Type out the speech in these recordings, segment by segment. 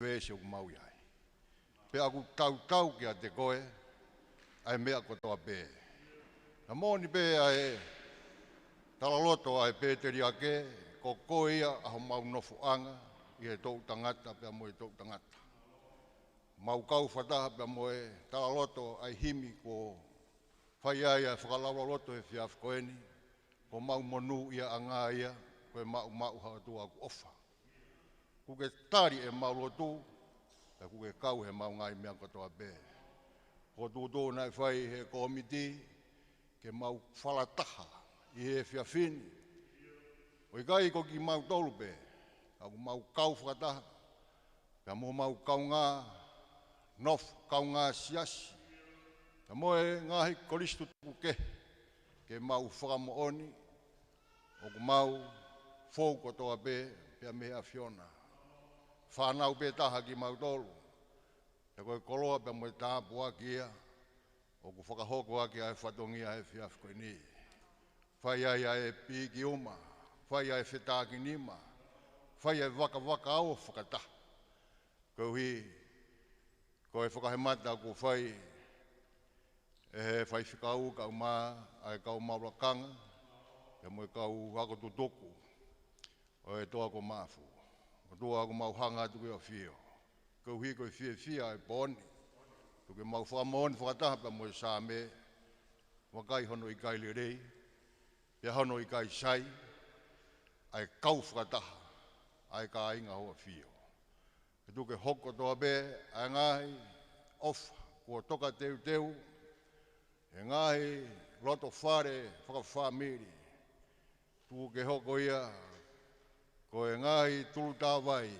vese o mau iai. Pe aku tau ki a te koe, ai mea kotoa pē. Na mōni pē ai talaloto ai pēteri ake, ko koe ia aho mau nofu anga, i he tau tangata pia moe tau tangata. Mau kau whataha pia moe talaloto ai himi ko whai ai a whakalawaloto he whiaf koeni, ko mau monu ia anga ia, koe mau hautua aku ofa. Kuke tari e mau lotu, e kuke kau he mau ngai mea katoa pē. Ko tūtō nai whai he komiti, ke mau whalataha i he whiawhini. O i kai ko ki mau tolu pē, aku mau kau whakataha, pia mo mau kau ngā nof, kau ngā siasi. Pia mo e ngahi koristu tuku ke mau whakamooni, o ku mau fōu kotoa pē, pia mea whiona. Whanau pē taha ki mau tolu. Te koe koloa pia moe tāpu aki ia, o ku whakahoko aki ai whatongia he whiaf koe ni. Whai ai ai pi ki uma, whai ai whetā ki nima, whai ai waka au whakata. Koe hi, koe whakahemata ku whai, e he whai whikau kau mā, ai kau maurakanga, e moe kau wako tutoku, o e toa ko māfu. O toa ko mau hanga tuku o whio. Koe hi koe whia e pōni. Tuke mau whakamoni whakataha pa moe sāme, wakai hono i kai le rei, pia hono i kai sai, ai kau whakataha, ai ka inga hoa whio. E tuke hoko toa bē, ai ngahi ofa, kua toka teu, e ngahi loto whare whakawhamiri. Tuke hoko ia, ko e ngahi tulutāwai,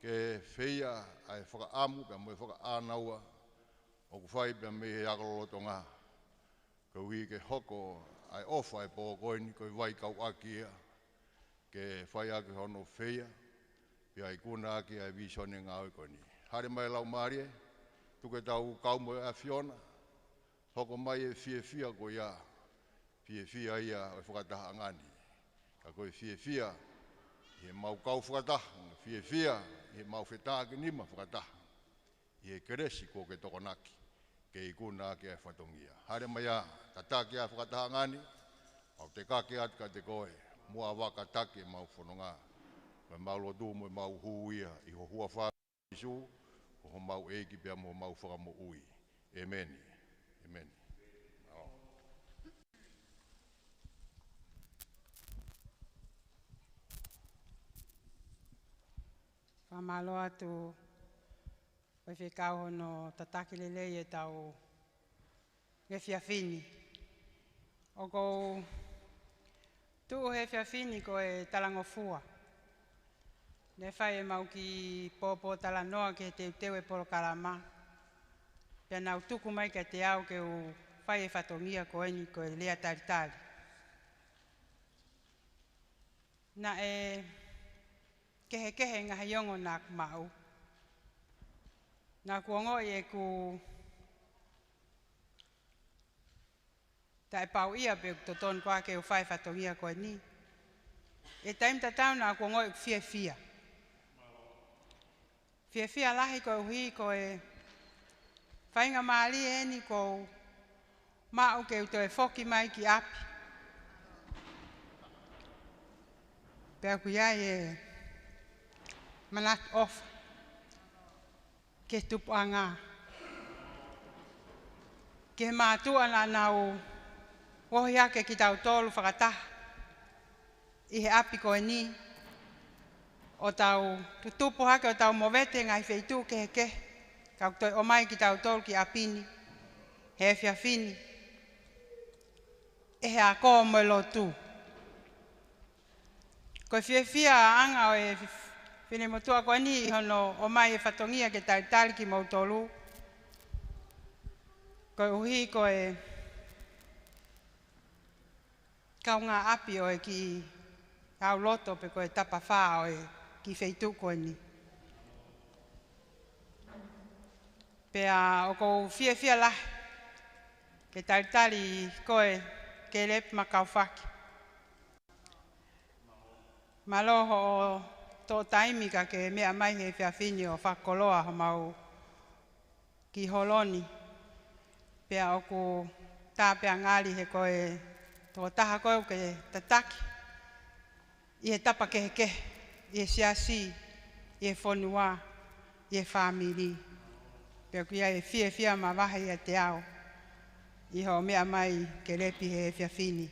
ke whia ai whakaamu, pia moe whakaanaua, o ku whai pia me he akaloloto ngā. Kau hi ke hoko ai ofa e pō koini, koe wai kau aki ia, ke whai aki hono whia, pia i kuna aki ai visone ngā oi koini. Hare mai lau maarie, tuke tau kau moe a whiona, hoko mai e whia ko ia, whia ia o whakataha ngani. Ka koe whia, i he mau kau whakataha, whia, i he mau whetā ki nima whakataha. I he keresi ko ke tokonaki, ke i kuna aki ai whatongia. Hare mai a, ka tāki ai whakataha ngani, au te kake atu ka te koe, mua waka take mau whanonga. Mai mau lotu mo mau huia, i ho hua wha isu, ho mau eiki pia mo mau whakamo ui. Amen. Amen. Whamalo atu o whekau hono tataki lelei e tau he whiawhini. O kou tuu he whiawhini ko e talangofua. Ne whai e mau ki pōpō talanoa ke teu e polo kalama. Pia nau tuku mai ke te au ke u whai e whatongia ko eni ko e lea taritari. Na e kehe ngaha iongo nā kumau. Nā kuongoi e ku tae pau ia pe toton kwa ke u whai whatongia koe ni. E taim tatau nā kuongoi ku whia. Whia lahi koe uhi koe whainga maali e ni ko mau ke uto e whoki mai ki api. Pea kuiai e manat off ke tupu anga. Ke mātua na nau wohi ake ki tau tolu whakataha. I he api koe ni. O tau tutupu hake o tau mowete ngai wheitu ke. Kau toi o mai ki tau tolu ki apini. He whiawhini. E he a koa mo lotu. Koe whiawhia anga o e whine motua koe ni hono o mai e whatongia ke taritari ki mautolu. Koe uhi koe kau ngā api o e ki au loto pe koe tapa whā o e ki wheitu koe ni. Pea o kou whiawhia lahi ke taritari koe ke lep makau whaki. Maloho o tō taimika ke mea mai he whiawhini o whakoloa ho mau ki holoni. Pea oku tāpea ngāri he koe tō taha koe ke tataki. I he tapa kehe, i he siasi, i he whonua, i he whamiri. Pea kia e whia ma wahi a te ao. I ho mea mai ke repi he whiawhini.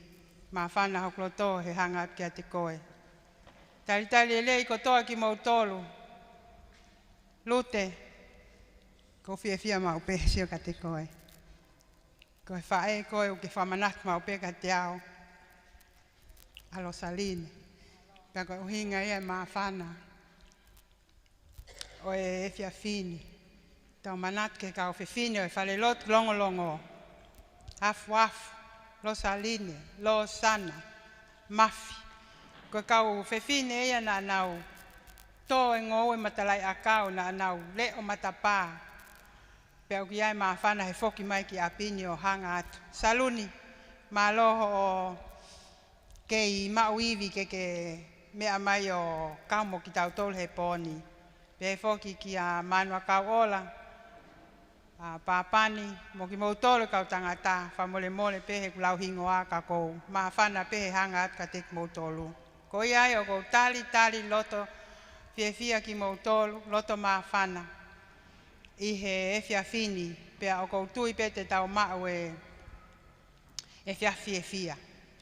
Ma whana hokloto he hanga kia te koe. Tari e lei kotoa ki mau tolu. Lute, ko whia ma upe sio ka te koe. Ko he whae koe o ke whamanat ma upe ka te ao. Alo saline. Pea koe uhinga ia ma whana. O e whiawhini. Tau manat ke kau whiwhini o e whale lot longolongo. Afu, lo saline, lo sana, mafi. Ko kau whiwhine ia na nau. Tō e ngō e matalai a kau na nau le o matapā. Pea uki ai maa whana he whoki mai ki apini o hanga atu. Saluni, maa loho o kei mau iwi ke mea mai o kaumo ki tau tolu he pōni. Pea he whoki ki a manua kau ola. Pāpani, mo ki mau tolu kau tangata, whamole pehe kulau hingo a kako, maa whana pehe hanga atu ka te ki mau tolu. Ko iai o kou tali loto, whia ki mau tolu, loto maa whana. I he whiawhini, pea o kou tui pe te tau mau e whia.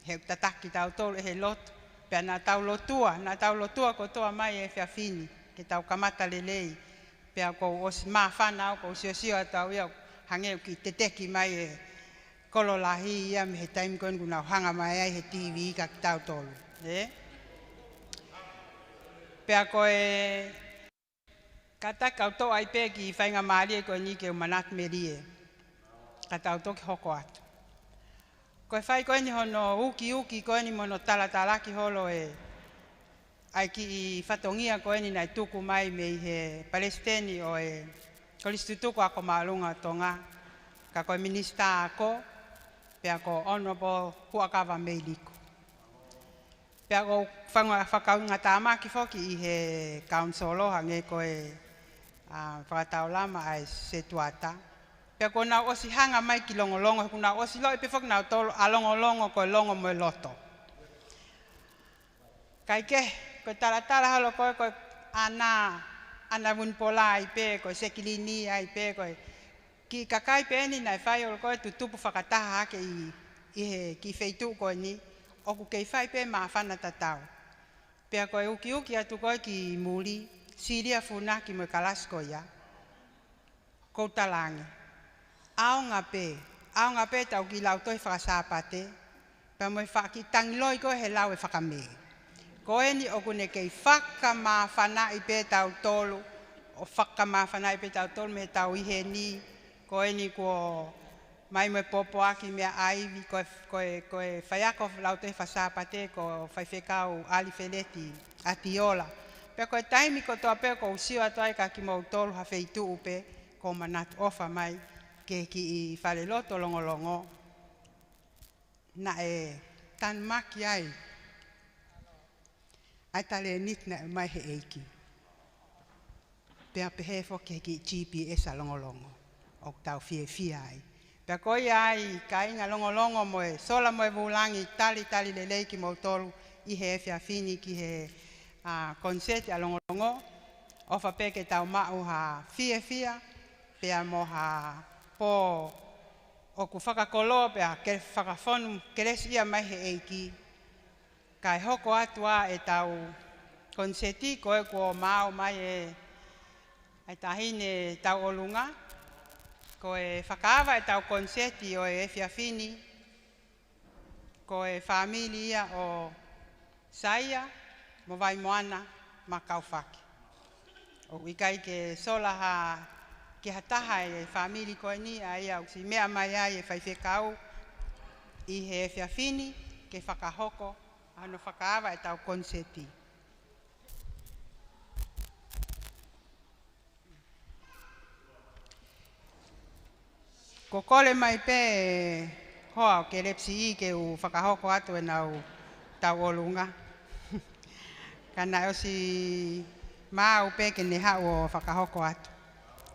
He tataki tau tolu e he loto, pea nā tau lotua ko toa mai e whiawhini, ke tau kamata lelei. Pea kou osi maa whana au kou sio atau iau hangeu ki te teki mai e kololahi ia me he taimi koen kuna hanga mai ai he TV ka ki tau tolu. Pea koe kata kau tō ai pē ki whainga maari e koe ni ke umanat merie. Ka tau toki hoko atu. Koe whai koe ni hono uki koe ni mono talatala ki holo e ai ki i whatongia koe ni nai tuku mai me he Palestini o e kolistutuku ako maalunga Tonga. Ka koe minista ako, pea ko honorable huakawa meiliko. Pea ko whakaunga tāmaki whoki i he councilo hange koe whakatau lama ai se tuata. Pea ko nau osi hanga mai ki longolongo, ku nau osi loi pe whoki nau tolo a longolongo koe longo moe loto. Kai ke, koe taratara halo koe ana wunpola ai pe, koe sekilini ai pe, koe ki kakai pe ni nai whai olo koe tutupu whakataha hake i he ki wheitu koe ni, oku kei whai pe maa whana tatau. Pea koe uki atu koe ki muri, siria funa ki moe kalasko ia, kou talangi. Aonga pe tau ki lau toi whakasāpate, pea moe whaki tangiloi koe he lau e whakamee. Koe ni oku ne kei whakamawhana i pe tau tolu, o whakamawhana i pe tau tolu me tau ihe ni, koe ni ko mai moe popo aki mea aivi, koe whaiako lau te whasāpate ko whaiwhekau ali wheleti atiola. Pea koe taimi ko toa peo ko usio atoai ka ki mau tolu hawheitu upe, ko manatu ofa mai ke ki i whale loto longolongo. Na e tan maki ai. Ai tale nit na mai he eiki. Pea pehe whoki ki GPS a longolongo. O tau whia ai. Pea koi ai ka inga longolongo moe sola moe vulangi tali lelei ki mau tolu i he whiawhini ki he konseti a longolongo. Ofa peke tau mau ha whia. Pea mo ha po oku whakakoloa pea ke whakawhonu keresi ia mai he eiki. Kai hoko atua e tau konseti koe ko mau mai e tahine tau olunga. Koe whakaawa e tau konseti o e whiawhini. Koe familia o saia mo vai moana ma kauwhaki. O ikai ke sola ha ke hataha e famili koe ni a ia usi mea mai ai e whaiwhekau i he whiawhini ke whakahoko. Ano whakaawa e tau konseti. Ko kole mai pe hoa o ke lepsi i ke u whakahoko atu e nau tau olunga. Kana o si maa upe ke ne hao o whakahoko atu.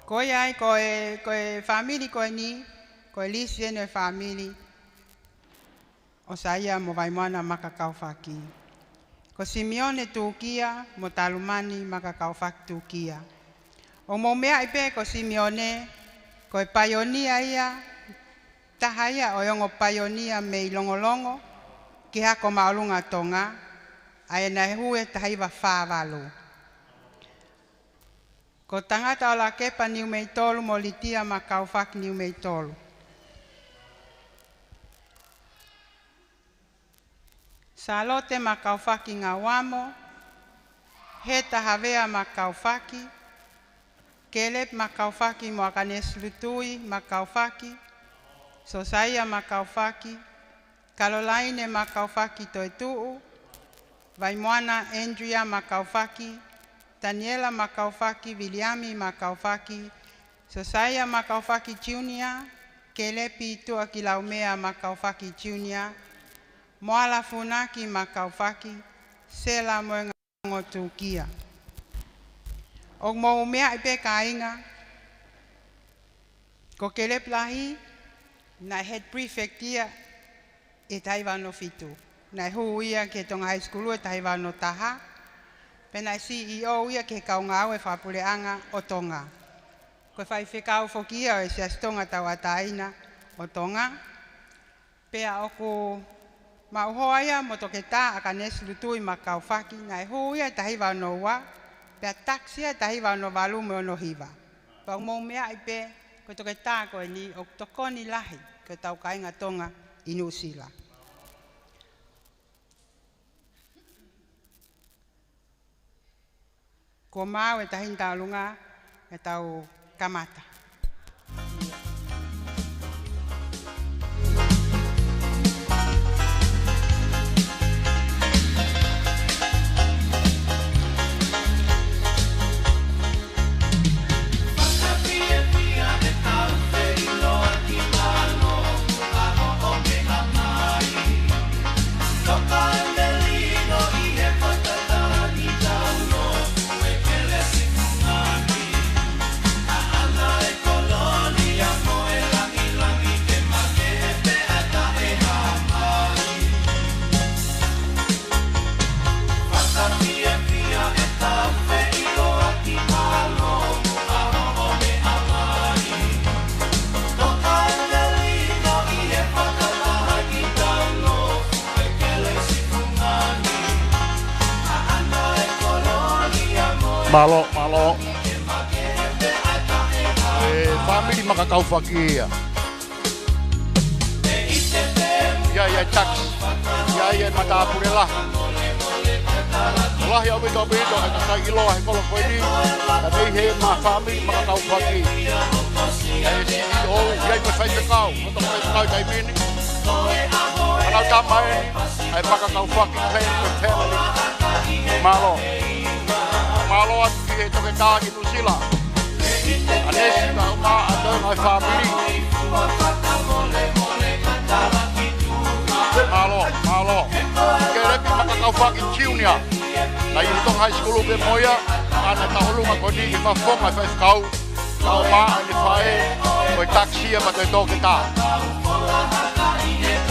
Koe ai, koe family koe ni, koe lisi ene family, o saia mo vaimoana makakau whaki. Ko Simeone Tukia, mo Talumani makakau whaki Tukia. O mo mea ipe ko Simeone, koe paionia ia, taha ia o yongo paionia me Longolongo, ki hako maolunga Tonga, ai na hue tahaiwa whāwalu. Ko tangata o la kepa niu mei tolu mo litia ma kauwhaki niu mei tolu. Salote ma kauwhaki ngā wamo, he tahavea ma kauwhaki, kelep ma kauwhaki mo akanes lutui ma kauwhaki, Sosaia ma kauwhaki, Caroline ma kauwhaki toi tuu, Vaimoana Andrea ma kauwhaki, Daniela Makaufaki, Williami Makaufaki, Sosaia Makaufaki Junior, Kelepi Tua Kilaumea Makaufaki Junior, Moala Funaki Makaufaki, Sela Moengo Tukia. O mo mea ipe kainga, ko Kelep lahi, na head prefect ia, e taivano fitu. Na huia ke tonga high school e taivano taha, pena CEO ia ke kaunga e whapureanga o Tonga. Koe whai whekau whokia e sia stonga tau ataina o Tonga. Pea oku mauhoa ia mo toke tā aka nesu lutui ma kauwhaki na e huia tahiwa no wa. Pea taksia tahiwa no walume o no hiwa. Pau mou mea i pe koe toke tā koe ni o tokoni lahi koe tau kainga Tonga i New Zealand. Ko mau e tahinta alunga e tau kamata. Malo. Family makakaufakia. Ya tax. Ya matapurela. Allah ya beto aka sa ilo ay kolo ko ni. Tapi he ma family makakaufaki. Ya ko sa kau, to ko kay mini. Ana tamay ay makakaufaki family. Malo at ito kay kagi New Zealand. Anes na ada my family. Malo. Kaya makakaufaki junior. Na ito high school be moya ana tahulung ako di mafong ay kau ma ani fae ko taxi ba to kita.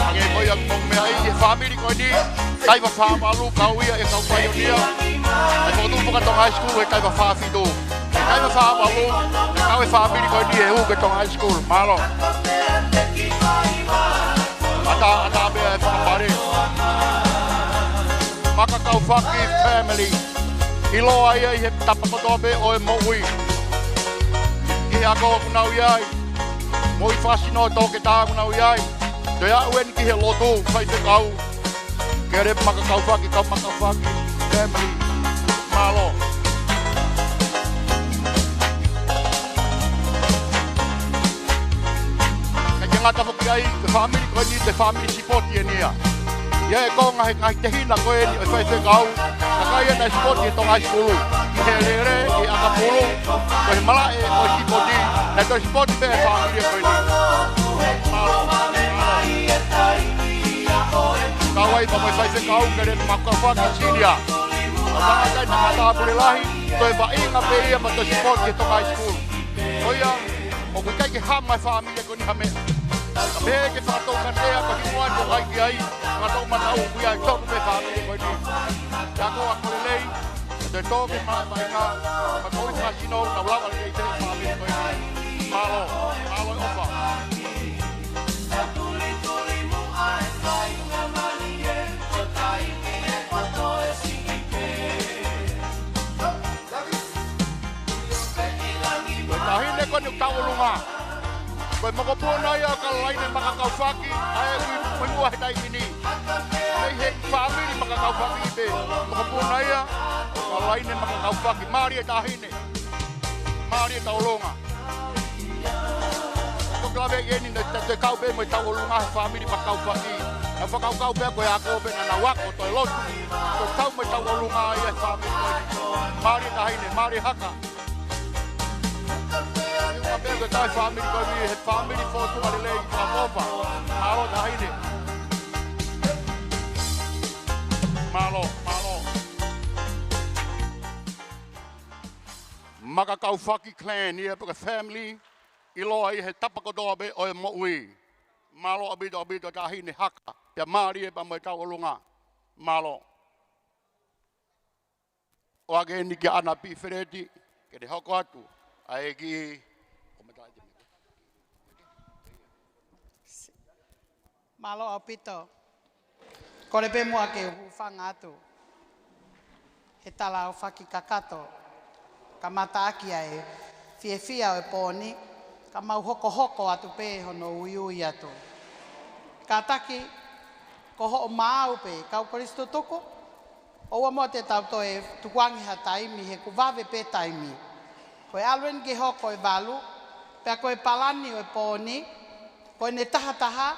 Ang moya mong may family ko di kay ba malu kau ya e kau pioneer. Ay mo bukan tong high school kay ba fafi do. Kay ba malu kau e family ko di e ke tong high school malo. Ata be pare. Makakaufaki family. Ilo ai he tapakotobe o mo ui. Ki ako kunau yai. Mo I fasino to ke ta kunau yai. Te a wen ki he lotu fai te kau. Kere makakaufaki family. Malo. Ka ngata fokai the family ko ni the family support ia. Ya ko ngai te hina ko ni fai te kau. Kaya na sport ito high school. Ihelere I akapulu. Ko mala e ko sipoti. Na ko sport be family ko ni. Kawai pa fai te kau kare makafaki sinia. Kai na matabule lahi, toi ba inga pe ia ma toi support ke Tonga High School. Oia, o kui kai ke hama familia ko ni hame. Ka me ke whakatau kanea, ka himoa to kai ki ai, whakatau manau kui ai tonu me familia ko ni. Kia koa kore lei, te toke mai ngā, ma koi whakasino, na ulawa ni te familia ko ni. Malo, malo opa. Tahine ko ni taulunga. Koe makopuna ia ka laine makakaufaki, ai ui mua he tai kini. Nei he family makakaufaki be. Makopuna ia ka laine makakaufaki. Mari e tahine. Mari e taulunga. Ko klave yeni na te kau be mo taulunga he family makakaufaki. Na whakaukau be koe a koe na na wako toi lotu. Ko tau mo taulunga ia he family koe. Mari e tahine, mari haka. Pega tai family ko mi he family photo ale lei ka popa malo daine malo maka kau faki clan ia pega family ilo ai he tapako dobe o mo ui malo abido daine haka ya mari e pa mo ka olunga malo o age ni ki ana pi fereti ke de hoko atu ai ki Malo au pito. Kore pe mua ke hufanga atu. He tala au whaki kakato. Ka mata aki ai. Fia o e pōni. Ka mau hoko atu pe hono ui atu. Ka taki. Ko ho o maau pe. Kau koristo toko. Oua mo te tau toe tukuangi ha taimi. He kuwawe pe taimi. Koe alwen ke hoko e walu. Pea koe palani o e pōni. Koe ne taha.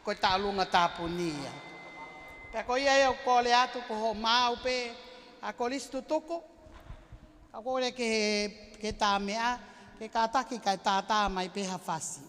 Koe tālunga tāpunia. Pea koe ia o kore atu ko ho mau pe a koristu toko. A kore ke tā mea, ke kātaki kai tātā mai pe hawhasi.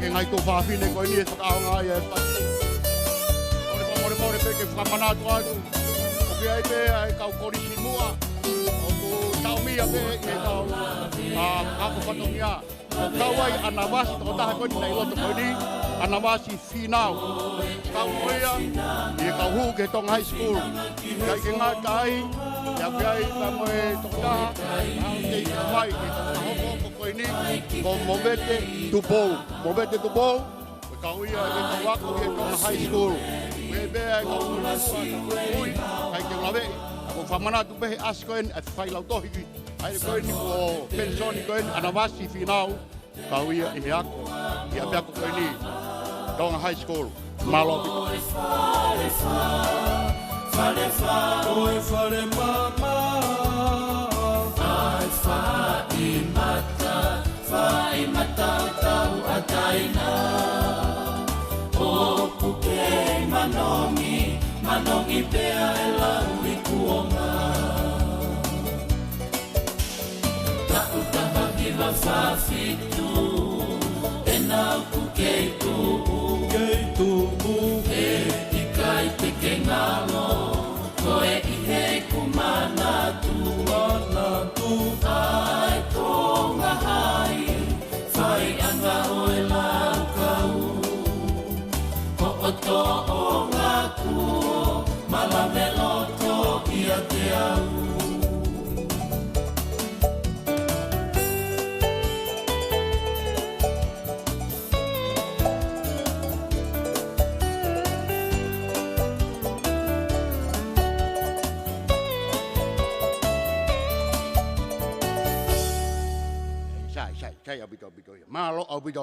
Ngai tō whāwhine koe ni e whakaonga ia e whaki. More peke whakamanatua atu. O pia e pe ai kau korisi mua. O ku taumia pe e tau kako whatongia. O kawai ana wasi toko taha koe ni nei loto koe ni. Ana wasi whinau. Kau koea i e kau huu ke Tonga High School. Kai ke ngā kai. Ia pia i pa moe toko taha. Au te i ka mai. E toko hoko ko koe ini ko movete tu bol ko kauia e ko wako e ko high school we be ko ui ai ke lave ko famana tu be askoen e fai lau tohi ai ko ni ko pensioni ko anavasi final kauia e ako ia be ko ni Tonga high school malo Fare mama Fai mata tau ataina O puke manongi pea e lau i kuonga Taku taha kiwa whawhitu E nau puke tu E ikai peke ngalo Koe i hei kumana tu Ai tonga hai Whai anga o e lau kau Ko o to o ngā kuo Malame loto ia te au Sai abito malo abito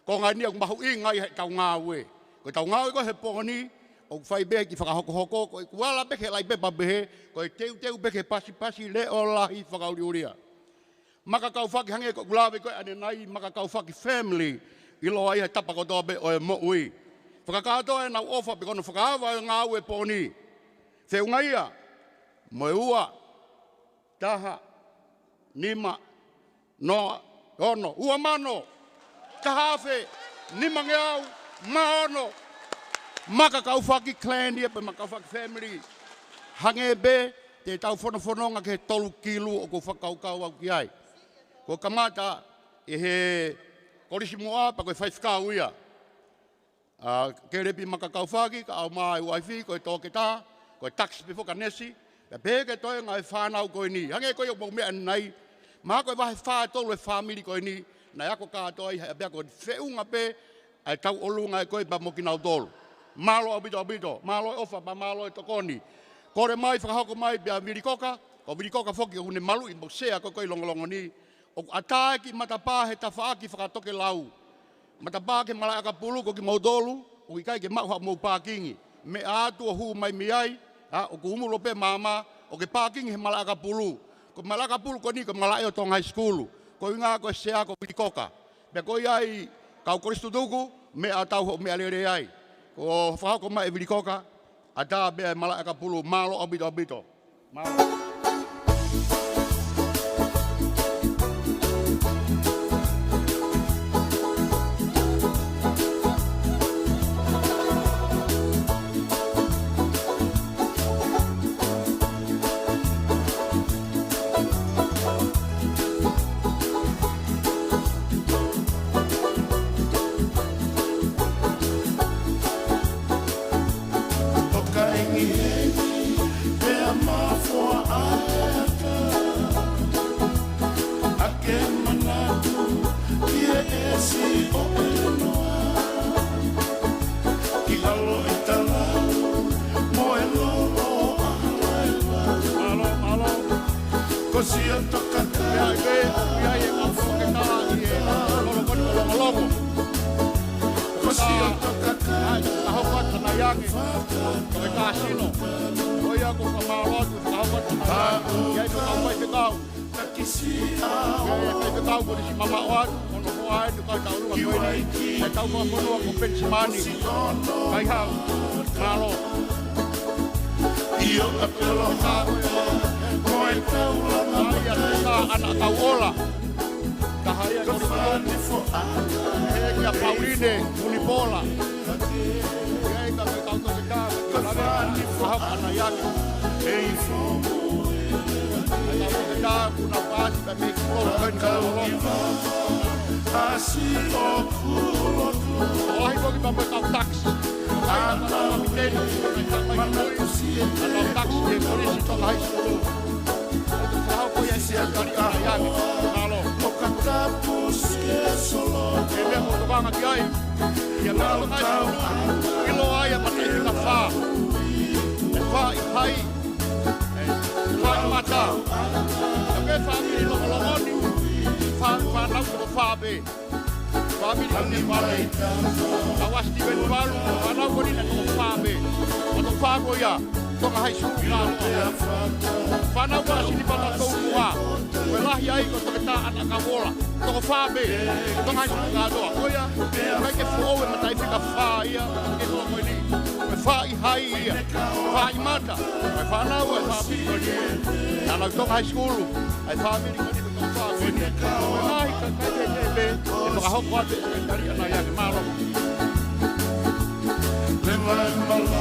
ko ngani ang mahu ingay kau ngawe ko tau ngawe ko he poni o fai be ki whakahoko ko wala be ke lai be babe ko teu be ke pasi le o lahi whakauria maka kau whaki hange ko gulawe ko ane nai maka kau whaki family i loa i he tapa ko tobe o e mo ui whakakato e nau ofa pe kono whakahawa ngawe poni te ungaia mo ua taha nima no ono ua mano kahafe ni mangeau maono maka kau whaki clan ia pe maka whaki family hange be te tau whanawhanonga ke 3 kilo o ko whakaukau au ki ai ko kamata e he korisi moa pa koe whaifkau ia ke repi maka kau whaki ka au mai waifi koe tōke tā koe tax pe whakanesi pe peke toi ngai whanau koe ni hange koe o mea nai ma koe wahe whaa tolu e family koe ni na ako katoa i hea koe wheunga pe ai tau olunga e koe pa moki nau tolu. Malo abito, malo e ofa pa malo e tokoni. Kore mai whakahoko mai pia virikoka, o virikoka whoki o ne malu i mosea koe koe longolongo ni. O atae ki matapā he tawhaaki whakatoke lau. Matapā ke malai aka pulu ko ki mautolu, o ki kai ke mau hao mau pākingi. Me atu o huu mai miai, o ku umulo pe mama, o ke pākingi he malai aka pulu. Ko malaka pulu ko ni ko malai o Tonga high school. Ko inga ko sea ko virikoka. Pe ko iai kau koristu tuku me atau ho me alere ai. Ko fa ko mai virikoka ata be malaka pulu malo abito. Malo. E mea mo tokanga ki ai. Ia mea tokai skulu. Ilo ai a matai whika whā. E whā i hai. E whā i mata. Ia mea whamiri longolongoni. Whanau ko whā be. Whamiri ko ni wale. A wasti ben walu. Whanau ko ni na ko whā be. A to whā ko ia. Tonga hai skulu la loa. Whanau ko asini pata tau mua. Koe lahi ai ko toke tā ana ka wola. Toko whābe, tonga hai skulu la loa. Koia, kai ke fuou e matai whika whā ia. Ke toa koe ni. Koe whā i hai ia. Whā i mata. Koe whanau e whāpiri ko ni. Nānau tonga hai skulu. Ai whāpiri ko ni ko tō whā koe ni. Koe lahi ka kai te te. E toka hoko ate e kari ana ia ke mālo. Le vai malanga.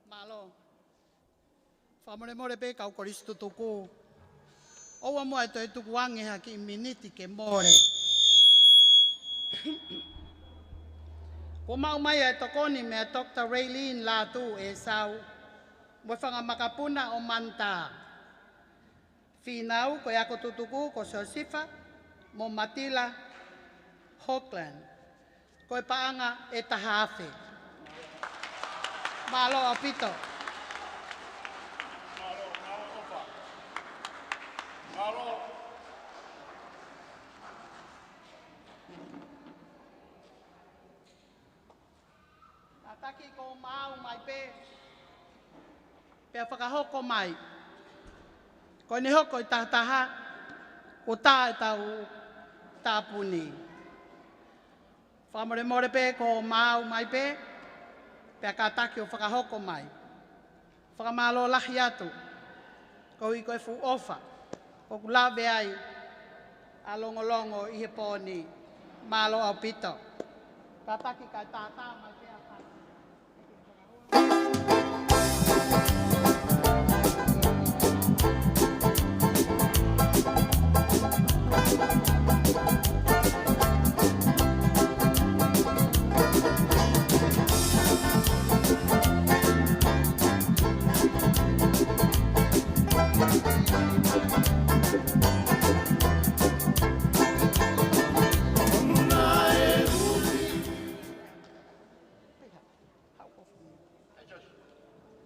Malo. Whamore pe kau koristo tuku. Owa mua e tuku wange haki miniti ke more. Ko mau mai e tokoni me Dr. Raylene Latu e sau. Mo whanga makapuna o manta. Finau ko ako tutuku ko Sosifa mo Matila Hockland. Ko e paanga e tahafe. Malo apito. Malo. Ataki ko mau mai pe. Pea whakahoko mai. Ko ni hoko i tahataha, ko tā e tau tāpuni. Whamore pe ko mau mai pe, pea ka taki o whakahoko mai. Whakamalo lahi atu, ko i koe fu ofa, ko kulawe ai, a longolongo i he pōni, malo au pito. Ka taki ka tātā mai pe a kai.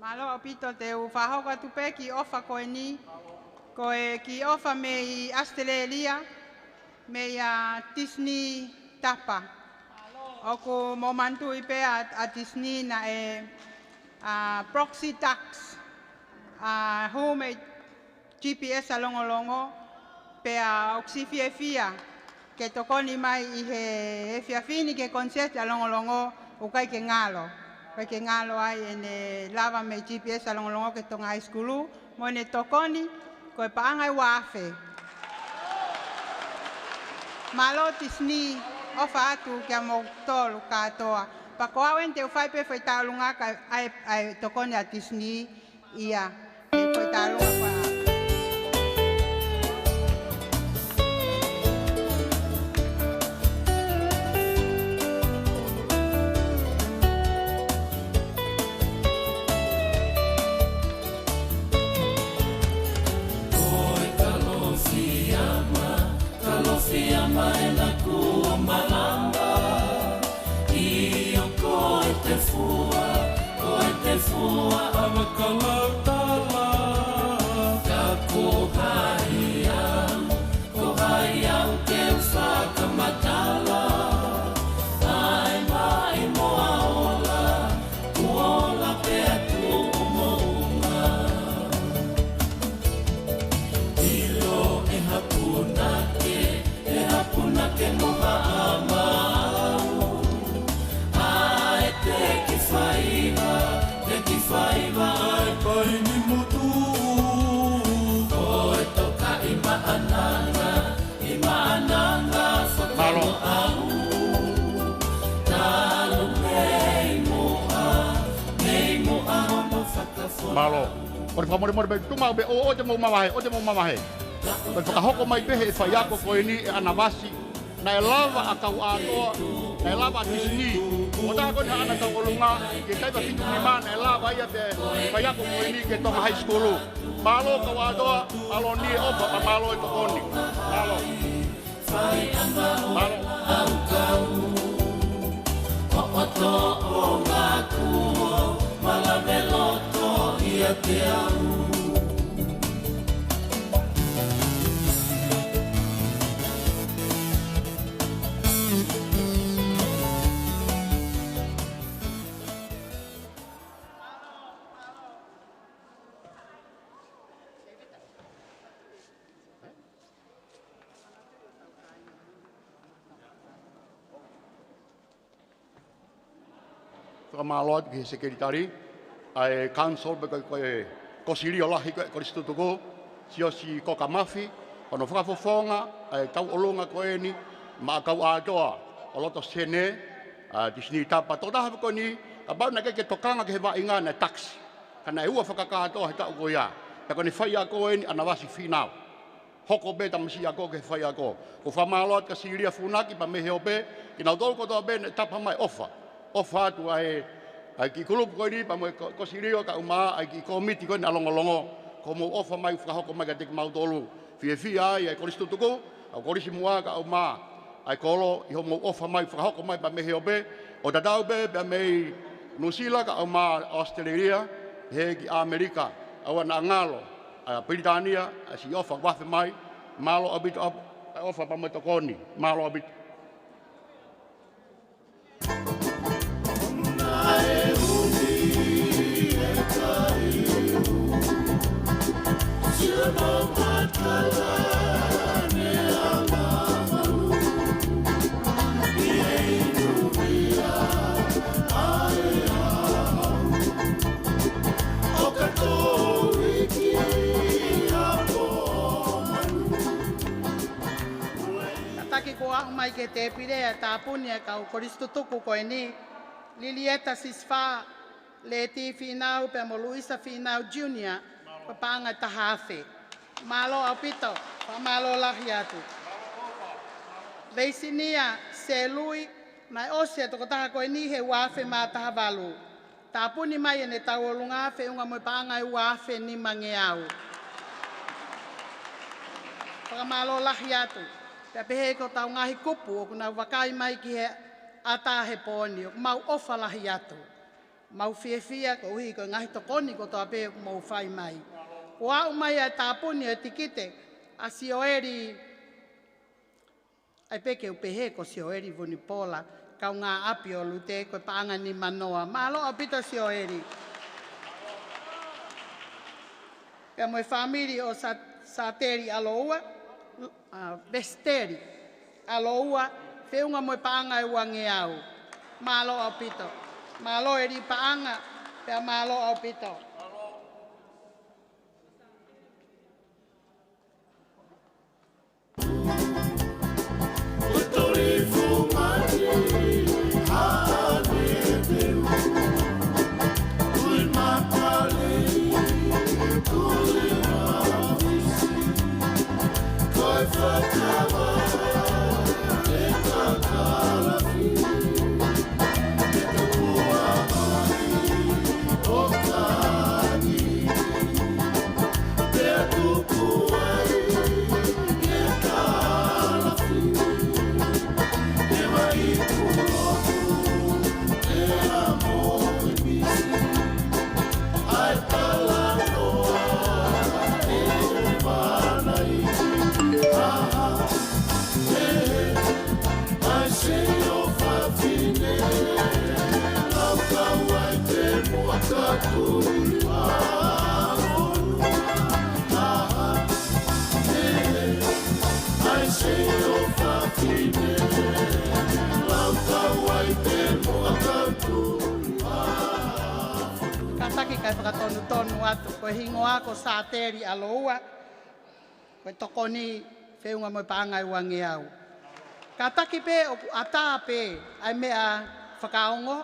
Malo apito te u whahoka tupe ki ofa koe ni, koe ki ofa me i Australia, me i Disney tapa. Oku momantu i pe a Disney na e proxy tax, home GPS a longolongo, pe a oksifia fia, ke tokoni mai i he fia fini ke concert a longolongo, ukai ke ngalo. Kai ke ngalo ai ene lava me GPS a longolongo ke Tonga High School, mo ne tokoni, koe paangai wafe. Malo Disney ofa atu kia mo tolu katoa. Pako awen te ufai pe fai talunga ka ai tokoni a Disney ia e fai talunga pa. Fiama e na kua malamba I o koe te fua a makalautala Ka kohaiau ke whakamatala Ai mai moa ola, kuola pe atu o mounga Ilo e hapuna ke moha amau Ai te ki whaiva ai pai ni motu Koe toka i maananga whakano au Talu mei moa hono whakawhona Malo. Ore whamore be tumau be o te mo mamahe, Koe whakahoko mai pehe e whai ako koe ni e ana wasi. Na e lava a kau atoa, na e lava a tisini. O taha koe na ana kau olunga, ke taipa fitu ni maa na e lava ia te whai ako koe ni ke Tonga High School. Malo kau atoa, malo ni e opa pa malo e tokoni. Malo. Malo. Oto o ngā kuo, malameloto ia te au. Whakamaloat ki he sekretari, ai council beka koe kosiri o lahi koe koristutuko, si koka mafi, ono whakafofonga, ai tau olonga koe ni, ma kau atoa, o loto sene, tisini tapa, tō taha koe ni, ka bau na keke tokanga ke he wa inga na taxi, kana e ua whakakatoa he tau koe ia, ta koe ni whai a koe ni anawasi whinau. Hoko be tamasi a koe ke whai a koe. Ko whamaloat ka siria funaki pa mehe o be, ki nau tolu kotoa be ne tapa mai ofa. Ofa atu ai ki kulupu koe ni pa mo kosirio ka uma ai ki komiti koe ni Longolongo ko mo ofa mai whakahoko mai ka teki mautolu fia ai koristutuku au korisi mua ka uma ai kolo i ho mo ofa mai whakahoko mai pa mehe obe o tatau be pa mei Nusila ka uma Australia he ki Amerika au ana ngalo a Britania si ofa wafe mai malo abit ofa pa mo tokoni malo abit Taki ko a mai ke te pire a tāpuni a kau koristutuku koe ni. Lilieta Sisfa, le ti finau pe mo Luisa Finau Junior, papanga tahawhi. Malo au pito, pa malo lahi atu. Leisinia, se lui, mai osia toko taha koe ni he wafe mā taha walu. Tāpuni mai ene tau olunga fe unga mo paanga i wafe ni mange au. Pakamalo lahi atu. Pea pehe ko tau ngahi kupu o kuna wakai mai ki he ata he pōni, o mau ofa lahi atu. Mau fia ko uhi ko ngahi tokoni ko toa pehe ko mau whai mai. Ko au mai a tāpuni e tikite, a sioeri, ai peke u pehe ko sioeri vunipola, kau ngā api o lute ko paanga ni manoa. Malo a pito sioeri. Pea moe whamiri o Sateri aloua, Vesteri aloua, whiunga moe paanga e wange au. Malo au pito. Malo e ri paanga, pea malo au pito. Kataki kai whakatonu atu, koe hingoa ko Sateri aloua, koe tokoni whiunga moe paanga i wange au. Kataki pe o ata pe ai mea whakaongo,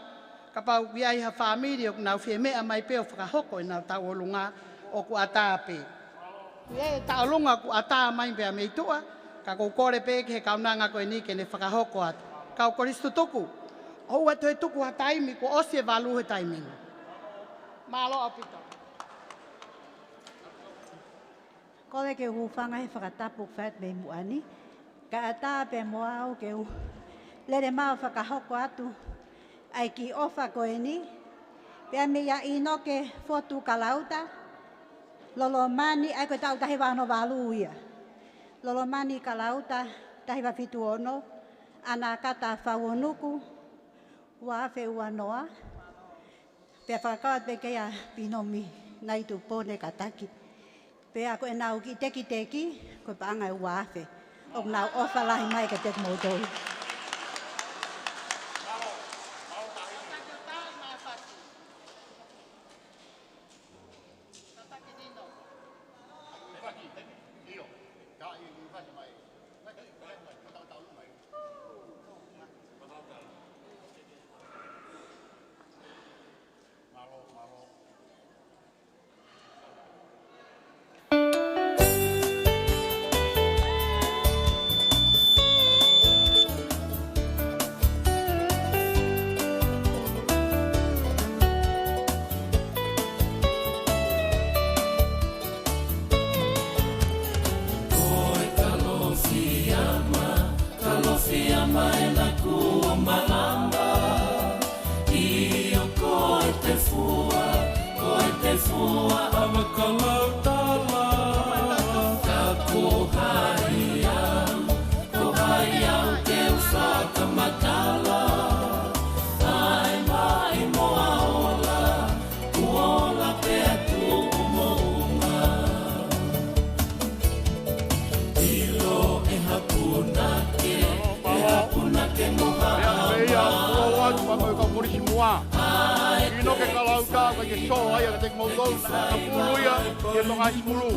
ka pau ia iha whamiri o nau whie mea mai pe o whakahoko i nau tau olunga o ku ata pe. E ta'alonga ku ata mai pea me itua, ka kou kore pe ke he kaunanga koe ni ke ne whakahoko atu. Kau koristo tuku, hou atu he tuku ha taimi ko osi e walu he taiminga. Malo apita. Kole ke hufanga he whakatapu what me muani, ka ata pe moau ke u lere mau whakahoko atu, ai ki ofa koe ni, pea me ia ino ke fotu kalauta, lolo mani ai koe tau tahi wano walu ia. Lolo mani kalauta tahi wafitu ono, ana kata whauonuku, wafe uanoa, pea whakawat pe kea pinomi nai tu pone kataki. Pea koe nau ki teki, koe paanga e wafe, o nau ofa lahi mai ka tek moutoi. Ino ke kalauta ka ke so ai ka tek moutou ka puluia ke tonga iskulu.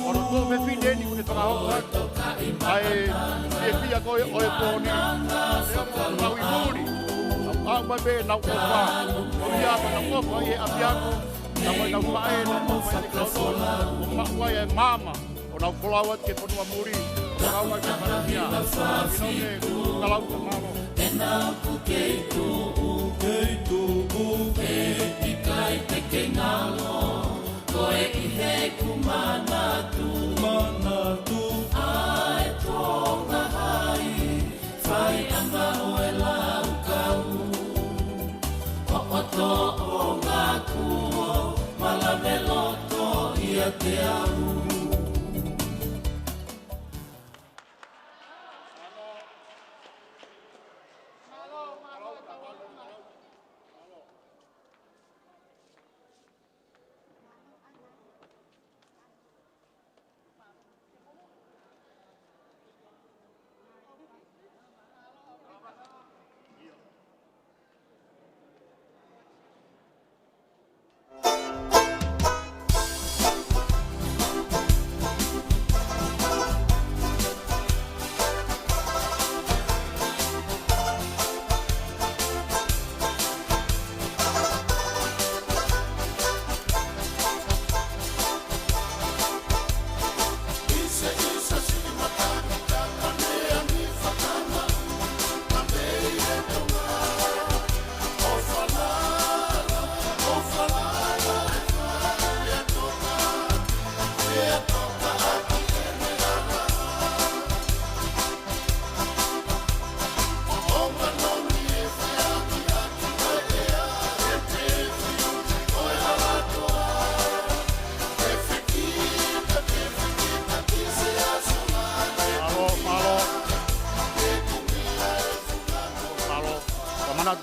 Ora ko me fide ni kune tonga hoka. Ai e pia ko o e poni. E ko na wi muri. A ba be na ko fa. O ia ka na ko fa e a pia ko. Na mo na fa e na mo fa ke so. Ma wa e mama. O na fulawa ke ponu muri. Ka wa ke fa ia. Ino ke kalauta mama. Ena ku ke tu e kai te ke ngalo koe i he kumanatu ai tonga hai whai anga o e lau kau o oto o ngā kuo malame loto ia te au.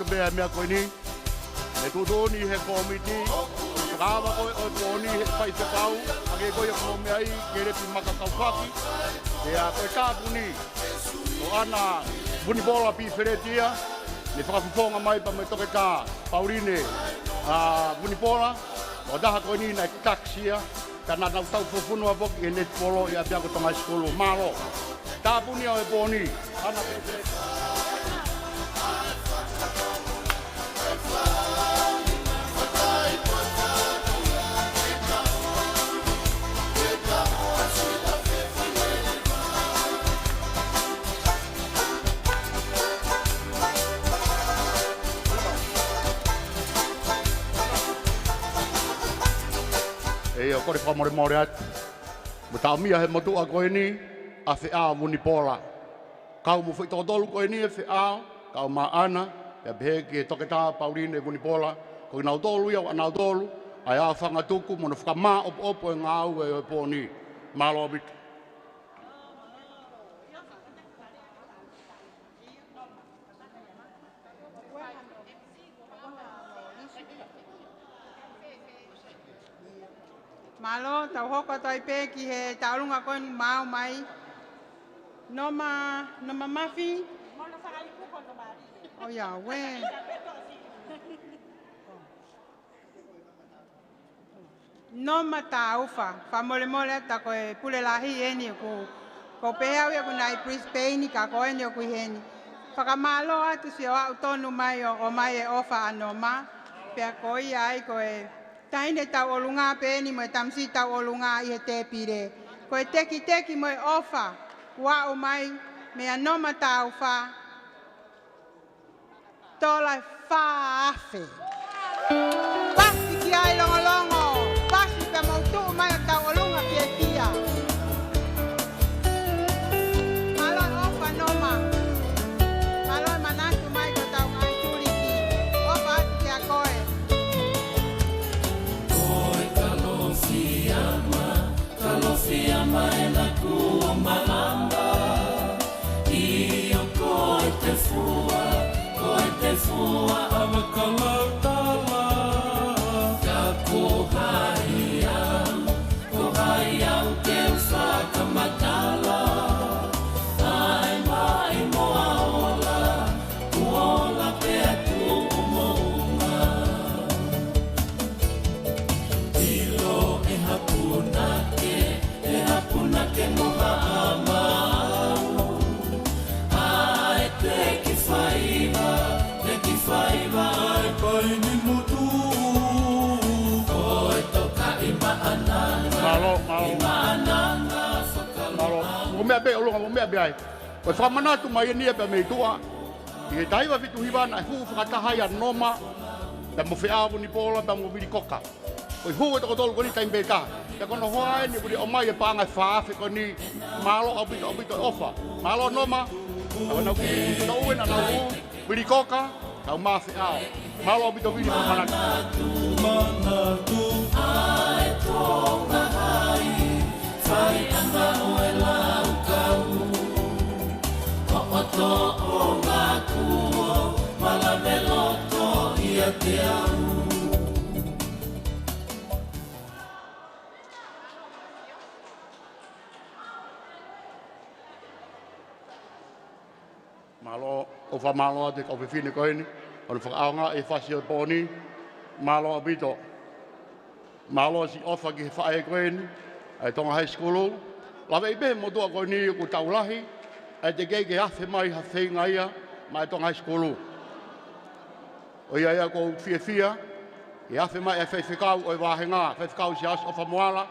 Mea mea koe ni, me tutoni he komiti, kawa koe o poni he pai te pau, ake koe o mea i, ke repi maka kaupaki, e a koe kāpuni, o ana puni bola pi wheretia, ne whakafufonga mai pa me toke kā, Paurine, puni bola, o daha koe ni nai taksia, ka nā nau tau whafunua poki e net polo i a piako tonga skolo, malo, tāpuni o e poni, ana pe wheretia. E o kore whamore atu. Mo tau mia he motu a koe ni, a whi a muni pola. Kau mo whi tōtolu koe ni e whi a, kau ma ana, pia pehe ki e toke tā paurine e muni pola, ko i nau tōlu iau a nau tōlu, ai a whangatuku, mo na whakamā opo e ngā au e o pōni. Mālo abitu. Malo, tau hoko toi pē ki he taurunga koe ni mau mai. Noma mafi. Oh ya, we. Noma ta ufa, fa mole ta koe pule lahi eni ko pēhau ia ku nai Brisbane ka koe ni o ku heni. Whakamalo atu si o au tonu mai o mai e ofa anoma. Pea koe ia ai koe. Taine tau olunga pēni mo e tamsi tau olunga i he te pire. Ko e teki mo e ofa, wa o mai, me anoma tau wha. Tola wha afe. Pasi ki ai longolongo, pasi pe mautu mai o tau olunga ki e kia. Maloi ofa noma. Maloi manatu mai ko tau ngai turi ki. Ofa atu ki a koe. Kalosiama e na kua malamba I o koe te fua awa kalautala Ka kohai au ke whakamatala Ai mai moa ola, kuola pe atu o mounga Ilo e hapuna ke moha amau Ai te ki whaiva ai pai ni mutu Koe toka I maananga I maananga Malo, mo mea be olonga, mo mea be ai. Koe whamanatu mai e nia pe mei tua. I he taiwa fitu hiwana, hu whakatahai a noma, pe mo whiaavu ni pola, pe mo viri koka. Koe hu e toko tolu koni taim beta. Pe kono hoa e ni kuri o mai e pāngai whaafi koni malo obito ofa. Malo noma, awa nau ki tau ena nau hu, viri koka, tau maa whiaavu. Malo obito viri whamanatu. Manatu ai tonga hai Whai anga o e lau kau O oto o ngā kuo Malame loto ia te au Malo, o whamalo ate kau whiwhine koeni. Ono whakaonga e whasi o pōni. Malo abito. Malo si ofa ki he whae koeni. Ai tonga high school. Lawe I be mo tua koeni ku taulahi. Ai te keike awhi mai ha whenga ia. Mai tonga high school. O ia ia ko fia. I awhi mai e whewhikau o I wāhenga. Whewhikau si as ofa moala.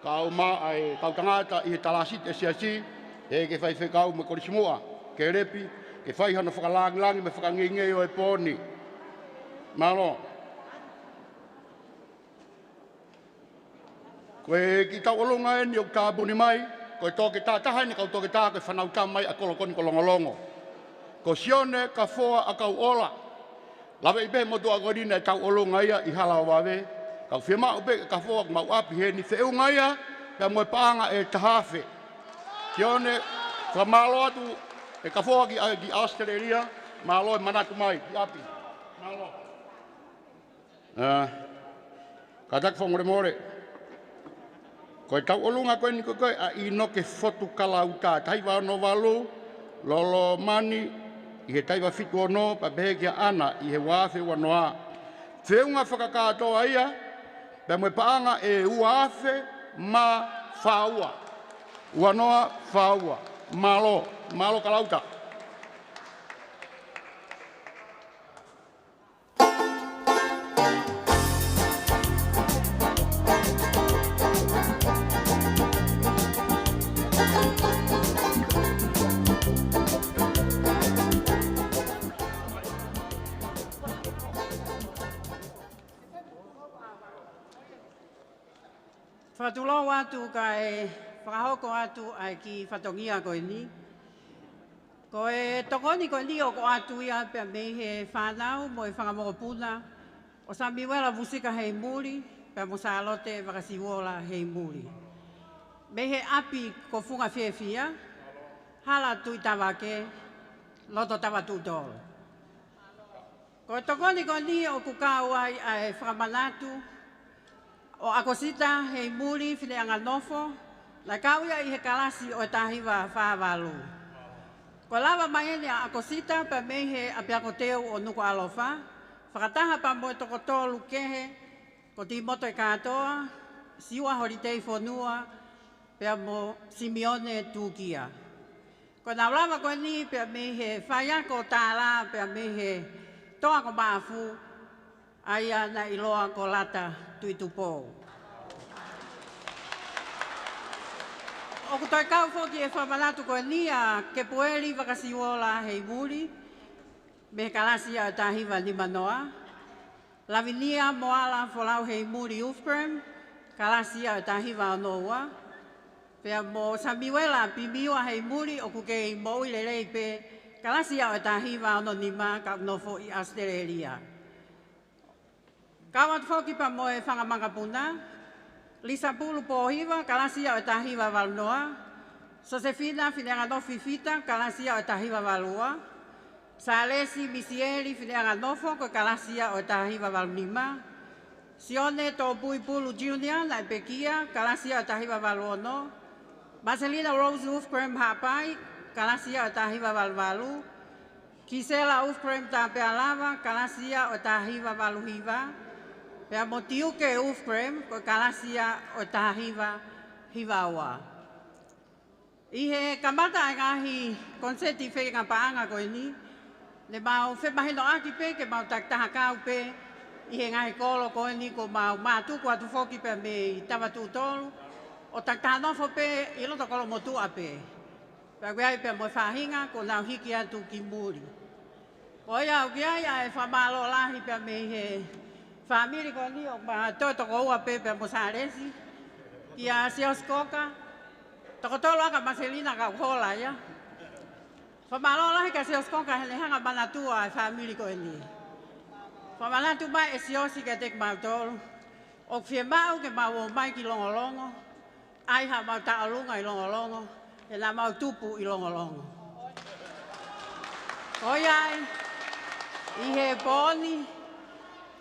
Ka au ma ai kau tangata I he talasit e siasi. E ke whewhikau me korisimua. Ke repi. Ke whaihana whakalangi me whakanginge o e pōni. Malo. Koe ki tau olonga e ni o tāpuni mai. Koe tōke tā tahai ni kau tōke tā koe whanau tā mai a kolokoni ko Longolongo. Ko sione ka whoa a kau ola. Lawe I be mo tua korina e tau olonga ia I hala o wawe. Kau whiama upe ka whoa mau api he ni whiunga ia. Pea moe paanga e tahawhe. Sione ka malo atu. E ka whoa ki Australia, malo e manatu mai, ki api. Malo. Ka tak whongore more. Koe tau olunga koe ni koe a ino ke whotu kalauta. Taiwa ono walu, lolo mani, I he taiwa fitu ono, pa behe kia ana, I he wafe wanoa. Whiunga whakakatoa ia, pe moe paanga e uafe ma whaua. Wanoa whaua. Malo. Malo kalauta. Whatulo atu ka e whakahoko atu ai ki whatongia koe ni. Ko e tokoni koe ni o ko atu ia pia mei he whanau mo e whakamokopuna o Samiwela Vusika hei muri pia mo Salote Wakasiwola hei muri. Mei he api ko funga whiewhia, hala tui tawake, loto tawa tūtoro. Ko e tokoni koe ni o kukau ai ai whakamanatu o Akosita hei muri whine anga nofo, na kauia i he kalasi o e tahiwa whāwalu. Ko lawa mai ene a Akosita pa mei he apiako teo o nuko alofa, whakataha pa mo e tokotolu kehe, ko ti moto e katoa, siwa horitei whonua, pia mo Simeone Tukia. Ko na lawa koe ni pia mei he whaiako tāla, pia mei he toa ko maafu, aia na iloa ko lata tuitupo. O ko toi kau whoki e whamanatu koe ni a Epeleli Wakasiwola hei muri, me kalasi a tahiwa ni manoa. Lavinia Moala Folau hei muri Ufprem, kalasi a tahiwa noa. Pea mo Samiwela Pimiwa hei muri o kuke mo ilelei pe, kalasi a tahiwa no nima ka nofo i Australia. Kawat whoki pa mo e whangamangapuna, Lisa Pulu Pohiwa, kalasia o tahiwa valnoa. Josefina Fineanga Nofi Fita, kalasia o tahiwa valua. Salesi Misieli Fineanga Nofo, kalasia o tahiwa valnima. Sione Topui Pulu Junior, na Pekia, kalasia o tahiwa valuono. Marcelina Rose Ufkrem Hapai, kalasia o tahiwa valvalu. Kisela Ufkrem Tapealava, kalasia o tahiwa valuhiva. Pea mo tiuke Ufkrem, ko kalasia o tahiwa hiwawa. I he kamata ai ngahi konseti whenga paanga koe ni, le mau whemahino aki pe, ke mau taktaha kau pe, i he ngahi kolo koe ni, ko mau mātuku atu whoki pe me i tawatu tolu, o taktaha nofo pe, i loto kolo motua pe. Pea koe ai pe mo whahinga, ko nau hiki atu ki muri. Ko ia au ki ai ai whamalo lahi pe me he famili ko ni o ma toto ko ua pepe mo Salesi ki a Sioskoka tokotolo aka Marcelina ka hola ya famalo lahi ka Sioskoka hele hanga manatua famili ko ni famalatu mai e Siosi ka tek mautolo o fiemau ke mau mai ki Longolongo ai ha mau taalunga i Longolongo e la mau tupu i Longolongo Oyai i he poni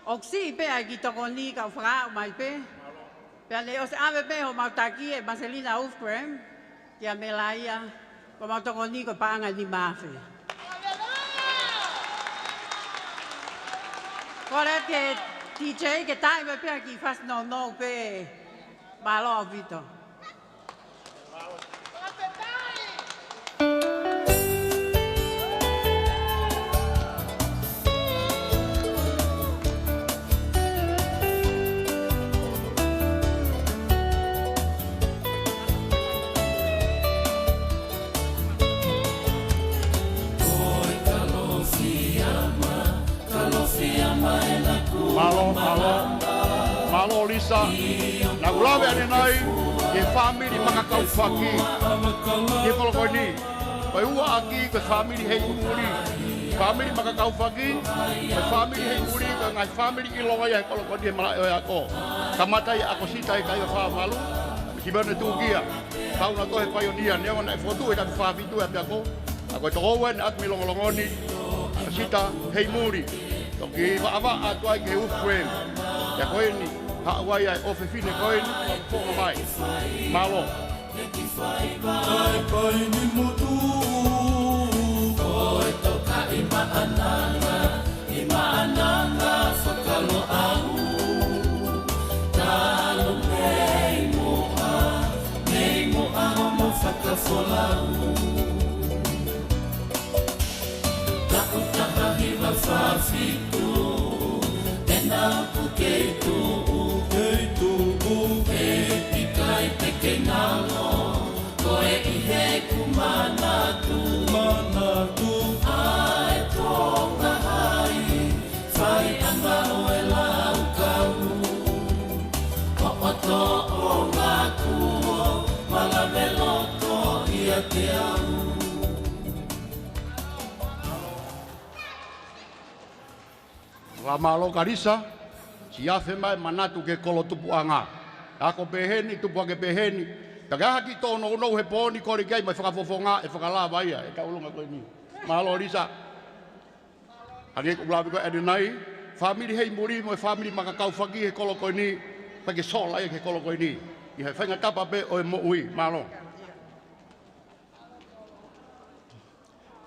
Oksi pe ai ki toko ni ka whakao mai pe. Pea le o se ave pe ho mautaki e Marcelina Ufkrem ki a Melaia ko mautoko ni ko paanga ni mafe. Kore ke DJ ke taime pe ki fast no pe malo vito. Malo Lisa, na ulawe ane nai, ke family makakau whaki, ke koloko ni. Pai ua aki, ke family hei muri, family makakau whaki, ke family hei muri, ke ngai family ilonga ia koloko ni malai oi ako. Kamata ia ako sita i kai wha malu, ki berne tūkia. Kau na tohe pioneer, ni awana e fotu e taku whawhitu e piako. Ako e tokowen at mi longolongoni, sita hei muri. Toki wa'awa atu ai ke Ufkrem. Ya koe ni, ha'awai ai ofe fine koe ni, whonga mai. Malo. Kai pai ni motu, koe toka i maananga whakalo au. Talo mei moa mo whakafolau. Taku tahahiwa whawhitu, tena ku kei tuu, kei pikai te kei ngalo, koe i he ku manatu. Ai tonga hai, whai anga o e lau kau, o to o ngā Ka malo karisa, si afe mai manatu ke kolo tupu anga. Ako peheni, tupu ake peheni. Tagaha ki tono uno he poni kori kai mai whakafofonga e whakalawa ia, e ka ulunga koe ni. Malo risa. Ake ulawi koe adenai, family hei muri mo e family makakau whaki he kolo koe ni, pake sola ia ke kolo koe ni. I he whainga tapa pe o e mo ui, malo.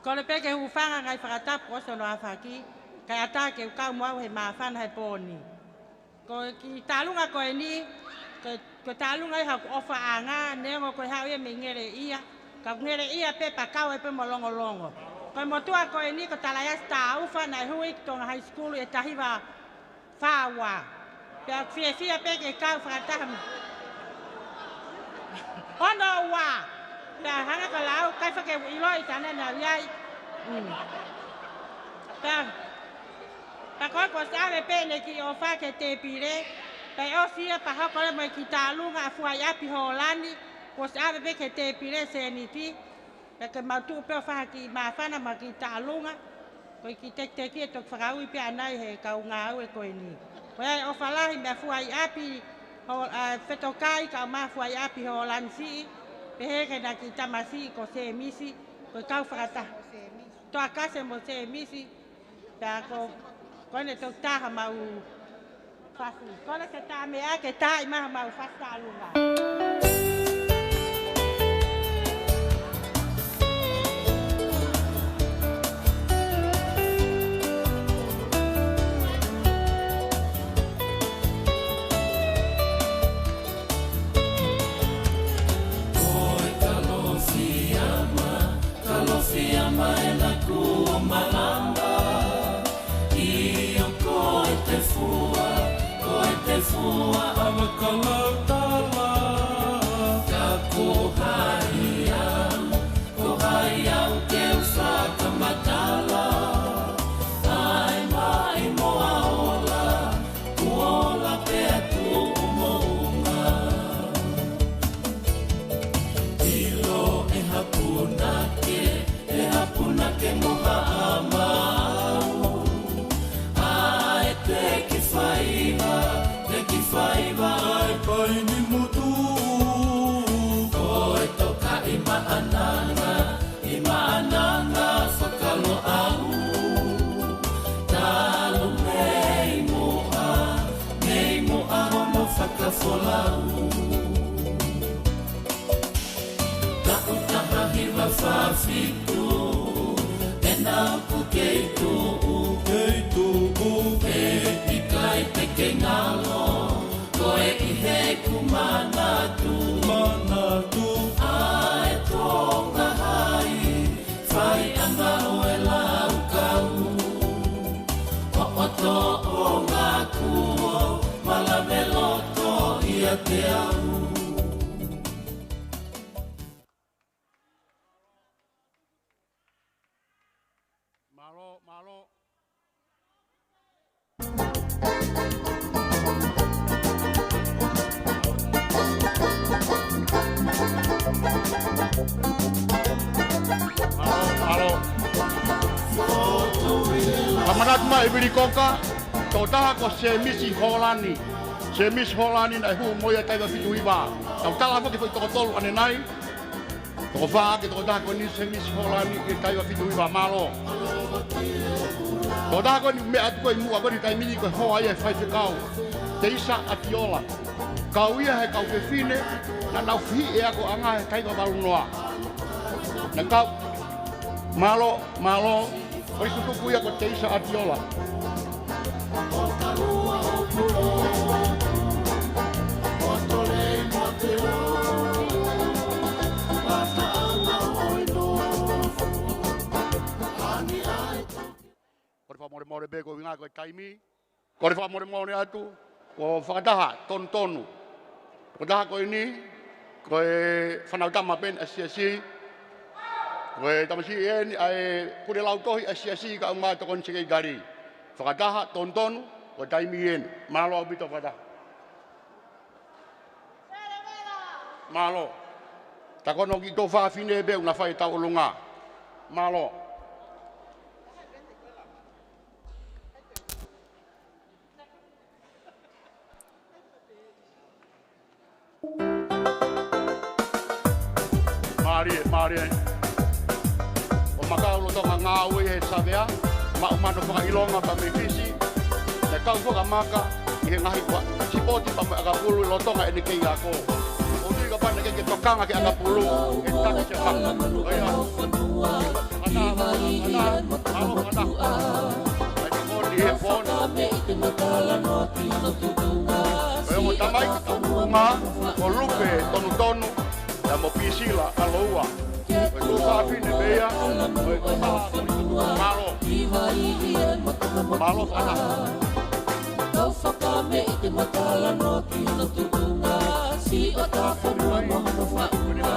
Ko le peke hufanga ngai whakatapu o sono a whaki, kai ata ke ukau mau he mawhana he pōni. Ko ki tālunga koe ni, ko tālunga i haku ofa a ngā, neongo koe hau ia me ngere ia, ka ngere ia pe pakau e pe mo Longolongo. Koe motua koe ni, ko talaias tā ufa na e hui ki tonga high school e tahiwa whāua. Pea fia peke kau whakatamu. Ono wā! Pea hanga ka lau, kai whake iloi tāna na iai. Pa koe ko sawe pene ki o whake te pire, pai o sia pa hoko le mai ki tālunga a fuai api Holani, ko sawe pe ke te pire se niti, pa ke mautu pe o whaki mawhana ma ki tālunga, ko ki te ki e tok whakaui pe anai he kau ngā au e koe ni. Koe ai o whalahi mea fuai api, whetokai ka ma fuai api Holani si, pe heke na ki tamasi ko se misi, ko kau whakata. Toa kase mo se misi, pea ko kone tau taha mau whasu. Kone ke tā mea ke tā i maha mau whasu tālunga. Koe kalofiama e na kua malama. Koe te fua awa kalautala. Ka kohai au ke usaka matala. Ai mai moa ola, kuola pe atu umounga. Ilo e hapuna ke moha amau. Ai te kifaiva ai pai ni mutu. Koe toka i maananga whakalo au. Talu mei moa hono whakafolau. Taku taha hiwa whawhiku, e nau ku keitu. Ke kai peke ngalo, koe i he kumanatu. Ai tonga hai, whai anga o e lau kau. Oto o ngā kuo, malameloto ia te au. Malo. Kamanat mai biri koka, tau taha ko se misi Holani. Se misi Holani na hu moia taiwa fitu iwa. Tau taha mo ki fai toko tolu ane nai. Toko whaa ki toko taha ko ni se misi Holani e taiwa fitu iwa malo. Toko taha ko ni me atu koe mua koni tai mini koe hoa ia fai whikau. Te isa atiola. Kau ia he kau ke fine, na nau fihi e ako anga he taiwa waru noa. Na kau, malo, oi tutuku ia ko te isa atiola. Kore whamore be ko winga ko taimi. Kore whamore atu, ko whakataha, tonu. Ko taha ko ini, ko e whanautama pen asiasi. Ko e tamasi e ai pure lau tohi asiasi ka umma tokon sige gari. Whakataha, tonu, ko taimi en. Malo au bito whakataha. Malo. Takono ki tō whaafine be una whai tau ulunga. Malo. Maria. O makaulo tonga ngāui he savea, ma umano whakailonga pa me fisi, na kau whakamaka i he ngahi wa sipoti pa me agapulu i lotonga e ni kei ako. O tui ka pana ke tokanga ke agapulu, e taki se haka. Oia, he pona. Oia mo tamai ki tōpunga, o lupe tonu, na mo pisila aloua. Oe tō whāwhine mea, oe tō malo. Malo whana. Kau whakame i te matala no ki no tukunga, si o tā whanua mohono whaunga.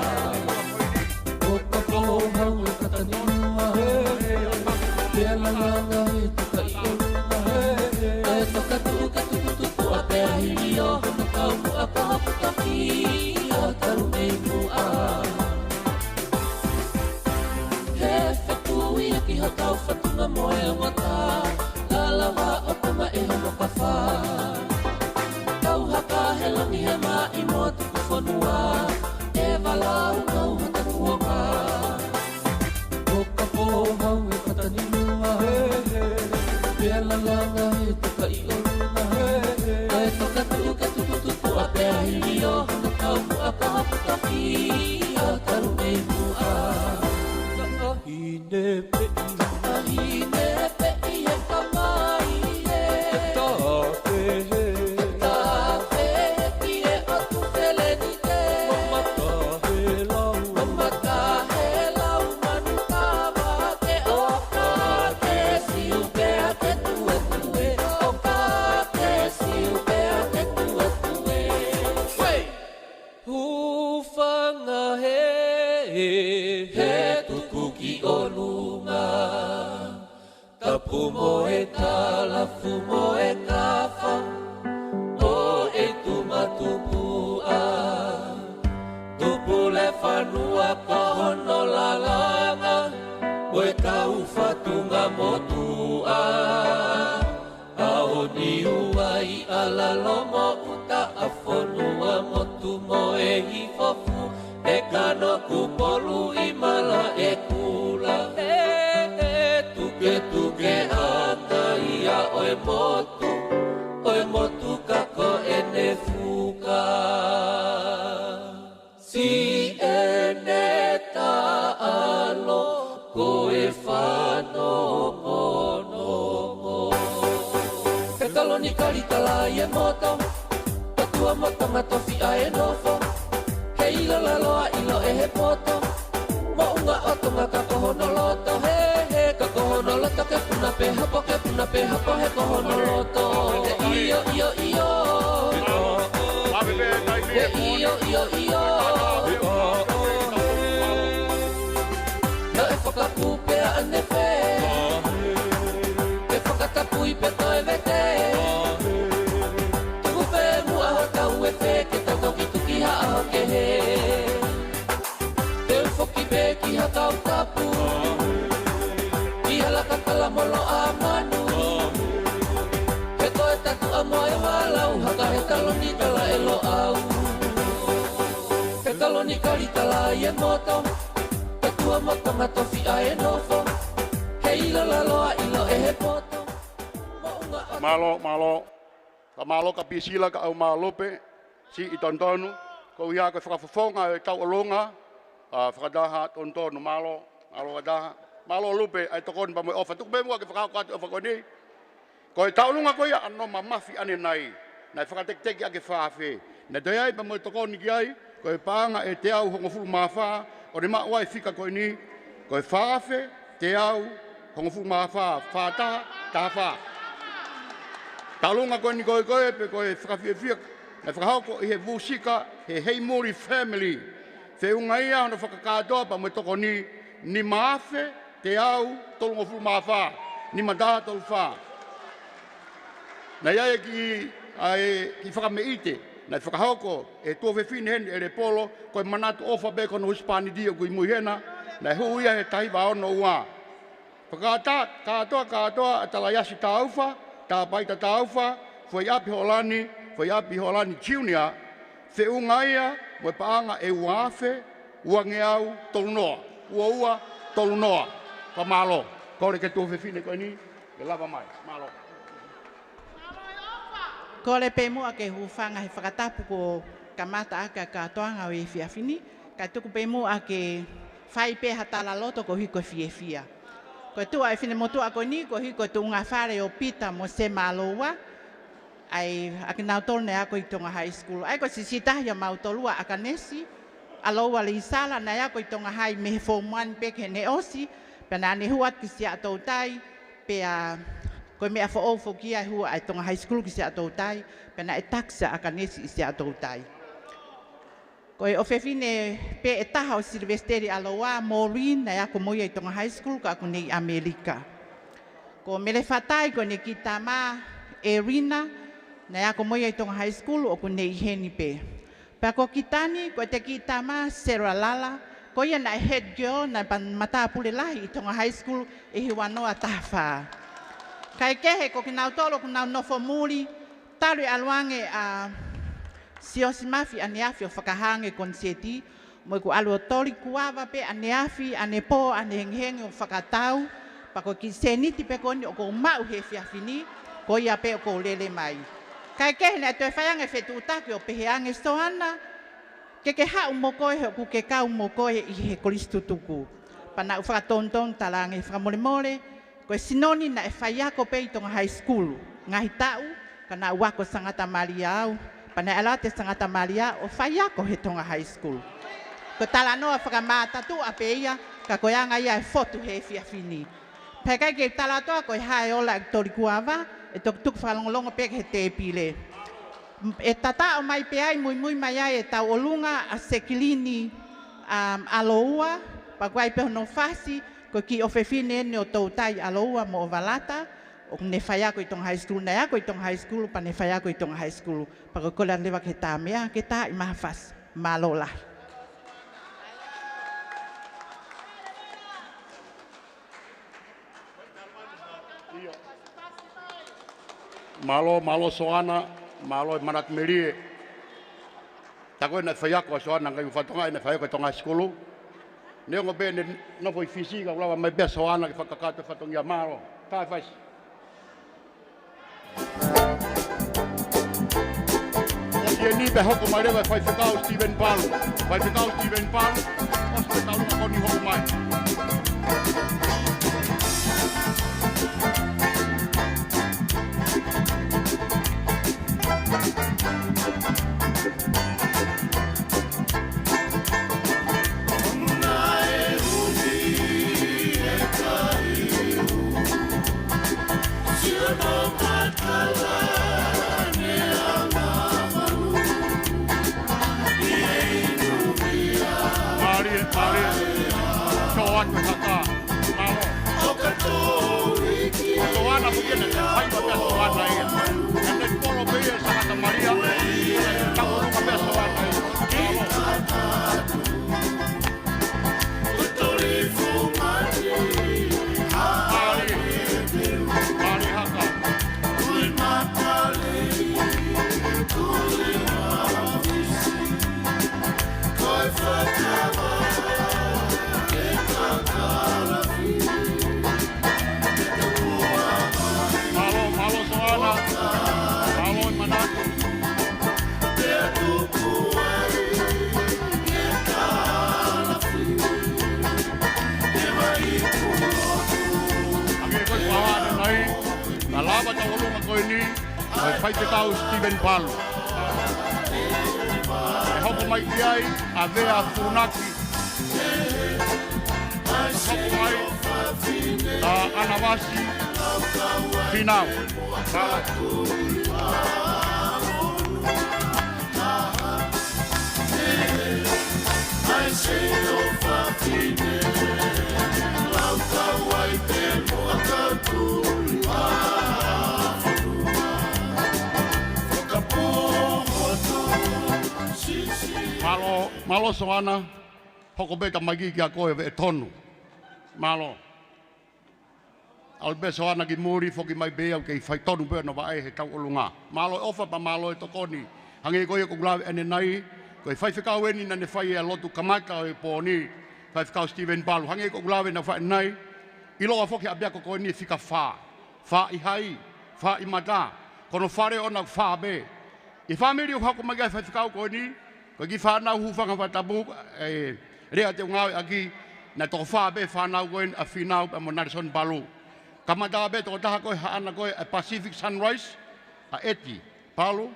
O ka pohau e katanua, pēa langanga e tuka i onunga, e toka tuka tuku a pēa hiri o hono kau mua ka hapu ka ki, a taru mei mua. He whetui a ki hatau whatunga moe o ngata, lalawa o tama e hono ka wha. Kau haka he langi he mai mo tuku whanua, e walau ngau hata kuonga. O ka pohau e katanimua, pēa langanga e tuka i onunga, e toka tuku a pēa hiri o hono kau mua ka hapu ka ki, a taru mei mua. Hine pei he ka mai e tape ki e atu wheleni te mamata he lau manu kawa ke oka ke siu pea ke tue oka ke siu pea ke tue hufanga he tuku ki olunga tapu mo e talafu mo e kafa o e tumatupua tupu le whanua kohono lalanga o e kau whatunga motua ao ni uai ala lomo uta a whanua motu mo e hifofu e kano kupolu i mala e kula tuke ata ia oe motu kako ene fuka si ene taalo koe whano mono He taloni karitala i e moto tatua moto ngatofi a e nofo He ila laloa ilo e he poto Mo unga otunga ka kohono loto He ka kohono loto ke puna pe hapo he kohono loto He iyo Na e whakakupe a ane whe E whakatapui pe toi vete Tuku whe mua hatau e whe ke tautoki tuki haa ke he Te ufoki pe ki hatau tapu Ki halaka kala molo a manu He koe tatu a moe walau Haka he taloni tala e lo au He taloni karitala i e moto Tatua moto ngatofi a e nofo He ilo laloa ilo e he poto Malo ka pisila ka au malope si i tontonu ko ia ko whakafofonga e tau alonga whakadaha tontonu malo kadaha malo lupe ai tokon pa mo ofa tuk be mo ke whakakatu ofa koni ko e tau lunga ko ia anno mamafi ane nai na whakatek ake whaafe na doi ai pa mo tokoni ki ai ko e panga e te au hongo fulu mawha o re maua e fika ko ni ko e whaafe te au hongo fulu mawha whata tafa Talunga koe ni koe pe koe whakawhiawhia na whakahoko i he vusika he Heimuri family. Te unga ia hana whakakatoa pa me toko ni maafe te au tolunga fulu maawha, ni madaha tolu wha. Na iae ki whakameite na whakahoko e tua whewhine hen e re polo koe manatu ofa be kono Hispani dia kui muihena na hu ia he tahiwa ono ua. Katoa atala yasi taufa tā paita tauwha, foi api holani junior, te unga ia, mo paanga e wafe, ua ngeau tolu noa, ua tolu noa, pa malo. Kore ke tu fefine ko ni, ke lava mai, malo. Ko le pe mua ke hufanga he whakatapu ko kamata aka katoanga o e whiawhini, ka tuku pe mua ke whai pe hatala loto ko hiko whiawhia. Ko tua e whine motua ko ni, ko hiko tu ngā whare o pita mo se maloa, ai ake nau tolne ako i Tonga High School. Ai ko sisitahia mau tolua aka nesi, aloa le isala na ako i Tonga High me form 1 pe ke ne osi, pena ane huat ki si atou tai, pe a ko mea fo kia hua ai Tonga High School ki si atou tai, pena e taksa aka nesi i si atou tai. Ko e ofefine pe e taha o Silvesteri aloa, Maureen na ako moia i Tonga High School ka ako nei Amerika. Ko mele fatai ko ne ki tama Erina, na ako moia i Tonga High School o ko nei heni pe. Pa ko kitani ko te ki tama Sarah Lala, ko ia na head girl na mata pule lahi i Tonga High School e hiwa noa tafa. Kai kehe ko kinau tolo kinau nofo muri, taru aluange a siosi mafi ane afi o whakahange konseti, mo ku alu o tori kuawa pe ane afi, ane po, ane henghengi o whakatau, pa ko ki seniti pe koni o ko mau he whiawhini, ko ia pe o ko lele mai. Kai kehe na toi whaiange whetutaki o peheange soana, ke hau mokoe o ku ke kau mokoe i he koristu tuku. Pa na u whakatonton talange whakamole ko e sinoni na e whaiako pe i Tonga High School. Ngahi tau, ka na uako sangata maria au, pa na alate sangata maria o whaiako he Tonga High School. Ko tala noa whakamatatu a pe ia, ka koe anga ia e fotu he whiawhini. Pekai ke tala toa koe hae ola e tori kuawa, e tuku whalongolongo pe he te pile. E tata o mai pe ai mui mai ai e tau olunga a sekilini aloua, pa koe ai pe hono fasi, ko ki o fefine ne o tautai aloua mo o valata, o ne whaiako i Tonga High School, na ako i Tonga High School, pa ne whaiako i Tonga High School, pa ko kola lewa ke tā mea, ke tā i maha fas, malola. Malo soana, malo e manak merie. Tako na whaiako a soana ngai uwhatonga ina whaiako i Tonga High School. Neo ngo bene no foi fisika ulawa mai be soana ki whakakato whatongia maro. Tai whais. Ia ni be hoko mai rewa whai whakau Stephen Palu. Whai whakau Stephen Palu, os te tau lunga koni hoko mai. Whai te tau Stephen Palu. E hoko mai ki ai a vea Funaki. Hoko mai a Anawasi Finau. Malo soana, hoko beta magi ki a koe e tonu. Malo. Al be soana ki muri foki mai bea ke fai tonu be no vai he tau olunga. Malo ofa pa malo e tokoni. Hange koe ko glawe ene nai Ko e whai whikau eni na ne whai e lotu kamata o e pōni. Whai whikau Stephen Balu. Hange ko ulawe na whai nei. I loa whoki a bea ko ni e whika whā. Whā i hai. Whā i mata. Kono whare o na whā be. I whamiri o hako magai whai whikau ko ni. Ko ki whanau hufanga whatabu. Rea te ungawe aki. Na toko whā be whanau koen a whinau pa mo Narison Balu. Kamata be toko taha koe haana koe a Pacific Sunrise. A eti. Palu.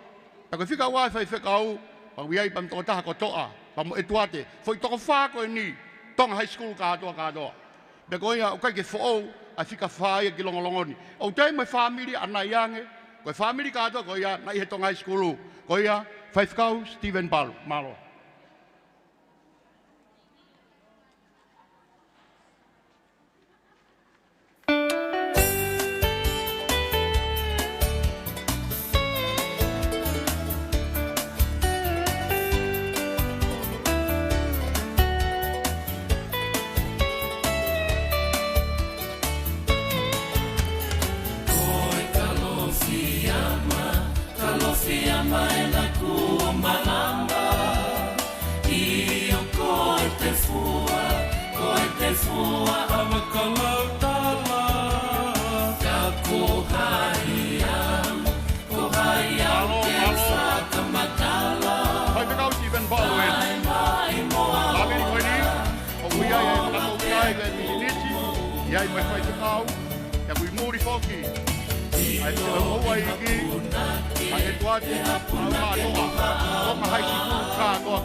Ta koe whika wai whai whikau. Pa wiai pa toko taha ko toa. Pa mo etuate. Foi toko whā koe ni. Tonga High School kātoa kātoa. Pe koe ia o kai ke who'ou. A whika whāia ki Longolongoni. O te mai whamiri ana iange. Koe whamiri kātoa koe ia na i he Tonga High School. Koe ia whai whikau Stephen Balu. Malo. Iai mai whai te kau, ia kui muri whoki. Ai te hoa iki, ai e tuate, au mātoa, tonga hai si kuru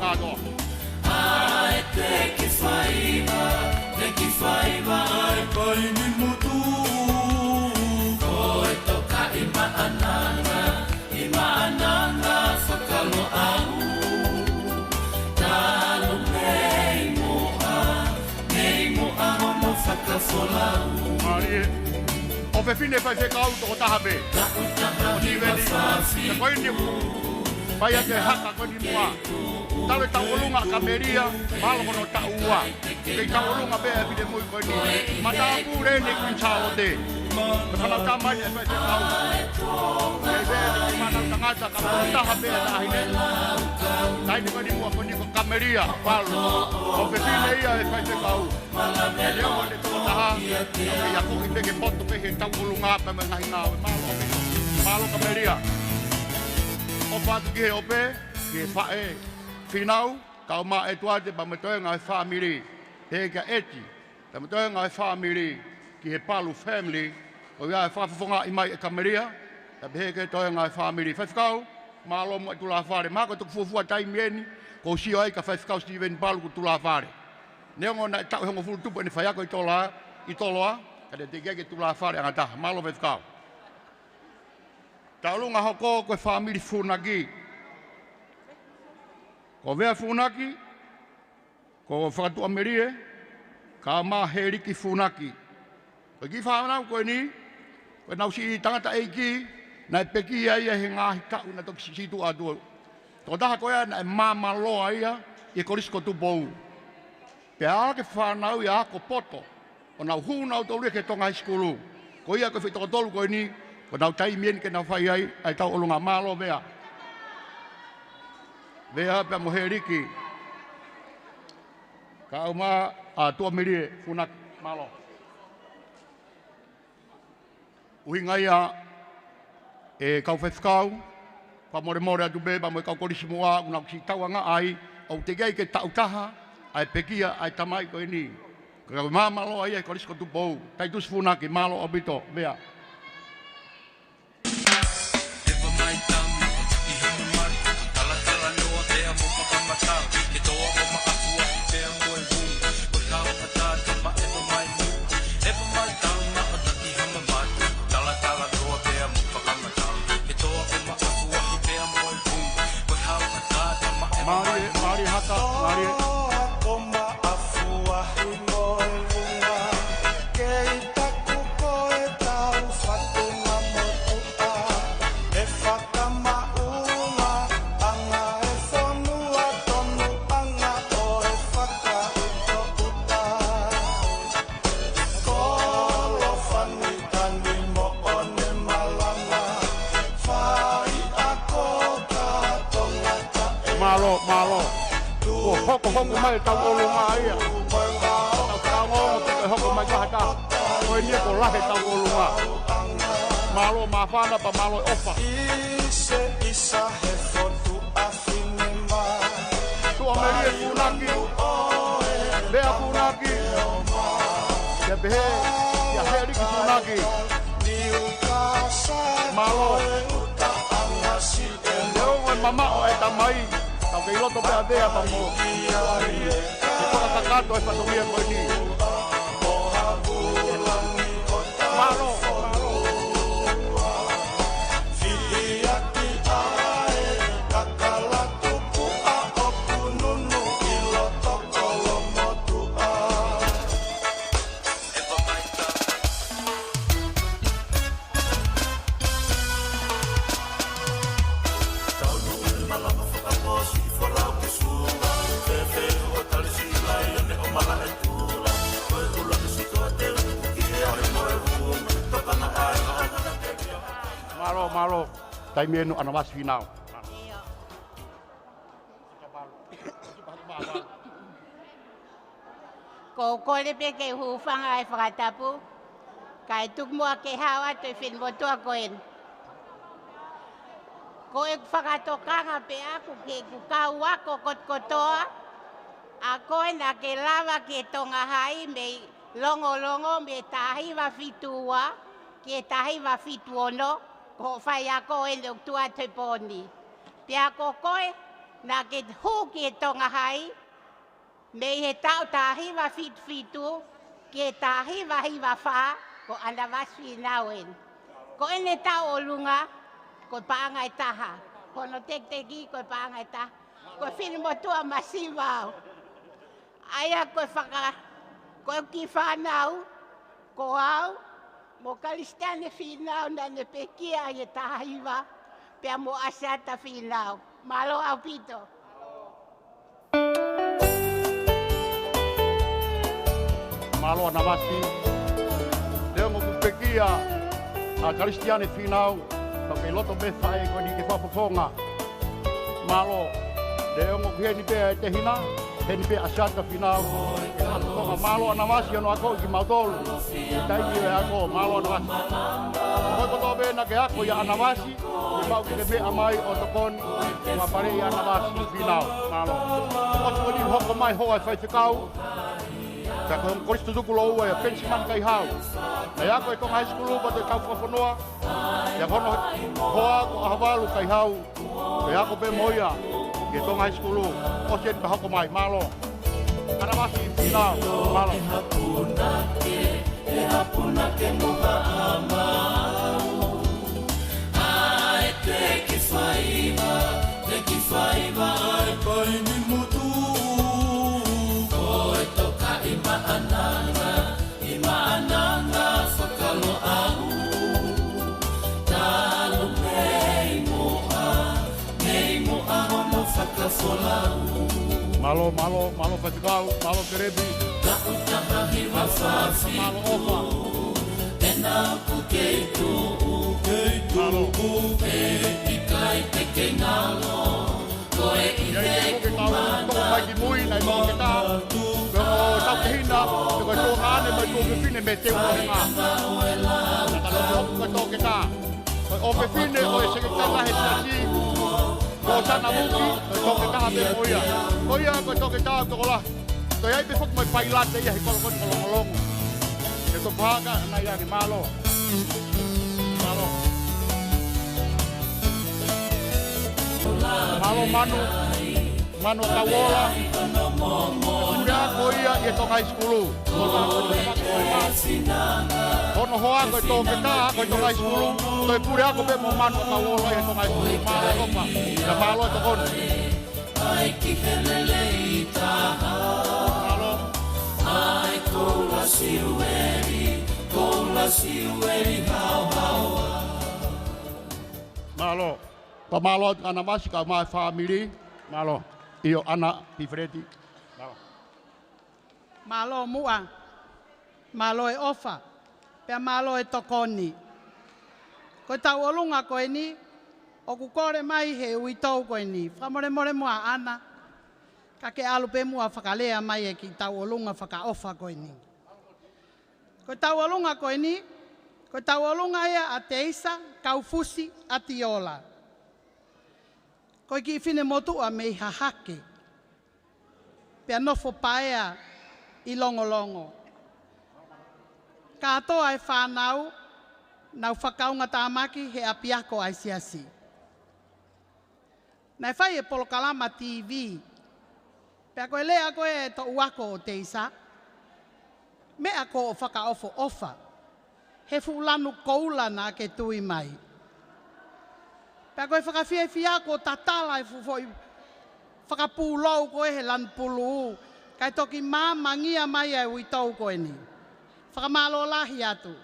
kātoa. Ai te ki whaiva, ai pai ni mutu. Ko e toka i maananga, whakalo au. Talo nei moa hono whakafolau. Marie, o whewhine whai whekau toko taha be. O ni veni, te koe ni pai a te haka koe ni mua. Tawe taulunga kameria, malo kono taua. Te taulunga be a pide mui koe ni. Matapu rene kuin chao te. Te whanau tamai e whai whekau. Te vene ki whanau tangata ka koe taha be a tahine. Taine koe ni mua koe ni ko kameria, malo. O whewhine ia e whai whekau. E leo o le toko taha. E ia koe peke poto pehe taulunga pe me ngahi ngāwe. Malo kameria. O whatu ki he ope, ki he whae. Whinau, kau mā e tuate pa me toe ngai whamiri. He ka eti, pa me toe ngai whamiri ki he Palu family. O ia e whawhawhonga i mai e kameria. Ta he ke toe ngai whamiri. Whawhikau, mā lomo e tula whare. Mā koe tuku fuafua taimi eni, ko sio ai ka whawhikau Stephen Balu ku tula whare. Neongo na tau hengo fulu tupu ene whaiako i toloa, ka te keke tula whare angataha. Mā lo whawhikau. Taulunga hoko koe whamiri funaki. Ko vea funaki, ko whakatua merie, ka mā heriki funaki. Ko ki whanau koe ni, koe nau si tangata eiki, na e peki ia ia he ngāhi kau na toki situ atua. Tō taha koe na e māma loa ia, i e korisko tupou. Pe ake whanau ia ako poto, o nau hūnau tōru ke Tonga High School. Ko ia koe whitokotolu koe ni, ko nau taimien ke nau whai ai tau olunga mālo vea. Vea pe mo heriki. Ka au mā a tua mirie funak malo. Uhi ngai a e kau whewhkau, pa more atu be, pa mo e kau korisi moa, unau si tauanga ai, au te gai ke tautaha, ai pekia, ai tamai koe ni. Ka mā malo ai e korisi ko tupou, tai tus funaki malo obito, vea. Mari hata, mari. Malo. Hoko mai tau olunga ia. Tau kaongo te hoko mai kahata. Koe nia ko lahe tau olunga. Malo mawhana pa malo ofa. Tua meria kunaki. Bea kunaki. Ia behe. Ia heriki kunaki. Malo. Leo ngoi mama o e tamai. Tau kei loto pea dea pa mo. E kora takato e patomia koe ni. Malo. Malo, tai menu ana mas final. Ko kole pe ke hufanga e whakatapu, kai tuk mua ke hawa te whenmotua koen. Ko e whakatokanga pe aku ke kukau wako kotkotoa, a koe na ke lava ke tonga hai me longolongo me tahiwa fitua, ke tahiwa fituono, ko whai a koe le tua te poni. Pea ko koe na ke hu ke tonga hai, me he tau tahiwa fitu, ke tahiwa hiwa wha, ko ana waswi nauen. Ko ene tau o lunga, ko paangai taha. Kono tekteki, ko paangai taha. Ko whinimotua masiwao. Aia ko ki whanau, ko au, mo kalistane whinau na ne pekia e tahiwa, pea mo asata whinau. Malo au pito. Malo ana wasi. Leo mo kupekia a kalistiane whinau, tau kei loto me whae koe ni ke whapofonga. Malo, leo mo kuheni pea e te hina, heni pea asata whinau. Malo ana wasi ano ako i ki mautolu. I taiki e ako, malo ana wasi. Koe koto bena ke ako i ana wasi, i mau ke mea mai o tokoni, ma pare i ana wasi whinau. Malo. Koto ni hoko mai hoa e whai whikau. Ka ko koristo tuku lo ua e pensi man kai hau. Na ia ko e tonga high school ba te kau whawhanua. Ia kono hoa ko ahavalu kai hau. Ia ko pe moia ke tonga high school. O se ka hoko mai malo. Ana masi finau malo. E hapuna ke moha amau. Ai te ki whaiva ai pai ni mutu. Ima ananga whakalo au. Talo mei moa hono whakawholau. Malo whatikau, malo kerebi. Tau tahahi wa whawhi. Malo ofa. E nāku kei tū. E ikai te kei ngalo. Koe i te kumana. Toko mai ki mui, nei mo ke tau. Tau ke hina, te koe tō hane mai tō ke whine me te ua henga. Naka loku koe tō ke tā. Koe o ke whine o e seke tanga he tasi. Ko sana muki, koe tō ke taha me moia. Koia koe tō ke tā toko la. Toi ai pe whuk mai pailate ia he kolokoni kolongolongo. Ke tō pāka, nai ake malo. Malo manu tawola. Ura ko ia e tonga high school. Kono hoa koe tō ke tā, koe tonga high school. Toi pure ako pe mo manu tawola e tonga high school. Malo opa, na malo e tokon. Ai ki helele i taha. Ai koula siueri hau haua. Malo. Pa malo ana masi ka mai family. Malo. Io ana pifreti. Malo. Malo mua. Malo e ofa. Pea malo e tokoni. Ko tau olunga koe ni. O ku kore mai he ui tau koe ni. Whamore more mua ana. Ka ke alu pe mua whakalea mai e ki tau olunga whakaofa koe ni. Ko tau olunga koe ni. Ko tau olunga ia a te isa, kaufusi, a tiola. Ko ki whine motua me i hahake. Pea nofo paea i longolongo. Ka atoa e whanau, nau whakaunga tāmaki he apiako ai siasi. Nai whai e Polokalama TV. Pea koe lea koe e to uako o te isa. Mea ko o whakaofo ofa. He fulanu koulana ke tui mai. Pea koe whakawhia fiako tatala e fufoi. Whakapūlau koe he lan pulu. Kai toki māmangia mai e ui tau koe ni. Whakamalo lahi atu.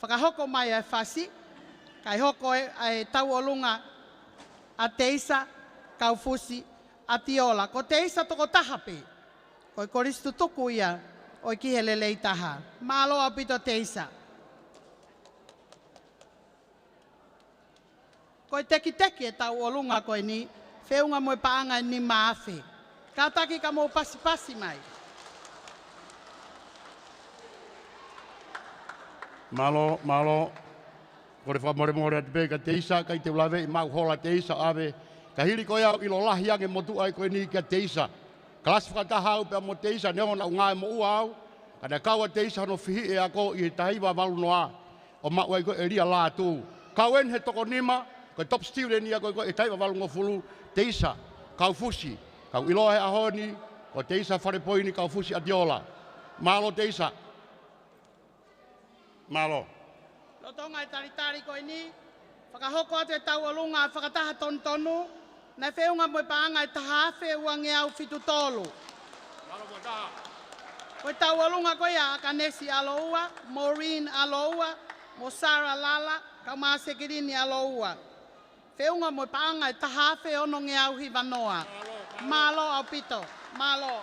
Whakahoko mai e whasi. Kai hoko e tau olunga a te isa, kaufusi, a tiola. Ko te isa toko tahape. Ko koristu tuku ia o ki he lelei taha. Malo apito te isa. Ko teki teki e tau olunga koe ni. Whiunga moe paanga ni maafe. Ka taki ka mo pasi mai. Malo. Kore whamore atu pēka te isa, kai te ulawe i mau hola te isa ave. Ka hiri koe au ilo lahi ange motu ai koe ni kia te isa. Kalasi whakataha au pēa mo te isa, neho na ungae mo ua au. Kada kaua te isa no whihi e ako i tahiwa walu noa. O mau ai koe e ria lā tū. Kauen he toko nima, koe top student ia koe e tahiwa walu ngofulu. Te isa, kau fusi. Kau iloa he ahoni, ko te isa wharepoini kau fusi atiola. Malo te isa. Malo. Lotonga e taritari koe ni, whakahoko atu e tau olunga, whakataha tonu, na whiunga moe paanga e tahawhe uange au fitu tolu. Malo mo taha. Koe tau olunga koe a Akanesi aloua, Maureen aloua, mo Sara Lala, Kaumasekirini aloua. Whiunga moe paanga e tahawhe ono nge au hiwanoa. Malo au pito, malo.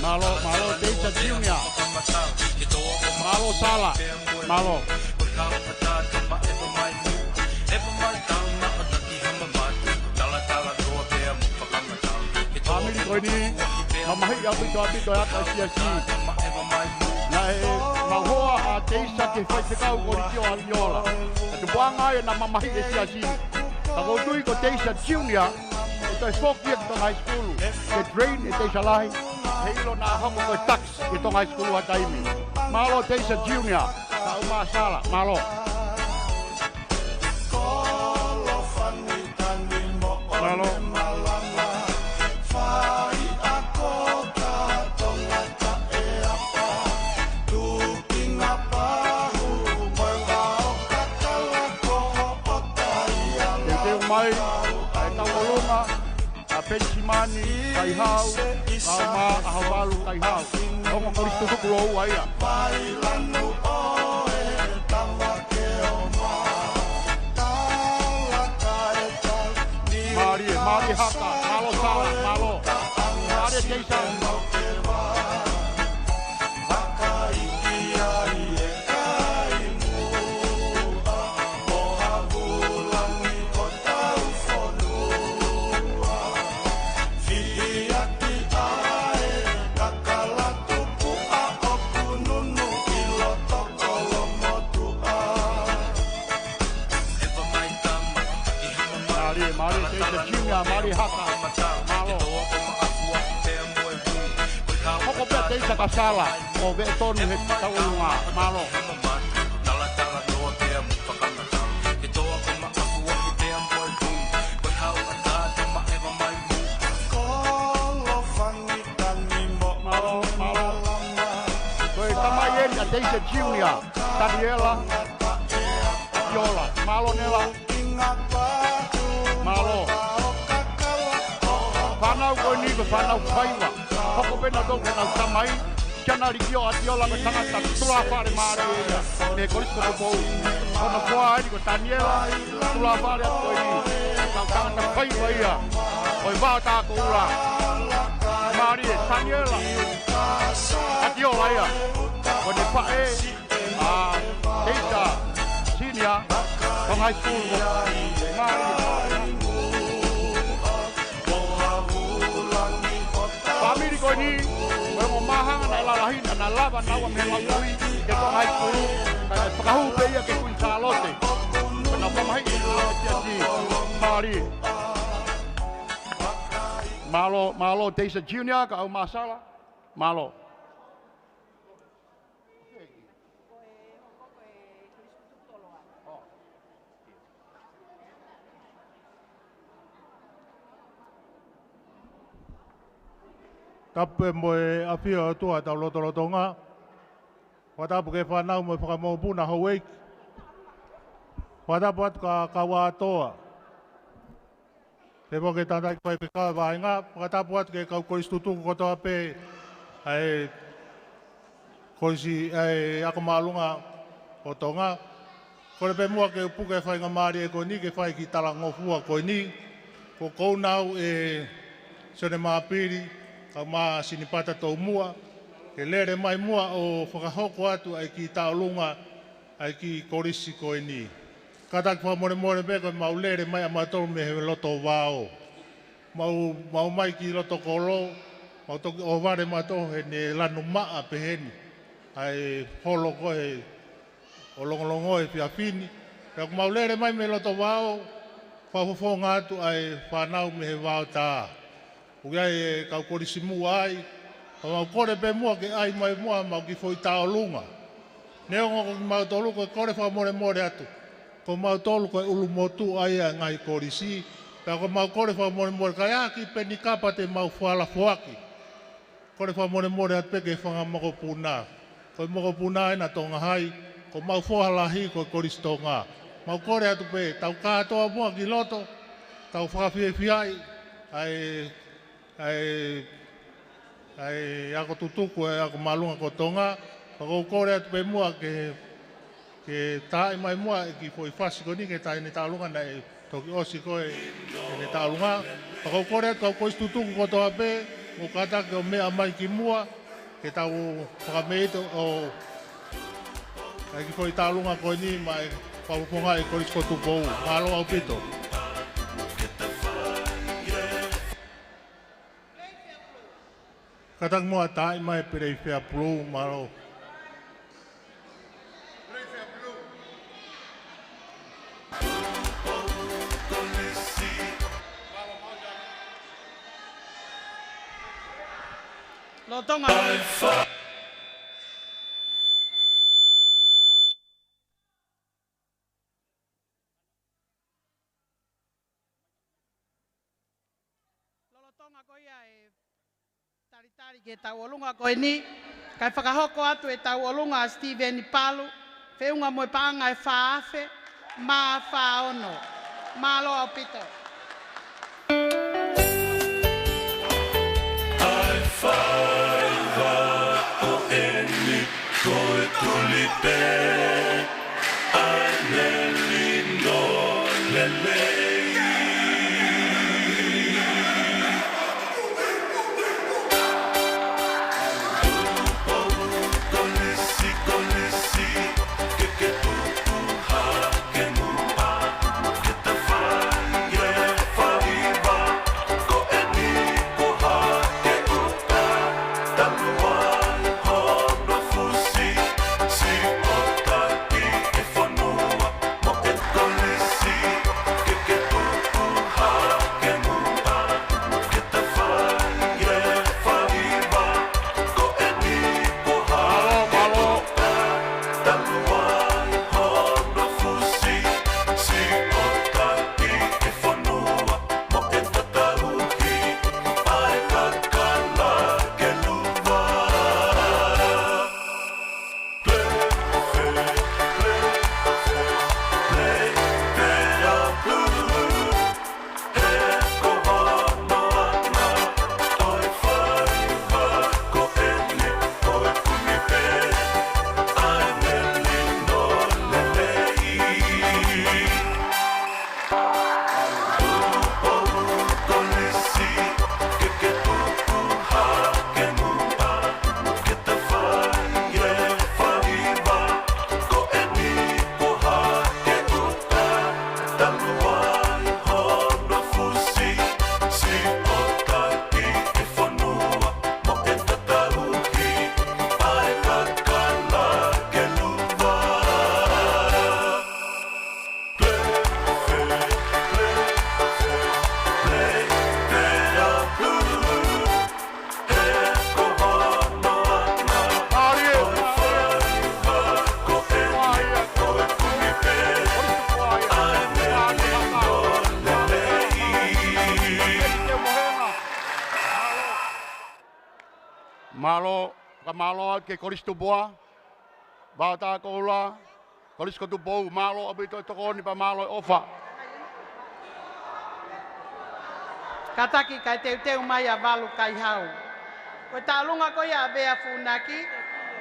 Malo, Deja Junior. Malo Sala. Malo. Family ko ni, mamahi apito ata siasi. Na e mahoa a Deja ke fai te kau ko ritio aliola. Te buanga e na mamahi e siasi. Ka ko tui ko Deja Junior. Ito e fokia ki tong high school. Ke train e Deja lahi. Heilo na hongo koe tax i tong high school wa taimi. Malo Deja Junior. Ka uma sala. Malo. Malo. Mai, ai tau olunga, a pensimani, kai hau, ma ahawalu kai hau. Ongo koristu tuku lou aia. Mari haka, malo sala, malo. Mari teisa. Mari haka, malo. Hoko pia te isa ka sala, o ve tonu he tau lunga, malo. Malo. Koe tamayen a te isa Junior, Daniela, Yola, malo nela. Malo. Whanau koe ni ko whanau whaiwa. Hoko pena tau whanau tamai. Kiana rikio atiola ko tangata tula whare maare ea. Me korisko ko pou. Kona kua aini ko Daniela. Tula whare atu koe ni. Kau tangata whaiwa ia. Oi wātā ko ura. Maare Daniela. Atiola ia. Kone whae. Teisa, senior, from high school. Family ko ni, mo mahang na lalahin na laban na wang helawui ke from high school. Kaya pakahu beya ke kun salote. Na pamahi si Mari. Malo Teisa Junior ka au masala. Malo. Tape mo e awhia tua tau lotolotonga. Watapu ke whanau mo e whakamopuna haueik. Watapu atu ka kawa atoa. Te mo ke tātai koe pe kawa vaenga. Watapu atu ke kau koristutuku kotoa pe. Ai korisi ai ako maalunga o tonga. Kore pe mua ke upuke whainga maari e koe ni ke whai ki tala ngofua koe ni. Ko kounau e sone maapiri. Ka maa sinipata tau mua, ke lere mai mua o whakahoko atu ai ki taolunga, ai ki korisi koe ni. Katak wha more me koe mau lere mai a matoro me he loto wao. Mau mai ki loto kolo, mau toki o ware matoro he ne lanu maa peheni. Ai holo koe o Longolongo e Whiawhini. Ka mau lere mai me loto wao, whafofonga atu ai whanau me he wao taa. Ugai e kau korisi mua ai, mau kore pe mua ke ai mai mua mau ki foi taolunga. Neo ngoko ki mau tolu koe kore wha more atu. Ko mau tolu koe ulu motu ai a ngai korisi. Pea ko mau kore wha more kai aki pe ni kapa te mau whala fuaki. Kore wha more atu pe ke whanga moko puna. Koe moko puna e na tonga hai, ko mau whalahi koe korisi tonga. Mau kore atu pe, tau katoa mua ki loto, tau whakawhiai, ai ako tutuku e ako malunga ko tonga ko kore atu pe mua ke tae mai mua e ki foi fasi ko ni ke tae ni taulunga na e toki osi ko e ni taulunga ko kore atu ko tutuku ko toa pe mo kata ke o mea mai ki mua ke tau whakameito o ai ki foi taulunga ko ni mai pauponga e koris ko tupou malo au pito. Katang mua tae mai perei whea pulu maro. Lotonga. Lolotonga ko ia e taritari ke tau olunga koe ni, kai whakahoko atu e tau olunga a Steven Palu, whiunga mo e paanga e whaafe, mā whaono, mā loa o pito. Ai whaiva o eni koe tulipe, ai leli no lelei. Malo, kamalo ke koristo boa. Bata kola. Koristo tu bou malo abito toko ni pa malo ofa. Kataki kai teu mai a walu kai hau. Ko tālunga ko ia vea funaki.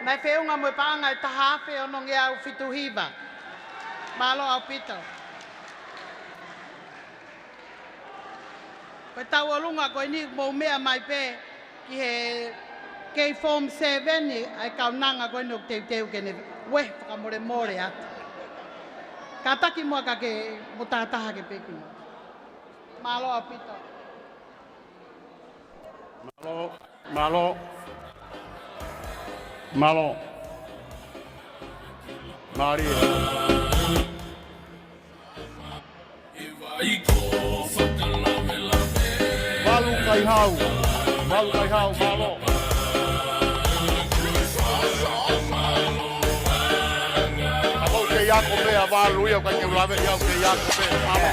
Nai whiunga mo paanga e tahawhi o nongi au fituhiva. Malo au pito. Ko tau alunga ko ni mo mea mai pe ki he kei form 7 ni ai kaunanga ko ni teu kene we whakamore more atu. Kataki mua ka ke mutataha ke peki. Malo au pito. Malo. Maria. Malu kai hau, malo. Ako ke yako bea malu ia ka ke lave ia ke yako bea malo.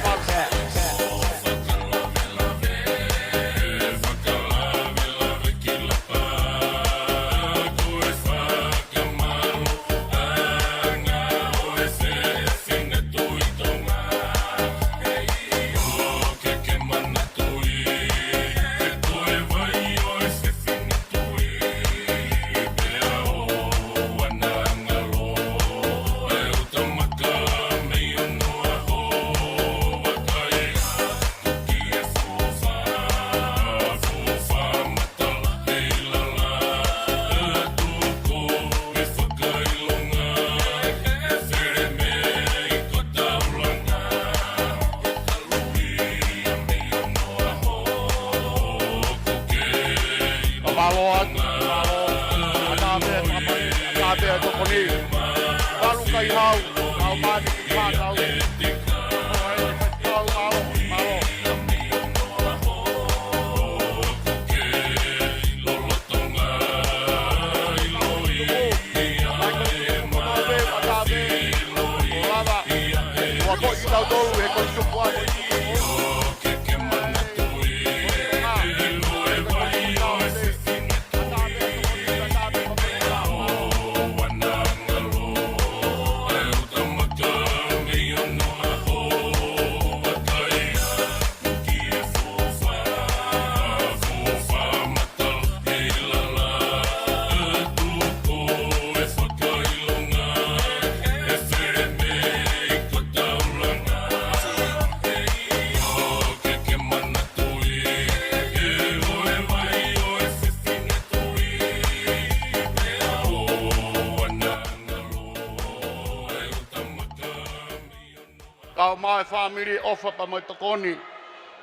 Kau mai family ofa pa mai tokoni.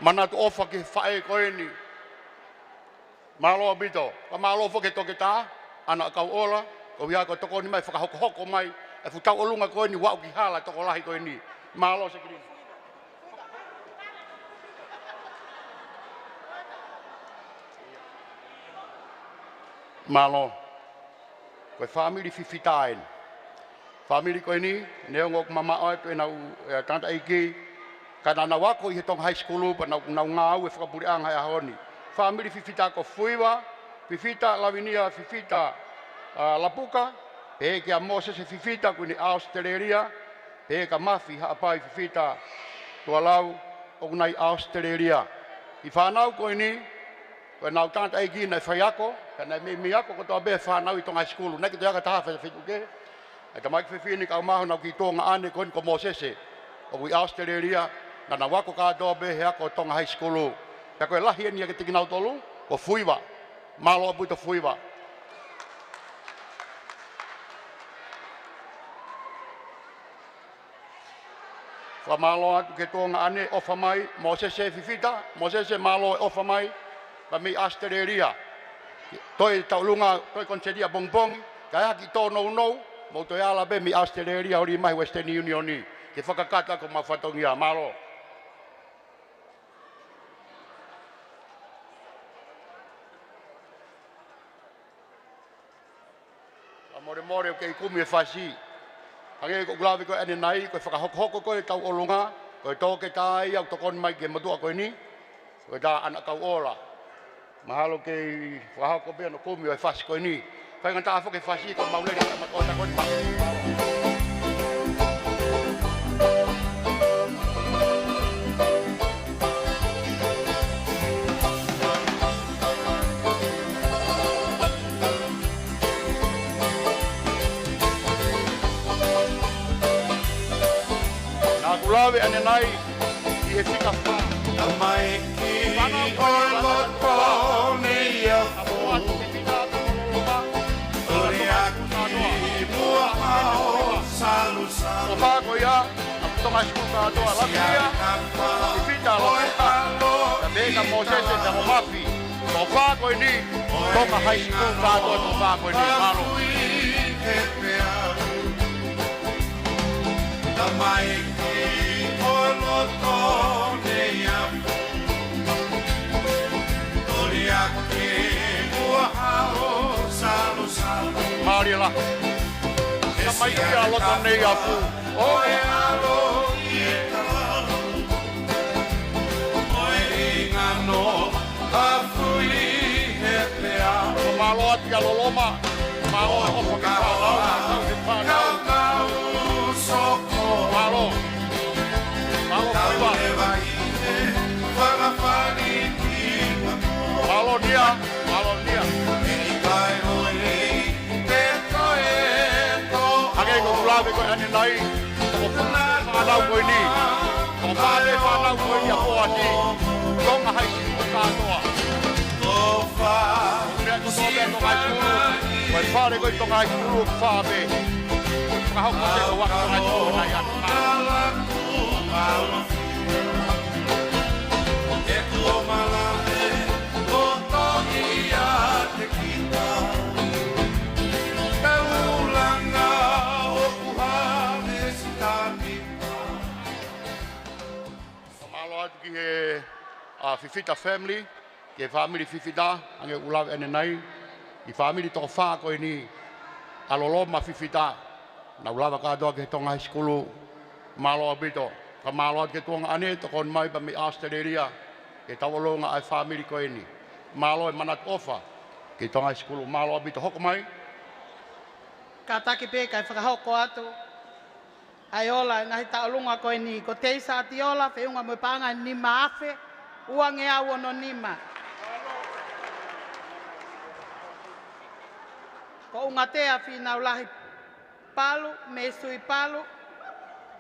Mana tu ofa ki fae koe ni. Malo abito. Ka malo fo ke toke ta. Anak kau ola. Kau ia ko tokoni mai whakahoko mai. E futau olunga koe ni wau ki hala toko lahi koe ni. Malo se kiri. Malo. Koe family fifitain. Family koe ni, neo ngok mama oi koe nau tanta iki. Kana na wako i he tong high school pa nau ngau e whakapuri anga e ahoni. Family fifita ko fuiwa, fifita lavinia, fifita lapuka. Pe ke a Moses e fifita koe ni Australia. Pe ka mafi haapai fifita tualau o nai Australia. I whanau koe ni, koe nau tanta iki nei whaiako. Kana me miako ko toa be whanau i tong high school. Nei ki toa ka taha whaifuke. E ka maik whiwhini ka umahu nau ki tonga ane koen ko Mosese. O kui Australia, na wako ka dobe hea ko tonga high school. Ka koe lahi enia ke tiki nau tolu, ko fuiwa. Malo apu to fuiwa. Ka malo atu ke tonga ane ofa mai, Mosese fifita, Mosese malo ofa mai, ka mi Australia. Toi taulunga, toi konsedia bongbong, ka haki to nou. Mo to ala be mi Australia ori mai Western Union ni. Ke whakakata ko mawhatongia malo. More o ke ikumi e whasi. Hange ko glavi ko ane nai, ko whakahoko ko e tau olunga, ko e toke tai au tokon mai ke matua ko ni. Ko e ta anak kau ola. Mahalo ke wahao ko bea no kumi o fasi ko ni. Pai ngata afo ke fasi ko maule ni tamat o takon pa. Na kulawe ane nai i he tika pa. Mai ki o loto me ia o whako ia, a tonga skuka atoa lakia, i whita loka, ka meka mo sese te ho mapi, o whako i ni, tonga hai skuka atoa to whako i ni, maro. Ta mai ki o loto ne ia Toria ki mua hao salu salu Maria la. Ka mai ia loto nei a pu. O e alo i e kalalu O e ingano a fui he pea O malo ati a loloma, malo e ofa ki whalau, kau he whanau. Kau soko Malo, malo Kau kuiwa, lewa i he whangawhani ki malo nia, malo nia. I kai hoi te koe to Ake ko ulawe koe ane nai, toko whanau koe ni, toko whale whanau koe ni a poa ni, tonga hai skuka atoa. Tofa Rea ko tō mea tonga hai skuru, koe whare koe tonga hai skuru ki whawe. Whakahau ko te ko waka tonga hai skuru nai ane. Alaku malo E tua malame O toki a te kita E ulanga o puhane sitani Malo atu ki he Fifita family, ki he family Fifita, ange ulawe ane nai, i family toko wha koe ni, aloloma Fifita, na ulawa ka doa ki he tonga hai skulu, malo abito, ka malo atu ki tuanga ane, toko on mai pa mi Australia, ki tawalonga ai family koe ni, malo e manat ofa, ki tonga hai skulu, malo abito hoko mai, Ka taki pē kai whakahoko atu. Ai ola, ngahi taolunga koe ni, ko teisa ati ola, whiunga mo panga ni maafe, ua nge au ono nima. Ko unga tea whina ulahi palu, me sui palu,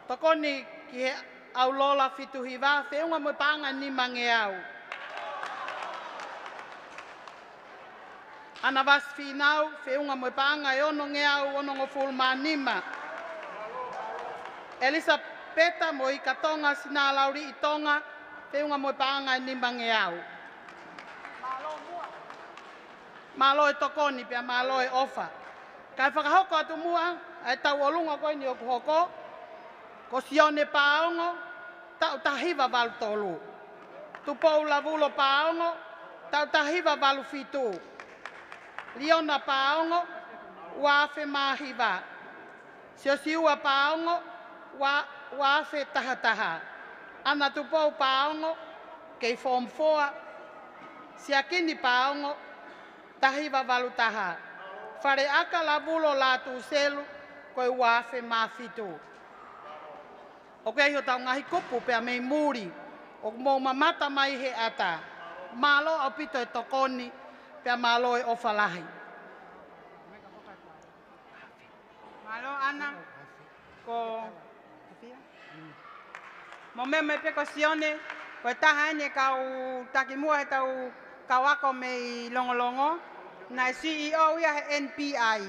toko ni ki he au lola whituhi wā, whiunga mo panga nima nge au. Ana was whinau, whiunga mo panga e ono nge au, ono ngo fulma nima. Elisa peta mo i katonga sina lauri i tonga, whiunga mo panga nima nge au. Malo e tokoni pia malo e ofa. Kai whakahoko atu mua, ai tau olunga koe ni oku hoko, ko sione paongo, tau tahiwa walu tolu. Tupou lavulo paongo, tau tahiwa walu fitu. Liona paongo, wafe mahiwa. Siosiua paongo, wafe taha taha. Ana tupou paongo, kei form 4, siakini paongo, tahiwa walu taha. Whare aka lavulo latu selu, koe wafe mafitu. O kei ho tau ngahi kupu pea mei muri, o mō mamata mai he ata. Malo au pito e tokoni, pea malo e ofalahi. Malo ana ko mo me pe ko sione ko taha ne ka u takimua he tau kawako me longolongo na CEO ia he NPI.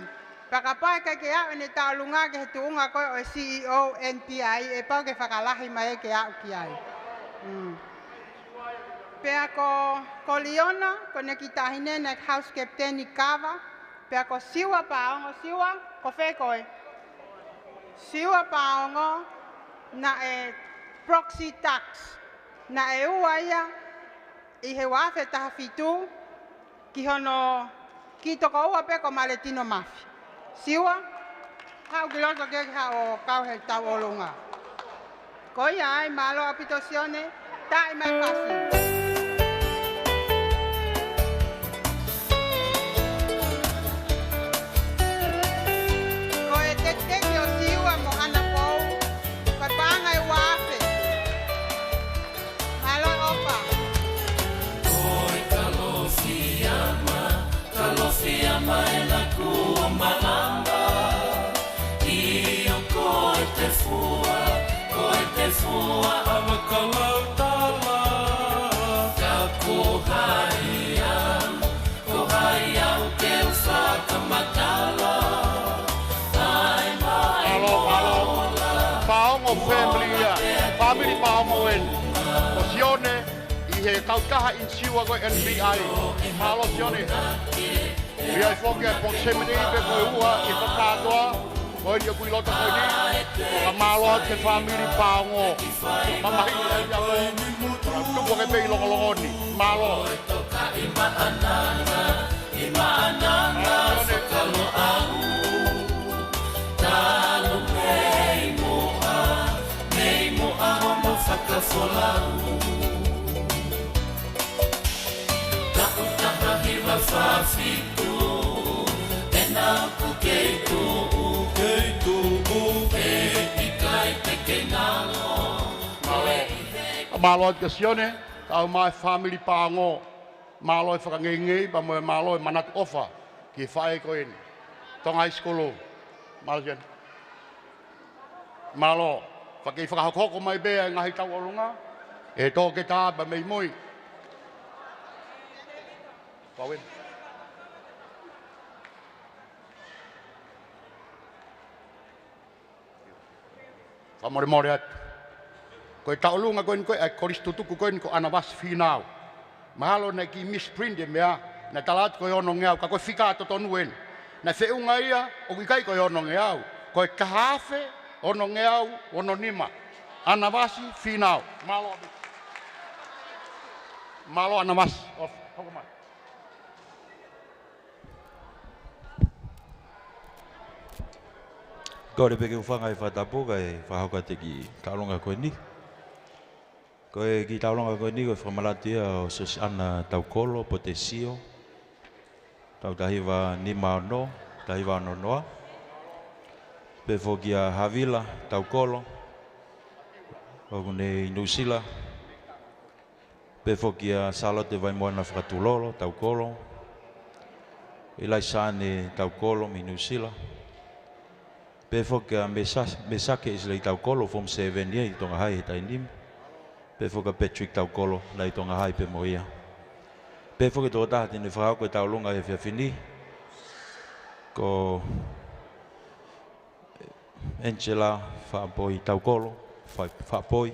Pakapai ka ke a ne talunga ke tuunga ko o CEO NPI e pa ke whakalahi mai ke a ki ai. Pea ko Liona ko ne kitahine na house captain i kava. Pea ko siwa paongo siwa ko whekoe. Siwa paongo na e proxy tax. Na e ua ia i he wafe taha fitu ki hono ki toko ua pe ko maletino mafi. Siwa, hau ki loto ke hao kau he tau olunga. Ko ia ai malo apito sione, tai mai pasi. fua, koe te fua a makalau tala. Ka kohaia, kohaia o ke whakamatala. Ai mai mola. Paongo family paongo en. O sione, i he kautaha in siwa koe NBI. Malo sione. Ia i whoke po semeni pe koe ua i whakatoa. Koe ni a kui lota koe ni. Ka malo te family paongo. Mamahi e ia koe. Tupo ke pe i longolongo ni. Malo. Ima ananga whakalo au. Talo mei moa homo whakafolau. Taku taha hiwa whawhitu, e nā ku keitu, e ikai te kei ngalo. Malo te sione, tau mai family paongo. Malo e whakangengei, pa moe malo e manat ofa. Ki whae koe ni. Tonga High School. Malo sione. Malo. Whakei whakahokoko mai bea ngahi tau orunga. E tō ke tā pa mei moi. Pawen. Whamore more atu. Koe taulunga koe ni koe, e koristutuku koe ni ko anavas whinau. Mahalo na ki misprint e mea, na talat koe ono ngeau, ka koe whika tonu en. Na whiunga ia, o kikai koe ono ngeau. Koe kahawhe, ono ngeau, ono nima. Anavasi whinau. Malo anavasi. Hoko mai. Kore peke uwhanga e whatapoka e whahoka te ki taulonga koe ni. Koe ki taulonga koe ni koe whamalatia o Sosiana Taukolo, Potesio. Tau tahiwa Nima Ono, tahiwa Ono Noa. Pe whoki a Havila, Taukolo. Oku nei Nusila. Pe whoki a Salote Vaimoana Whakatulolo, Taukolo. Ilaisane Taukolo, Minusila. Pe whoki a Mesake Islay Taukolo, Form 7 i Tonga Hai, Tainim. Pe whoka Patrick Taukolo, lai Tonga Hai, pe Moia. Pe whoki tō tāti ni whakau koe taulunga e whiawhini. Ko Angela Whaapoi Taukolo, Whaapoi.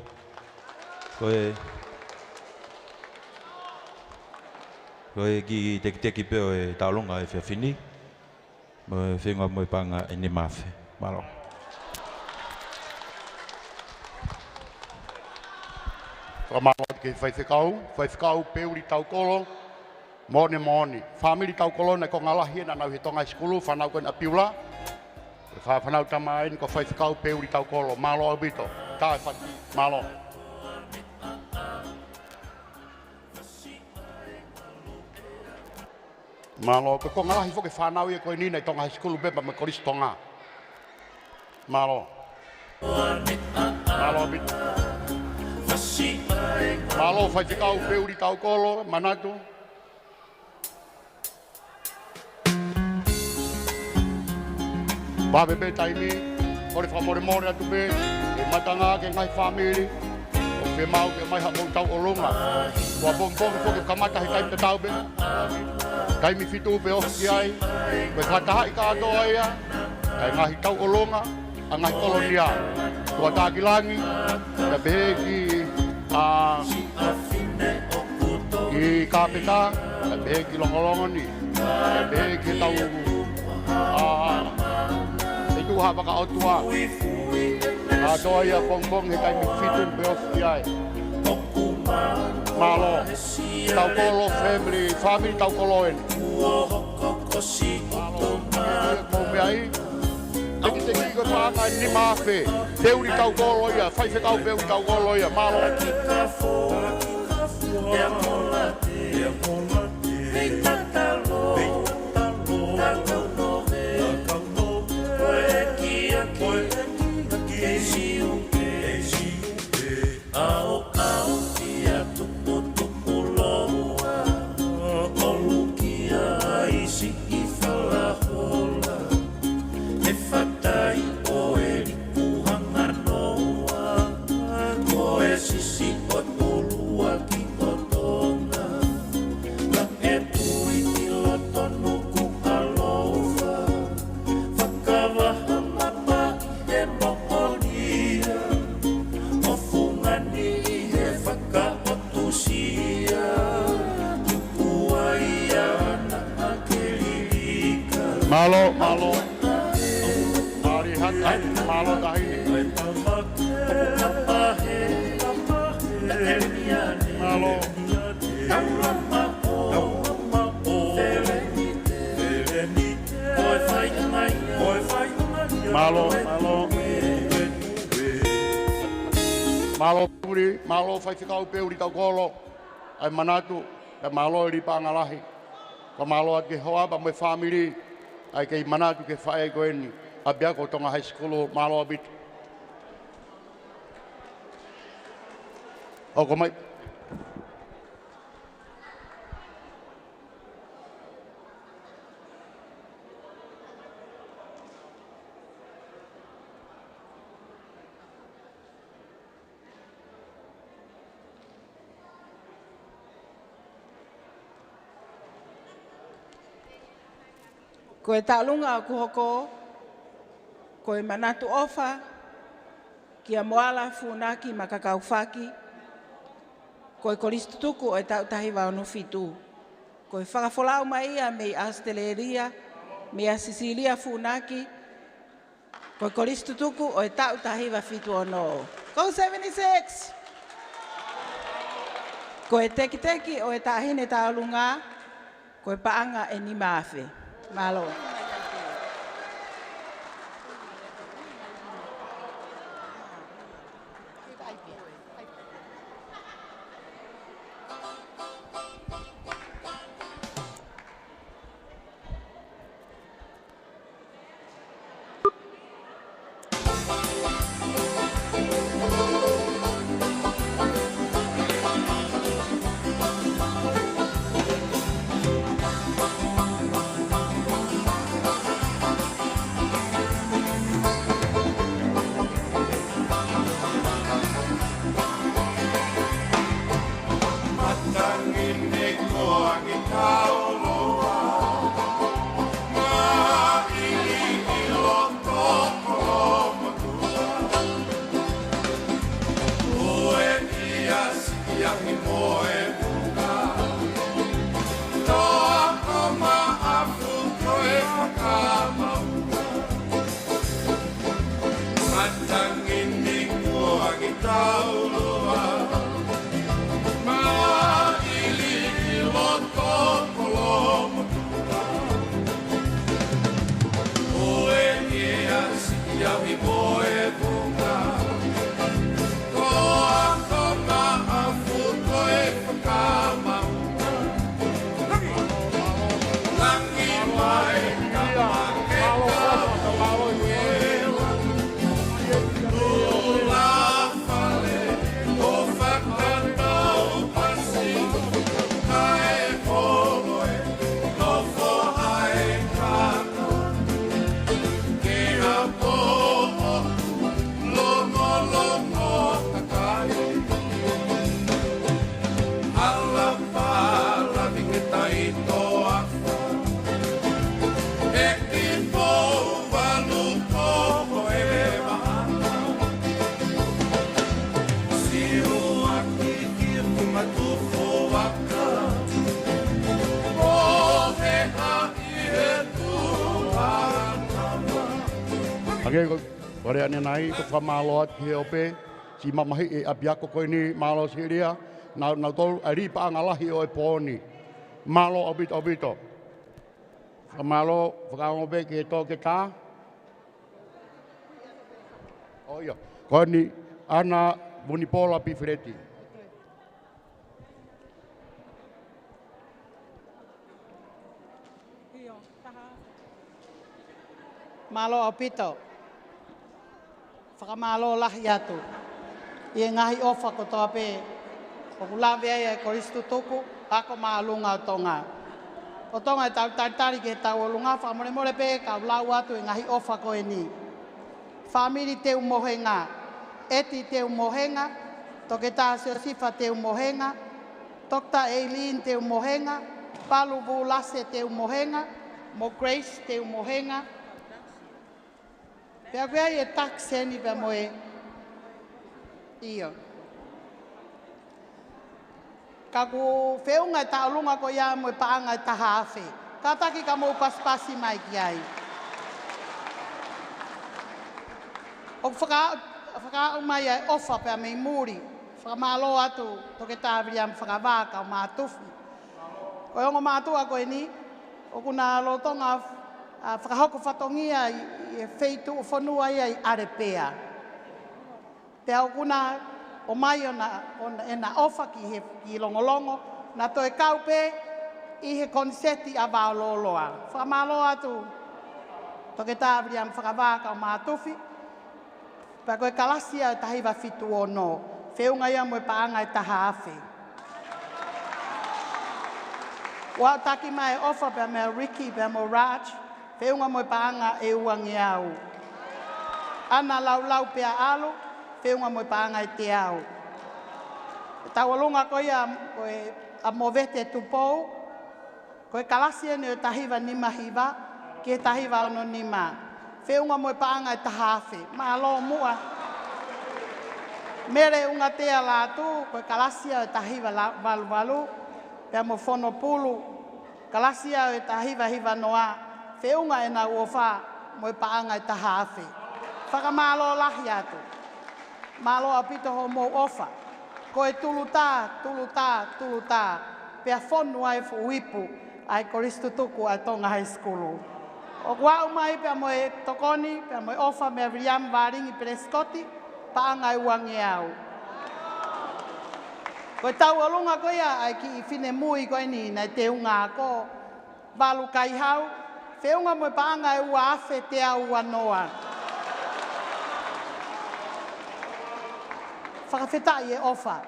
Koe ki teki peo e taulunga e whiawhini. Mo whinga mo panga e ni mawhi. Malo. Whamalo ke whaithikau, peuri Taukolo. Mone. Family Taukolo na ko ngalahi na nau he Tonga High School, whanau koe na piula. Whanau tamain ko whaithikau, peuri Taukolo. Malo abito. Tā e whaki. Malo. Malo, ko ngalahi whoke whanau e koe nina i Tonga High School bepa me koris Tonga. Malo. Malo abito. Malo whaithikau, peuri Taukolo, manatu. Babe taimi, ore whamore atu be, e matanga ke ngai family, o ke mau ke mai hapau tau olunga. Kua bombong ko ke kamata he taimi te tau be, taimi fitu be ofi ai, me whataha i ka atoa ia, e ngahi tau olunga, a ngahi kolonia. Kua tākilangi, e behe ki kāpeta, e behe ki Longolongo ni, e behe ki tau itu haba ka otua. Adoa ia bongbong he kai mifitu beofi ai. Malo. Taukolo family Taukolo en. Malo. Mo me ai. Te ko paka ni mafe. Peuri Taukolo ia, fai fekau peuri Taukolo ia. Malo. Fatai o eri kuhanga no Malo, malo. Ari hata, malo tahi. Malo. Malo, malo. Malo puri, malo fai whikau peuri kau kolo. Ai manatu, e malo ri pangalahi. Ka malo at ke hoa pa mai family. Ai kei manatu ke whae koeni. A biako Tonga High School, malo a bit. O ko mai. Ko e taulunga ku hoko, ko e manatu ofa, kia moala funaki makakaufaki, ko e koristutuku o e tautahi wano fitu. Ko e whakafolau mai ia mei Asteleria, mei a Sicilia funaki, ko e koristutuku o e tautahi wa fitu ono. Ko 76! Ko e teki teki o e tahine taulunga, ko e paanga e ni maafe. Malo. Ore ane nai, ko whamalo at ki ope, si mamahi e abiako koe ni malo siria, na tolu a ripa angalahi o e pōni. Malo obito obito. Whamalo, whakaongope ki e tōke tā. O ia, koe ni ana Vunipola Pifreti. Malo opito. Whakamalo lahi atu. I ngahi ofa ko toa pe. O kulawe ai e koristu tuku, ako maalunga o Tonga. O Tonga e tau taritari ke tau o lunga, whakamore more pe, ka ulau atu e ngahi ofa ko e ni. Whamiri te umohenga, eti te umohenga, toke tā sifa te umohenga, Dr. Eileen te umohenga, Palu Vulase te umohenga, Mo Grace te umohenga, pea koe ai e takseni pea moe. Iyo. Ka ku whiunga e taulunga ko ia moe paanga e taha awhi. Ka taki ka mou paspasi mai ki ai. O whaka mai ai ofa pia mei muri. Whakamalo atu toke tāwiri am whakawaka o mātufu. Koe ongo mātua koe ni, o kuna lotonga whakahoko whatongia i feitu o whanua ia i arepea. Pea o kuna o mai e na ofa ki longolongo, na toe kaupe i he konseti a waololoa. Whakamalo atu toke tāwiri am whakawaka o mātufi. Pea koe kalasia e tahiwa fitu o no. Whiunga ia moe paanga e taha awhi. Wao taki mai ofa pia mea Ricky pia mo Raj. Whiunga moe paanga e uangi au. Ana lau pia alu. Whiunga moe paanga e te au. Tawalunga koe a movete tupou. Koe kalasia ni o tahiwa nima hiva. Ke tahiwa ono nima. Whiunga moe paanga e taha awhi. Mahalo mua. Mere unga tea lātu, koe kalasia o tahiwa walu, pia mo whono pulu, kalasia o tahiwa hiwa noa, whiunga e na uofa, mo e paanga e taha awhi. Whakamalo lahi atu. Malo apito ho mo ofa. Koe tuluta, pia whonu ai fuipu, ai koristu tuku ai Tonga High School. O kua umai pia mo e tokoni, pia mo e ofa mea Riam Varingi Preskoti, paanga i wangi au. Koe tau alunga koe ai ki i whine mui koe ni nei te unga ko walu kai hau. Whiunga moe paanga e ua awhe te au wanoa. Whakawhetai e ofa.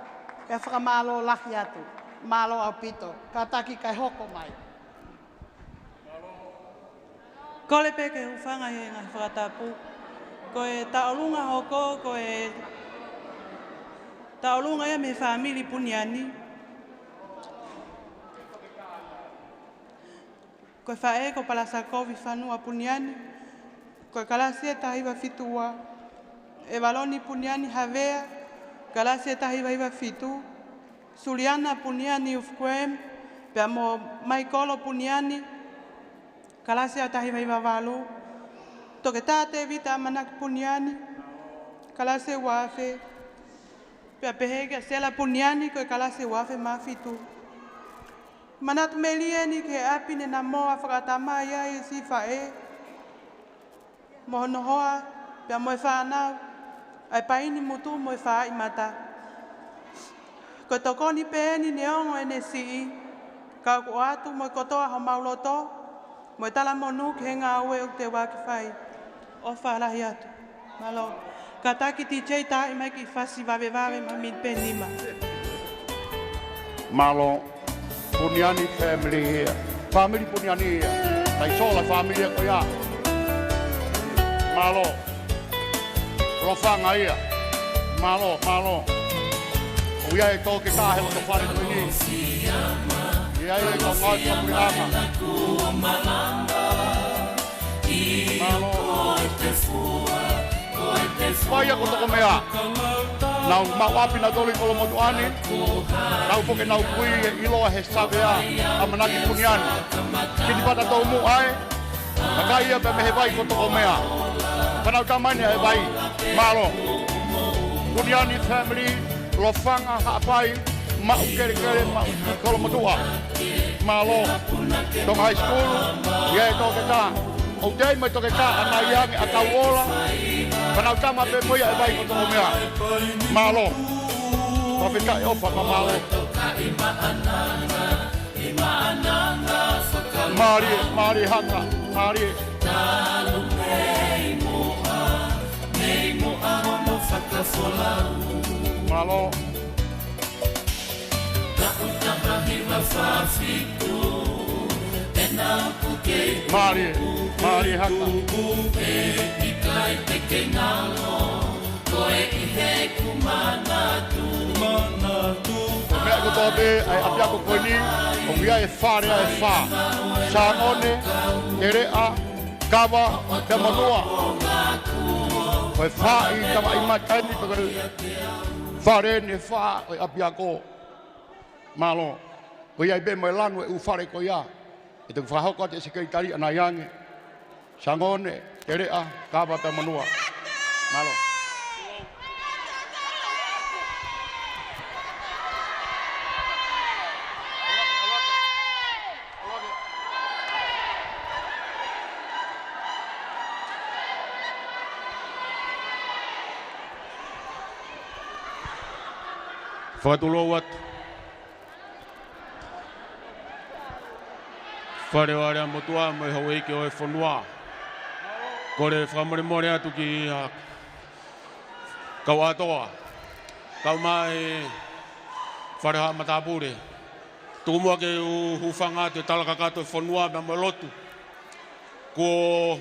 E whakamalo lahi atu. Malo au pito. Ka taki kai hoko mai. Kole peke ufanga i ngai whakatapu. Koe taolunga hoko, koe taolunga ia me whamiri puniani. Koe whae ko palasakovi whanua puniani. Koe kalasia tahiwa fitua. E waloni puniani havea. Kalasia tahiwa hiwa fitu. Suliana puniani ufkwem. Pea mo maikolo puniani. Kalasia tahiwa hiwa walu. Toke tate vita manak puniani, kalase wafe, pia pehega sela puniani koe kalase wafe mafitu. Manat melieni ke apine na moa whakatama ia i si fae. Mohono hoa, pia moe whanau, ai paini mutu moe wha i mata. Ko tokoni peeni neongo ene sii, ka ko atu moe kotoa ho mauloto, moe tala monu ke henga aue o te waki whai. Ofa lahi atu. Malo. Ka taki ti chei ta i mai ki fasi wawe mamit pe nima. Malo. Puniani family here. Family Puniani here. Tai sola family ko ya. Malo. Rofanga ia. Malo. O ia e toke ka he o whare ko ni. Ia e ko ngā ka mulanga. Malo. Vai ako toko mea. Nau mauapi na doli kolo motuani. Nau poke nau kui e iloa he savea a manaki Puniani. Kiti pata tau mu ai. Makai ia pe me he vai ko toko mea. Panau tamani he vai. Malo. Puniani family. Lofanga haapai. Mau kere mau kolo motua. Malo. Tonga High School. Ia e toke ta. O tei mai toke ka ana iangi a kauola. Panau tama pe moia e vai ko toko mea. Malo. Wawhika e ofa ma malo. Mari hanga. Mari. Malo. Mari haka. Mea ko tobe ai apia ko koini, o via e whare e wha. Sāngone, terea, kawa, te manua. Koe wha i tawa i mataini ko kare whare ne wha o apia ko. Malo, ko iai be mo e lanu e u whare ko ia. E te whahoko te sikai tari ana iange. Sangone, te rea, kawa pe manua. Malo. Whakatulo watu. Whare ware a motua mai hau eike o e whanua. Kore whamare more atu ki kau atoa. Kau mai whare haa matapure. Tukumua ke hufanga te talaka kato e whanua me mo lotu. Ko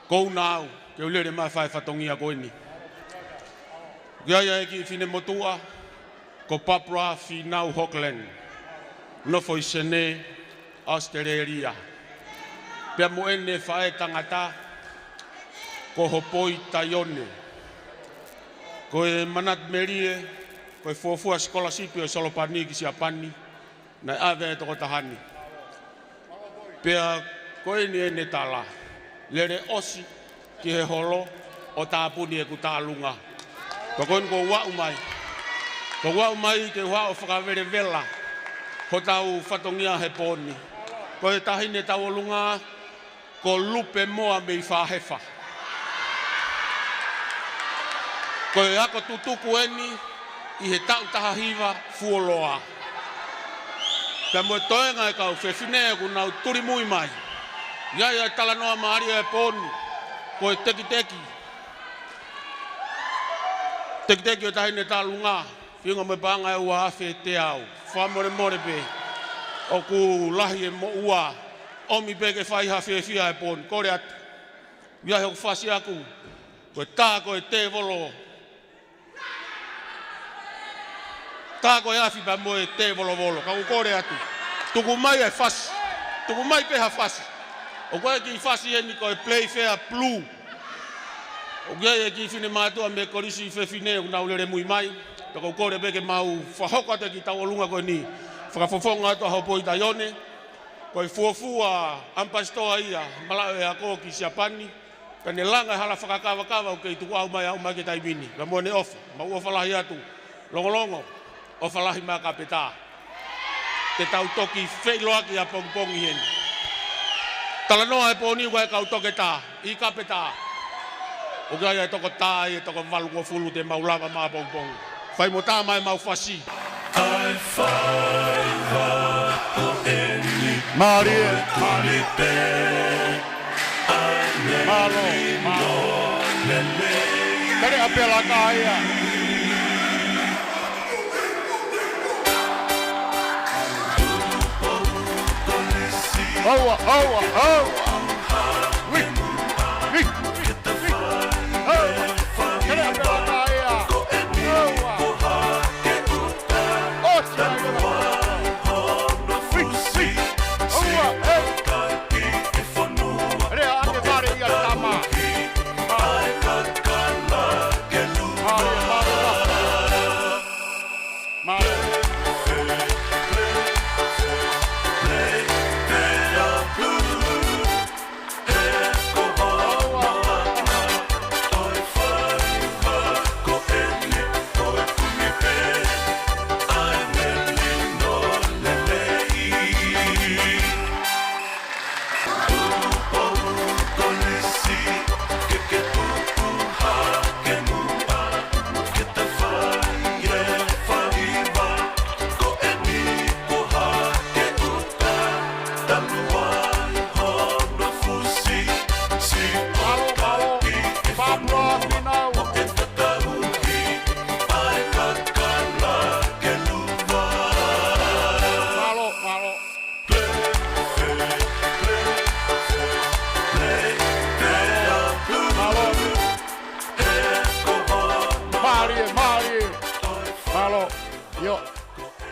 kou nau ke ulere mai whai whatongia koini. Giaia eki whine motua. Ko Papua Finau Hockland, nofo i sene, Australia. Pea mo ene whae tangata, ko hopoi taione. Ko e manat merie, ko e fuafua skolasipi o solopani ki siapani, na ave e toko tahani. Pea ko ene tala, lere osi ki he holo, o tāpuni e ku tālunga. Ko ko wau mai. Ko wau mai te whao whakawere vela, ho tau whatongia he pōni. Ko e tahine tau olunga, ko lupe moa me i whahefa. Ko e ako tutuku eni, i he tau taha hiva fuoloa. Pea mo e toenga e kau whewhinea ku nau turi mui mai. Iai ai tala noa maari e pōni, ko e teki teki. Teki teki o tahine tālunga. Whiunga me panga e ua awhi te au. Whamore more pe. O ku lahi e mo ua. Omi peke whai hawhi e whia e pōni. Kore atu. Ia heo whasi aku. Koe tā koe te volo. Tā koe awhi pa mo e te volo volo. Kau kore atu. Tuku mai e whasi. Tuku mai peha whasi. O koe ki whasi e ni koe play fair blue. O koe e ki whine mātua me korisi i whewhine o nau lere mui mai. Toko kore beke mau whahoko te ki tau olunga koe ni. Whakafofonga ato hau poi taione. Koe fuafua ampastoa ia. Malao e ako ki siapani. Kane langa hala whakakawa-kawa o kei tuku au mai ke taimini. Ka mua ne ofa. Mau ofa lahi atu. Longolongo. Ofa lahi maa ka peta. Te tau toki wheiloaki a pongpongi heni. Tala noa e pōni ua e kau toke tā. I ka peta. O gai e toko tā e toko valungo fulu te maulava maa pongpongi. Whai mo tā mai mau whasi. Ai whai wako eni. Māori e. Kone pē. Ai malo, malo. Kere apela ka ia. Haua, haua, haua. Ui, ui, ui. Haua. Kere apela ka ia. Haua.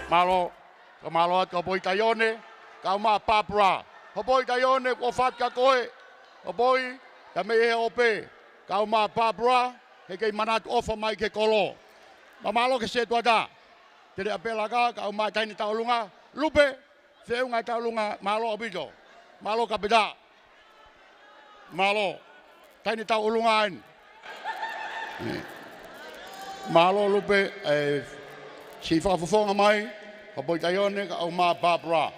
Malo, malo at kaboy tayone, kauma papra. Kaboy tayone ko fat ka koe. Kaboy kami ope. Kauma papra, kay manat ofa mai ke kolo. Mamalo ke se tuada. Tiri apela ka kauma tani taulunga. Lupe, Feunga taulunga malo abito. Malo kapita. Malo. Taini tau ulungain. Malo lupe si whakafofonga mai. Kapoi taione ka au maa Barbara.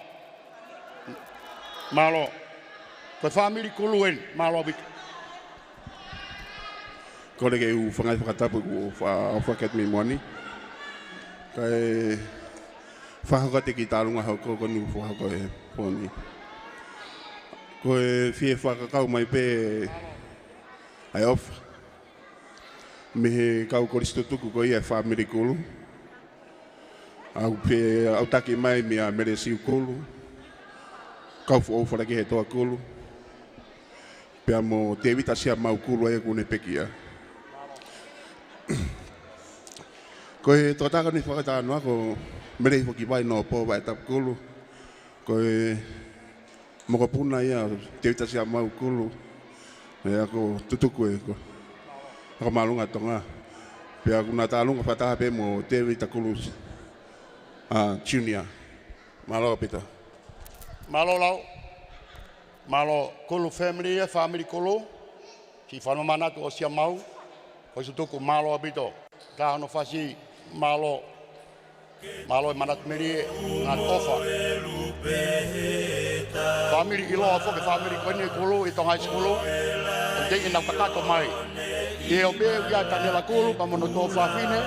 Malo. Koe family kuluen malo abito. Kore ke u whangai whakatapu ku whaket me moani. Kai whakakate ki tālunga hau koni whakako e pōni. Koe whie whakakau mai pē ai off. Me he kau koristo tuku ko ia family kulu. Au pē au taki mai mea mere siu kulu. Kau fu ofara ki he toa kulu. Pea mo te vita sia mau kulu e kune pekia. Koe tōtaka ni whakatānu ako merei whaki vai no pō vai tap kulu. Koe moko puna ia te vita sia mau kulu. E ako tutuku e ko. Ako malunga tonga. Pea kuna tālunga whataha pe mo te vita kulu junior. Malo pita. Malo lau. Malo kulu family e family kulu. Ki whanau manatu o sia mau. Koe tutuku malo abito. Ka ano whasi malo. Malo e manat meri ngā tofa. Family ilo afo ke family kwenye kulu i tonga iskulu. O teki nau kakato mai. I o be uia tanela kulu pa mono tofa fine.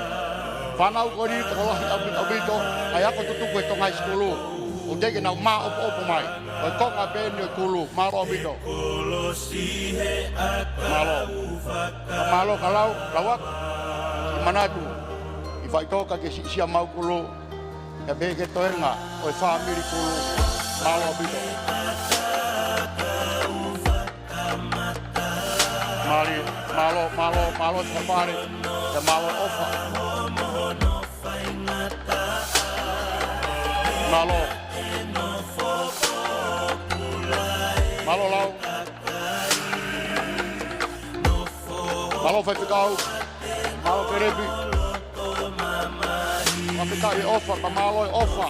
Whanau kori kokolahi abito. Ai ako tutuku e tonga iskulu. O teki nau maa opo mai. O konga bene kulu. Malo abito. Malo. Malo kalau lawak. Manatu. Vai toka ke sia mau kulu e be ke toenga o e family kulu malo abito. Malo separe e malo ofa. Malo lau. Malo fai picau. Malo perepi. Mapita i ofa, ka malo i ofa.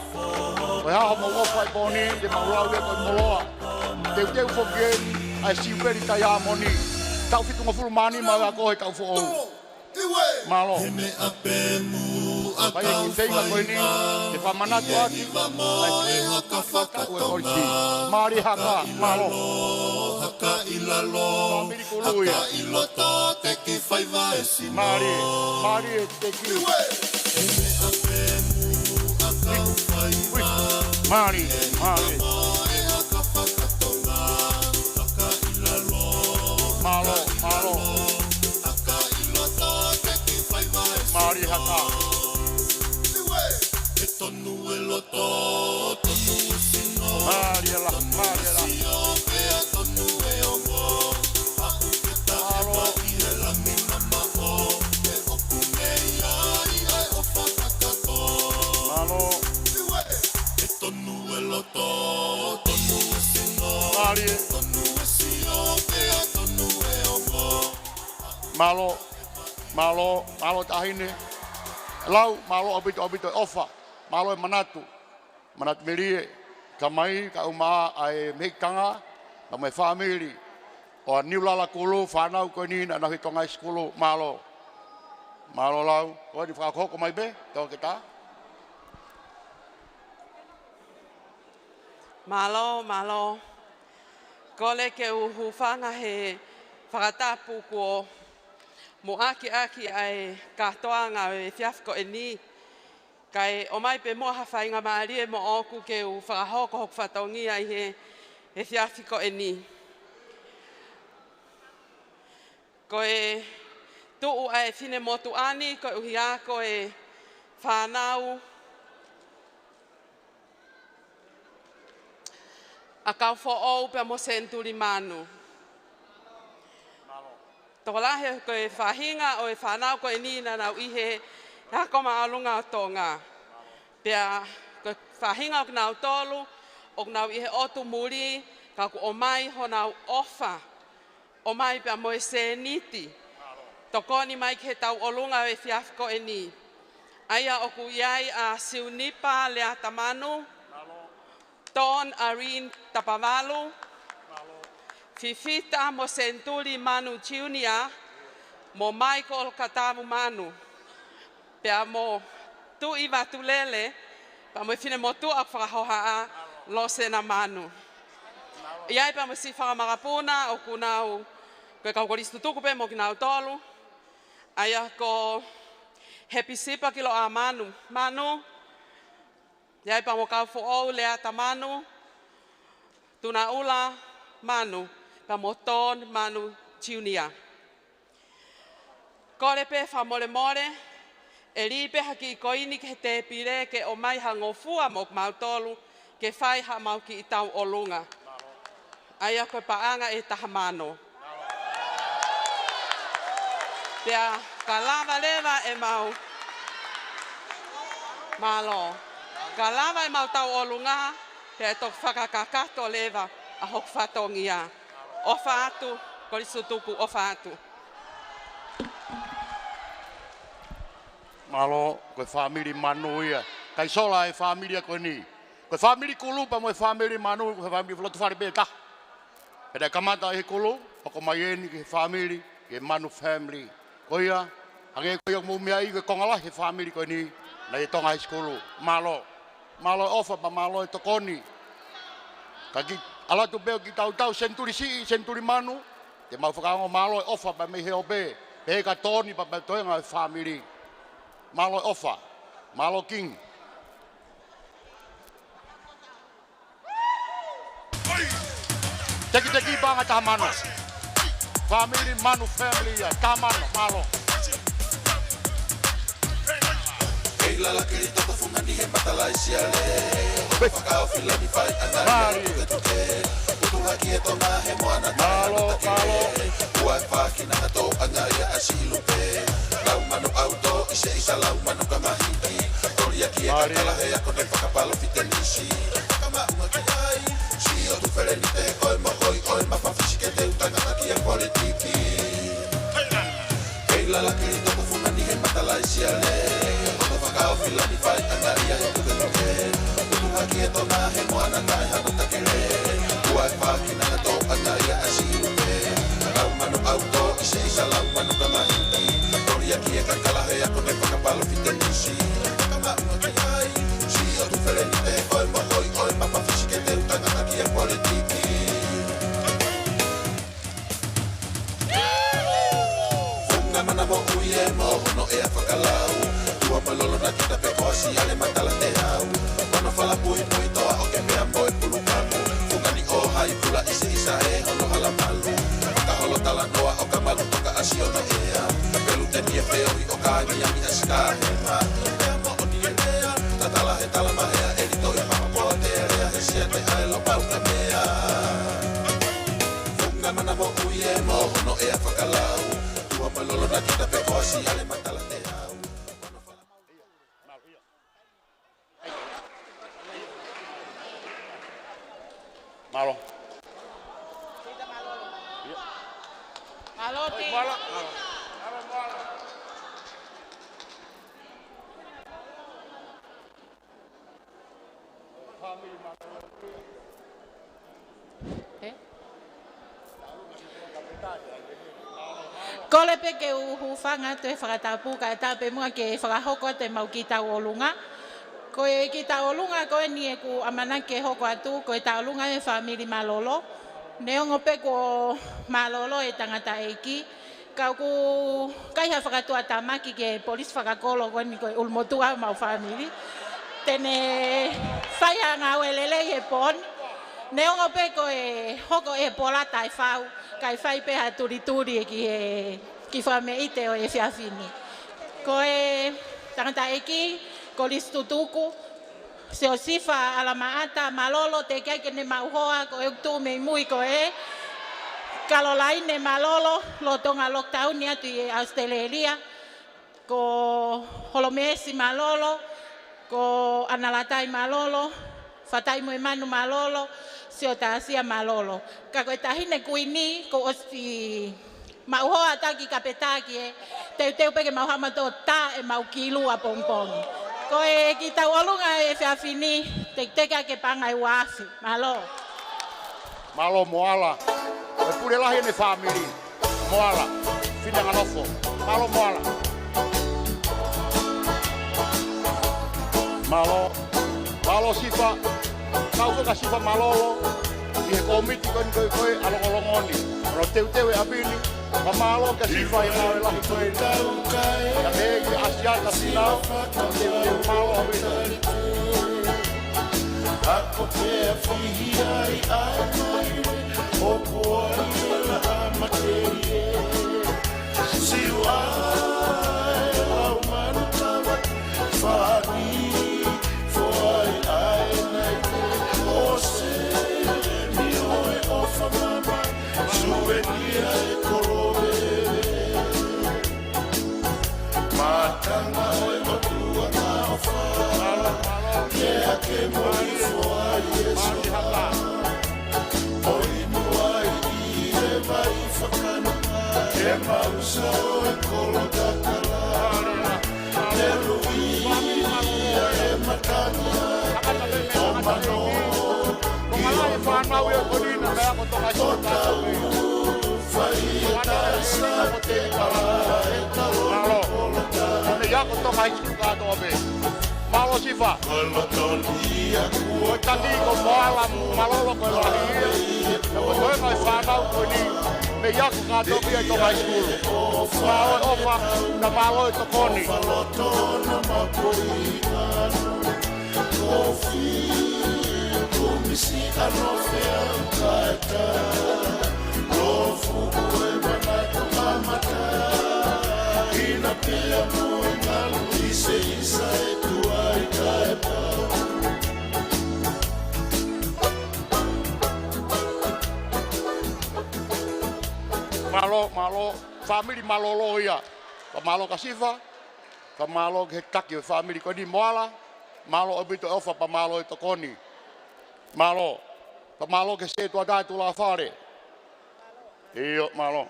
Koe haho mau ofa i pōni, te maulau e koe moloa. Teu whokiem, ai siu peri tai a moni. Tau fitunga fulu mani, mau a kohe kau fo ou. Malo. Pai e ki teinga koe ni, te whamanatu aki. Kau e koriti. Mari haka, malo. Famiri kuluia. Mari e te ki. Mari. Malo. Mari haka. Mari la. Malo tahine. Lau malo abito ofa. Malo e manatu. Manat merie. Kamai ka uma ai mekanga. Na mai family. O niulala kulu whanau koe ni na nahi tonga iskulu. Malo lau. Koe di whakako mai be. Tau ke ta. Malo. Kole ke uhufanga he whakatapu ko mo aki ai katoanga e fiafko e ni. Kai o mai pe moa hawhainga maari e mo oku ke u whakahoko hok whatongia i he fiafko e ni. Koe tuu ai fine motu ani, koe uhiako e whanau. A kau fo ou pe mo senturi manu. Tokolahe koe whahinga o e whanau koe nina nau ihe hako maalunga o Tonga. Pea koe whahinga o nau tolu, o nau ihe otu muri, kaku o mai ho nau ofa. O mai pea mo e se niti. Tokoni mai ke tau olunga o e fiafko e ni. Aia oku iai a siunipa lea tamanu. Ton Arin Tapavalu, Fifita mo Sentuli Manu Junior, mo Michael Katavu Manu, pea mo tu iwa tulele, pa mo fine mo tu a whakahohaa lo sena manu. Iai pa mo si whakamarapuna o kunau, koe kaukoristu tuku pe mo kinau tolu, aia ko happy sipa kilo a manu. Manu, iai pa mo kau fo'ou lea ta manu, tuna ula manu, pa mo ton manu junior. Kore pe wha more more, e ripe haki koini ke te pire ke o mai hangofua mo mautolu ke whai ha mau ki i tau o lunga. Aia koe paanga e tahamano. Pea ka lava lewa e mau malo. Ka lava e mau tau o lunga, pea tok whakakakato lewa a hok whatongia. Ofa atu, korisutuku ofa atu. Malo, koe family manu ia. Kai sola e family koe ni. Koe family kulu pa mo e family manu, koe family flotu whare peta. Peda kamata e kulu, pako mai eni ke family, ke manu family. Koe ia, hange koe o mumia i koe kongala he family koe ni, na e Tonga High School. Malo, malo ofa pa malo e tokoni. Kaki alatu beo ki tau senturi si, senturi manu, te mau whakango malo e ofa pa me heo be. Pe ka toni pa toenga e family. Malo ofa, malo king. Teki banga tamano. Family manu family ya tamano malo. Keila la kiri toto funga ni he matala isiale. Whakao fila ni whai angaria tuke tuke. Putu haki e tonga he moana malo malo. Ua e whaki na to angaria asilupe. Lau manu auto ise isa lau manu kamahiki. Toria ki e kakala he ako ne whakapalo fitenisi. Kama unga ki ai. Si o tu where ni te koe mohoi oe mawhawhisi ke te utangata ki e politiki. Keila la kiri toto funga ni he matala isiale. Whakao fila ni whai angaria e tuke tuke. Putu haki e tonga he moana tai hana takere. Ua e whaki na to angaria asilupe. Lau manu auto ise isa lau manu kamahiki. Toria ki e kakala he ako ne whakapalo fitenisi. Kama unga ki ai. Si o tu where ni te koe mohoi oe mawhawhisi ke te utangata ki e politiki. Funga mana mo ui e mo hono e a whakalau. Tua malolo na kita pe koasi ale matala te hau. Wana whala pui pui toa o ke mea moe pulu kamu. Funga ni o hai pula ise isa e hono hala malu. Maka holo tala noa o ka malu toka asio na ea. Pelu te nie peo i o ka miami aska hema. Mea mo o nie mea. Tatala he tala mahea elito i papa poa te area he siete ae lo pau ka mea. Funga mana mo ui e mo hono e a whakalau. Tua malolo na kita pe koasi ale matala te hau. Malo. Malo ti. Malo. Kole pe ke uhufanga te whakatapuka e tape mua ke whakahoko te mau ki tau olunga. Ko e ki tau olunga ko e ni e ku amana ke hoko atu ko e tau olunga e family malolo. Neongo pe ko malolo e tangata eiki. Kau ku kai ha whakatua tamaki ke polis whakakolo ko ni ko e ulmotua mau family. Tene whaiha ngau e lele e pon. Neongo pe ko e hoko e polata e whau. Kai whai pe ha turi e ki whame ite o e whiawhini. Ko e tangata eki, ko listutuku, se o sifa ala maata malolo te kai ke ne mauhoa ko e uktu me mui ko e. Kalolaine malolo, lo tonga lockdown ni atu i Australia. Ko holomesi malolo, ko analatai malolo, fatai mo manu malolo, se o tasia malolo. Kako e tahine kuini ko osi mauhoa taki kapetaki e teu peke mauhama to ta e mau kilu a pongpongi. Koe ki tau olunga e whiawhini, te teka ke pangai wafi. Malo. Malo moala. E pure lahi ne family. Moala. Fina nganofo. Malo moala. Malo sifa. Kau ka sifa malolo. I he komiti koe alongolongoni. Ro teu e abini. Ka malo ka sifa i mau e lahi koe. Ka megi asiata sinau. Teu malo abini. Ako te whihia I ai o koa I la amaterie Si wai au manu tawa whani Fwai ai nei o se mi oe o whamama Sue nia e korowe Matanga oe matua ngā o whala Kea ke moi fua Yesu O inua I e mai whakana Ke mausa o e kolo takala Te rui e matania O mano Whanau e korina mea ko toka O tau whai e taisa te kala E talo kolo takala Me ia ko toka isu kātoa me. Malo sifa. Ko tati ko moala malolo ko lahi ia. Ko toi mai whanau ko ni. Me ia ko kātoa pia I toka isu. Malo e ofa na malo e tokoni. Misi anofe ankaeta Lofu koe manai ko mamata Ina pia moi ngalu Ise isa e tuai kae pau Malo, family malolo ia. Ka malo ka sifa. Ka malo ke taki family ko ni moala. Malo obito ofa pa malo e tokoni. Malo. Pa malo ke se tua dai tu la fare. Iyo malo.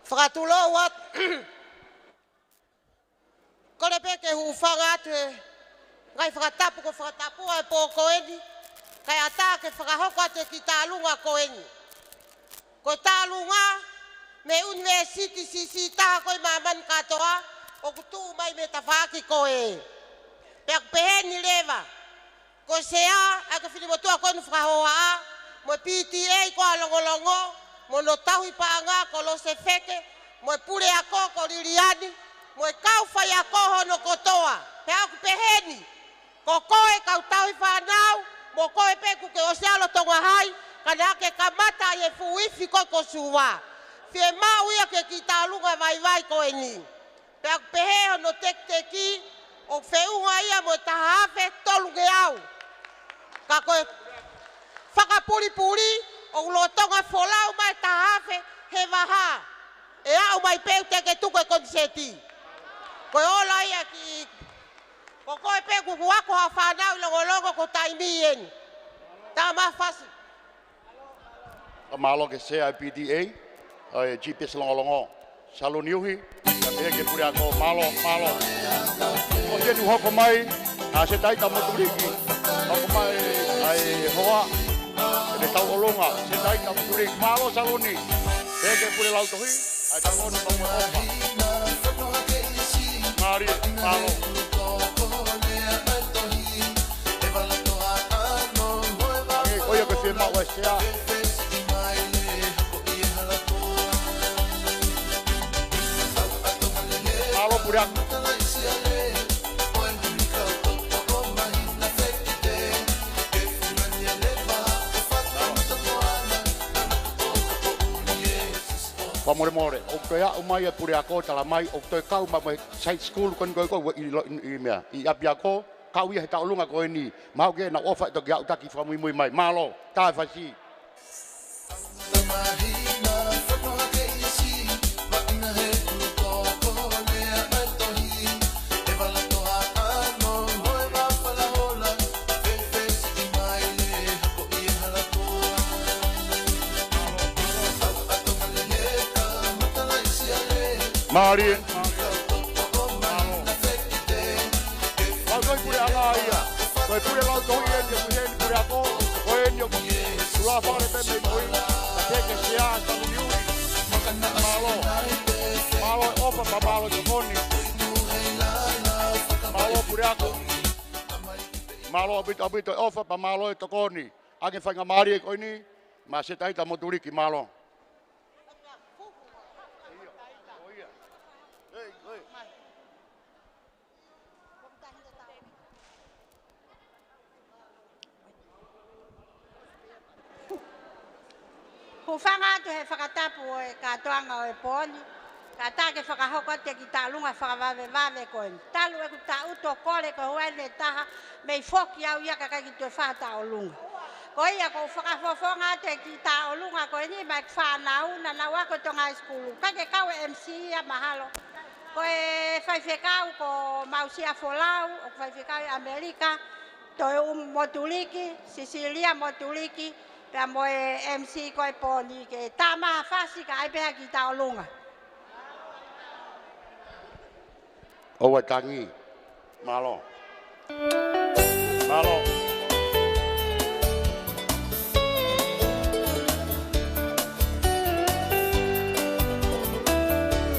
Whakatulo wat. Kore peke hu whangatu e. Ngai whakatapu ko whakatapu ai pōko eni. Kai ata ke whakahoko ate ki tālunga ko eni. Ko tālunga me university sisi taha koe maman katoa. O kutu mai me tawhaki ko e. Pea peheni lewa. Ko sea, ake whinimotua koe nu whakahoa a. Mo PTA ko a Longolongo. Mo no tauhi paanga ko lo se feke. Mo pure ako ko liriani. Mo kau whai ako hono kotoa. Pea ku peheni. Ko koe kau tauhi whanau. Mo koe peku ke o sealo tonga hai. Kana ake kamata e fuifi koe ko suwa. Fie mau ia ke ki tālunga vai koe ni. Pea ku pehe hono tek-teki. O whiunga ia mo tahawhe tolunge au. Ka koe whakapuri-puri. O lotonga wholau mai tahawhe he waha. E au mai peu teke tuko e konseti. Koe ola ia ki... Ko koe peku kuako ha whanau Longolongo ko taimien. Tā mawhasi. Ka malo ke sea PDA. E GPS Longolongo. Saloniuhi. Ka pehe ke pure ako malo. O tenu hoko mai. A se taita moturiki. Hoko mai ai hoa. E tau olonga. Se taita moturiki. Malo saloni. Pehe ke pure lautohi. Ai tau ono mamu ofa. Ngari malo. Oia ke whie mau e sea. Malo pure ako. More. O toi a mai e pure ako tala mai. O toi kau mai side school kon koe I mea. I api ako. Kau ia he taulunga koe ni. Mau ke na ofa to kia utaki whamui mui mai. Malo. Tā whasi. Mari. Kau pure ala ia. Kau pure lau tohi ni pure ako. Kau ni kula fare pe me koi. Teke sia sa niuri. Malo. Malo ofa pa malo tokoni. Malo pure ako. Malo abito ofa pa malo tokoni. Ake fanga mari koi ni. Maseta ita moturiki malo. Hufanga tu he whakatapu e katoanga o e pōni. Ka tāke whakahoko te ki tālunga whakawave koe. Talu e ku tā uto kore ko huene taha mei whoki au ia kakai ki tue whata o lunga. Ko ia ko whakafofonga te ki tā o lunga koe ni mai whanau na wako tonga skulu. Kake kau e MC ia mahalo. Ko e whaiwhekau ko Mausia Folau o whaiwhekau i Amerika. Toi Motuliki, Sicilia Motuliki. Pea moe MC koe pōni ke tā maha whasi ka aipea ki tā o lunga. Owa tangi. Malo. Malo.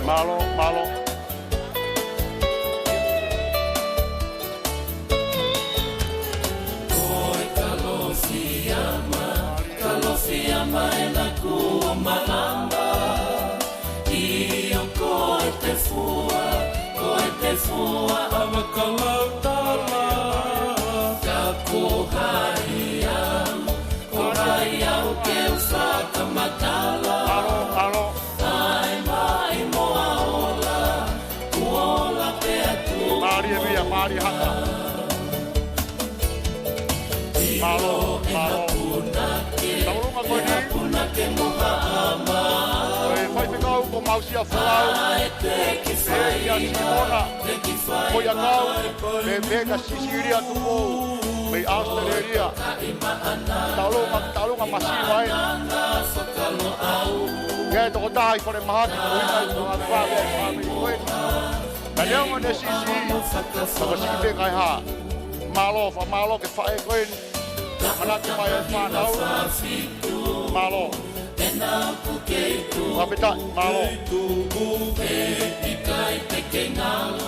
Malo, malo. Koe kalosiama e na kua malama. Iyo koe te fua awa kalautala. Ka kohai au ke usaka matala. Ai mai moa ola, kuola pe atu. Mari e via, mari haka. Malo, malo. Taurunga koe ni. Punake moha ama. Koe whaipikau ko Mausia Folau. Teki Ia Simona. Koe a kau. Me peka Sicilia tupo. Mei Australia. Taurunga masiwa e. Kaya toko tahi kore mahati. Koe ko a whawe e whawe koe. Na leonga ne sisi. Toko siki peka e ha. Malo ke whae koe ni. Manake mai e whanau. Malo. Wapita, malo.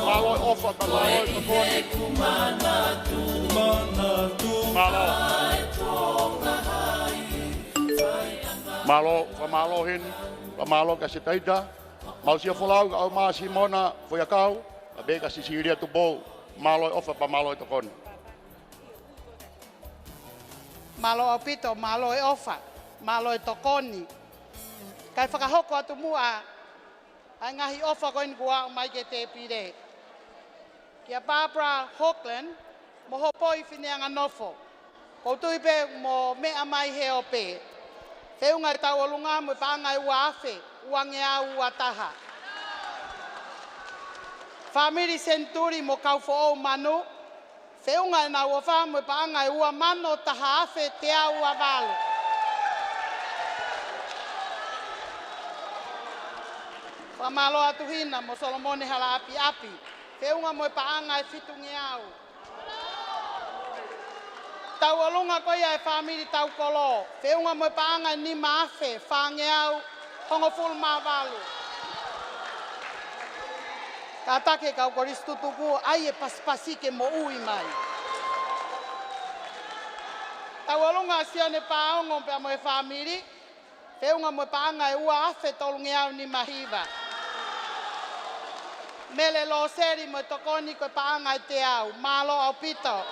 Malo ofa pa malo e tokoni. Malo. Malo, pa malo hin. Pa malo ka sitaida. Mausia Folau au maa Simona Foiakau. A beka Sicilia tupo. Malo ofa pa malo e tokoni. Malo o pito, malo e ofa, malo e tokoni. Kai whakahoko atu mua, ai ngahi ofa koe ni kua mai ke te pire. Kia Barbara Hockland, mo hopo i whineanga nofo. Koutu ipe mo mea mai he o pe. Whiunga e tau olunga mo paanga e ua afe, uange a ua taha. Family Centuri mo kau fo o manu, Whiunga e na ua wha mo paanga e ua mano taha afe te a ua valo. Whamalo atu hina mo Solomone hala api api. Whiunga mo paanga e fitungi au. Tau olunga koia e whamiri tau kolo. Whiunga mo paanga e ni maafe, whange au, hongo fulu maa valo. Ka take kau koristu tuku, ai e paspasike mo ui mai. Tau olunga sione paongo pia mo e whamiri. Whiunga mo paanga e ua afe tolungi au ni mahiva. Mele lo seri mo tokoni ko paanga e te au, malo au pito.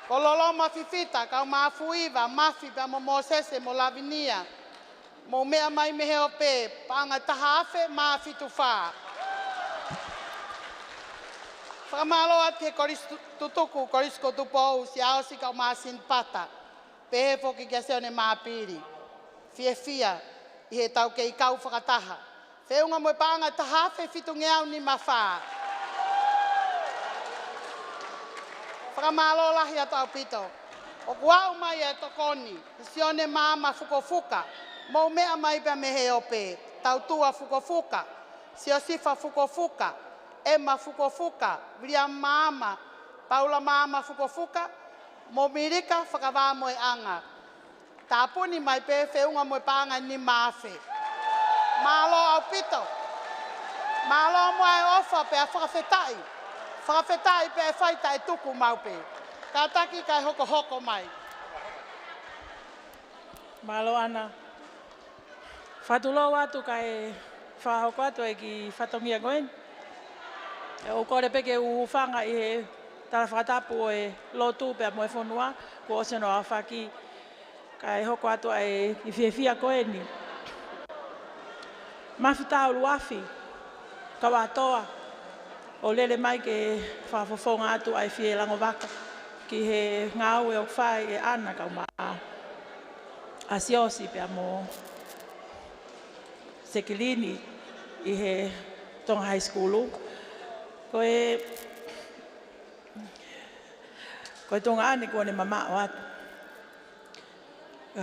Ko lolo mafifita, kau maafuiva, mafi pia mo Mosese mo Lavinia. Mo mea mai mehe o pe, paanga taha afe, maafitu wha. Whakamalo ate koristu tutuku, korisko tupou, si aosi kau maasin pata. Pehe foki kia seone maapiri. Fia, i he tau ke i kau whakataha. Whiunga mo paanga taha afe fitungi au ni mawha. Whakamalo lahi ata au pito. O kuau mai e tokoni, sione maa mafuko fuka. Mo mea mai pia mehe o pe. Tautua fukofuka, Siosifa fukofuka, Emma fukofuka, William Mama, Paula Mama fukofuka, Momirika whakawā moe anga. Tāpuni mai pē whiunga moe pāanga ni māwhe. Mālo au pito. Mālo moe ofa pē a whakawhetai. Whakawhetai pē whaita e tuku maupe. Ka taki kai hoko hoko mai. Mālo ana. Whatulo atu kai whahoko atu e ki whatongia goen. E o kore peke uwhanga i he tara whakatapu e lotu pea moe whonua. Ko oseno a whaki kai hoko atu e i whiawhia koeni. Mawhita ulu afi. Kawa toa. O lele mai ke whawhawhonga atu ai whie lango waka. Ki he ngāu e o whai e ana kau maa. Asiosi pea mo Sekilini i he Tonga High School. Koe tonga ane koe ne mama o atu.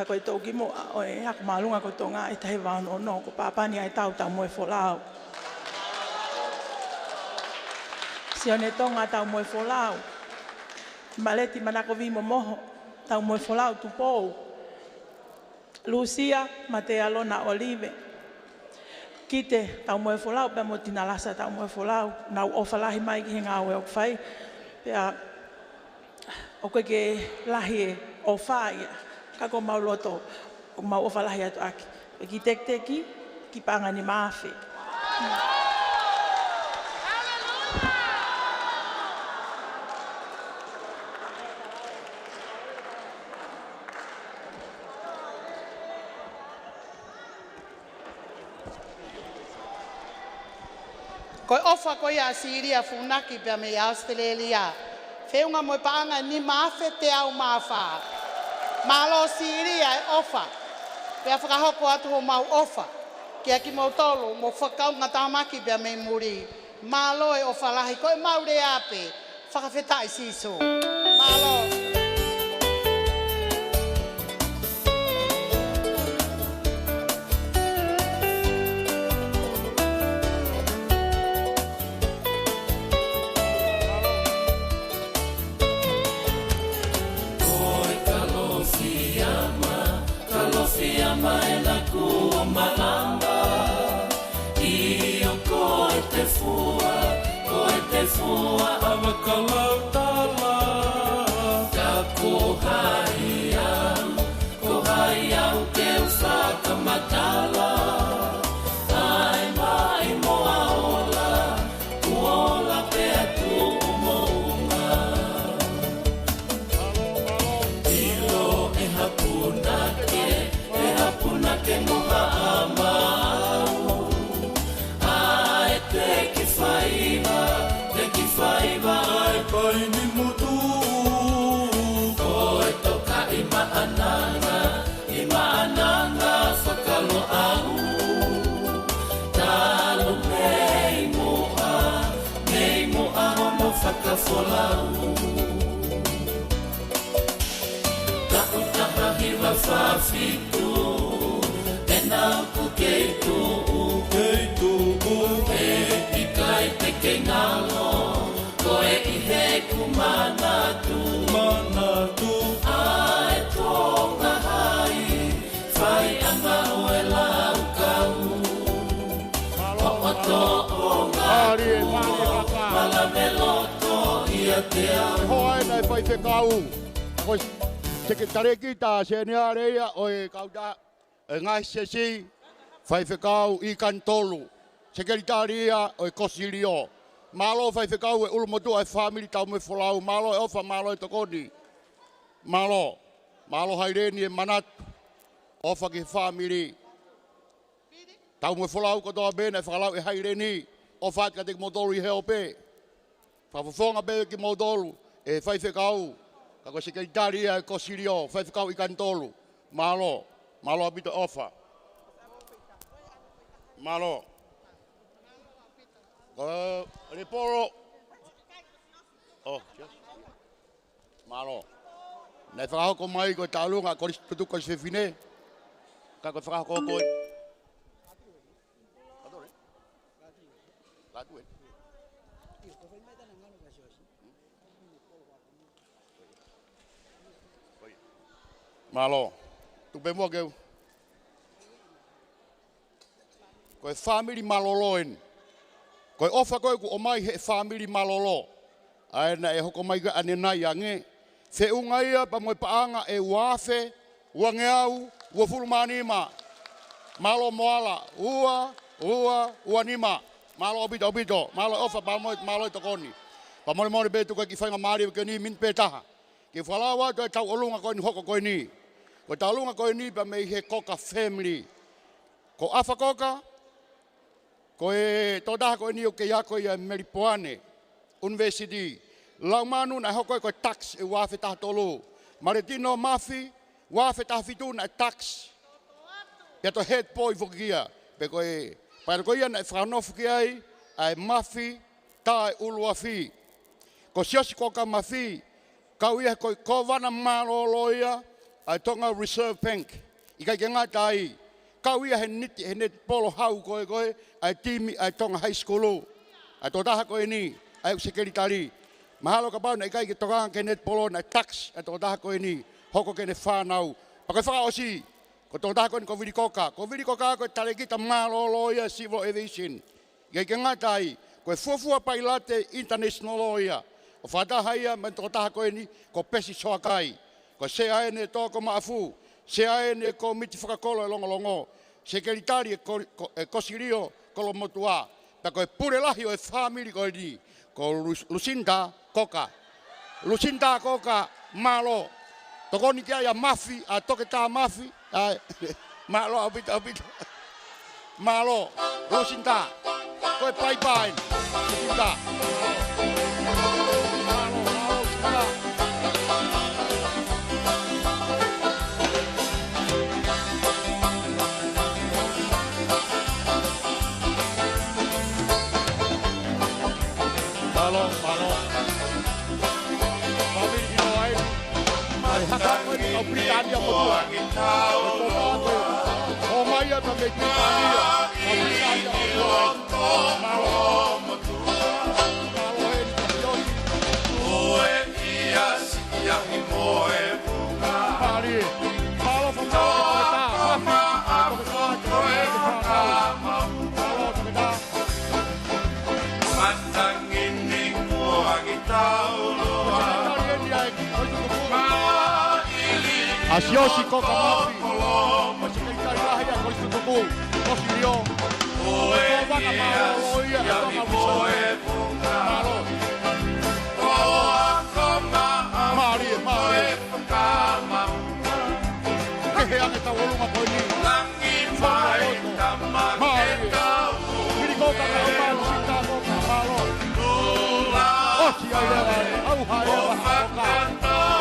Koe tau ki mo o e haku maalunga ko tonga e tahi wano no ko papani ai tau moe wholau. Si one tonga tau moe wholau. Maleti manako vimo moho tau moe wholau tu pou. Lucia Matealona Olive. Kite tau moe wholau pia mo tinalasa tau moe wholau. Nau ofalahi mai ki he ngāwe o kwhai. Pia o koe ke lahi e o whai. Kako mau loto o mau ofalahi atu aki. Ki tekteki ki panga ni mawhi. Koe ofa koe a Siria funaki pia me Australia. Whiunga moe paanga ni mawhe te au mawha. Malo Siria e ofa. Pia whakahoko atu ho mau ofa. Kia ki mau tolu, mo whakaunga tāmaki pia me muri. Malo e ofa lahi, koe maure ape. Whakawhetai siso. Malo. Fua awakalau tala ka kohaiau ke usaka matala ai mai moa ola kuola pe atu umounga ilo e hapuna ke moha amau ai te ki whaiva Whaiva ai pai ni mutu Koe toka i maananga whakalo au Talo mei moa hono whakawholau Taku taha hiwa whawhitu E nauku keitu E ikai te ke ngalo Koe i he kumanatu Ae tonga hai Whai anga oe lau kau Oto o ngā Mala meloto ia te au Hoa nei whai te kau Koe sekretareki tā senea reia oe kauta Ngai sesi Whai whekau i kantolu Sekretaria oe kosirio Malo fai whekau e ulumotu ai whamiri tau me wholau. Malo e ofa, malo e tokoni. Malo haireni e manatu. Ofa ki whamiri. Tau me wholau kotoa bena e whakalau e haireni. Ofa ka te modolu i heo pe. Whawhawhonga pe ki modolu e whai whekau. Kako sekretaria e kosirio. Whai whekau i kantolu. Malo apito ofa. Malo. Reporo. Oh, just. Malo. Nei whakahoko mai ko tālunga ko ristutu ko se fine. Ka ko whakahoko ko. Malo, tu pe mo keu. Koe family maloloen. Koe ofa koe ku o mai he family malolo. Ai na e hoko mai ga ane nai ange. Se unga ia pa moe paanga e wafe, wange au, ua furumanima. Malo moala, ua nima. Malo obito, malo ofa pa moe malo i tokoni. Pa moe betu koe ki whainga maari ke ni min petaha. Ki whalawa to e tau olunga koe ni hoko koe ni. Koe tau olunga koe ni pa mei he koka family. Ko afa koka, koe todaha koe ni o ke ia koe ia Meripoane, University. Lau manu na hoko koe tax e wafe taha tolu. Maretino mafi, wafe taha fitu na tax. Pia to head boy fokia. Pe koe, pae koe ia na e whanofu ki ai, ai mafi, tae uluafi. Ko siosi koka mafi, kau ia koe kovana maloloia, ai Tonga Reserve Bank. Ikai ke ngata ai. Kau ia he neti polo hau koe, ai timi ai Tonga High School. Ai totaha koe ni, ai sekretari. Mahalo ka pau na ikai ke toka ke net polo na tax, ai totaha koe ni, hoko ke ne whanau. Pakai whaka osi, ko totaha koe ni ko virikoka. Ko virikoka koe tarekita maloloia civil aviation. Ikai ke ngata ai, koe fuafua pailate international lawyer. O whataha ia, man totaha koe ni, ko pesi soakai. Ko se ae ne toko maafu. Se ae ne ko miti whakakolo e Longolongo. Sekretari e kosirio kolo motua. Pa koe purelahi o e family koe ni. Ko Lucinda Koka. Lucinda Koka malo. Tokoni kia ia mafi, a toke tā mafi. Malo abita. Malo, Lucinda. Koe pai. Lucinda. Malo. Family ino ai. Ai haka koe ni au Britania motua. O mai a me Britania. Au Britania motua. Malo. Malo e ni kapiosi. Oe ia sikia hi moe buka. Malo famata koe ta. Malo koe ta. Matangini kuangi tauloa. Asiosi koka mafi. Masikalitari lahia koistu tuku. Kosirio. Oe ia yahi moe bunga. Oa koma amu moe whakama. Kehe ane tau olunga koe ni. Langi mai tamake tau. Kiri koka ka umalu sita koka malo. Osi ai lewa, au hae wa koka.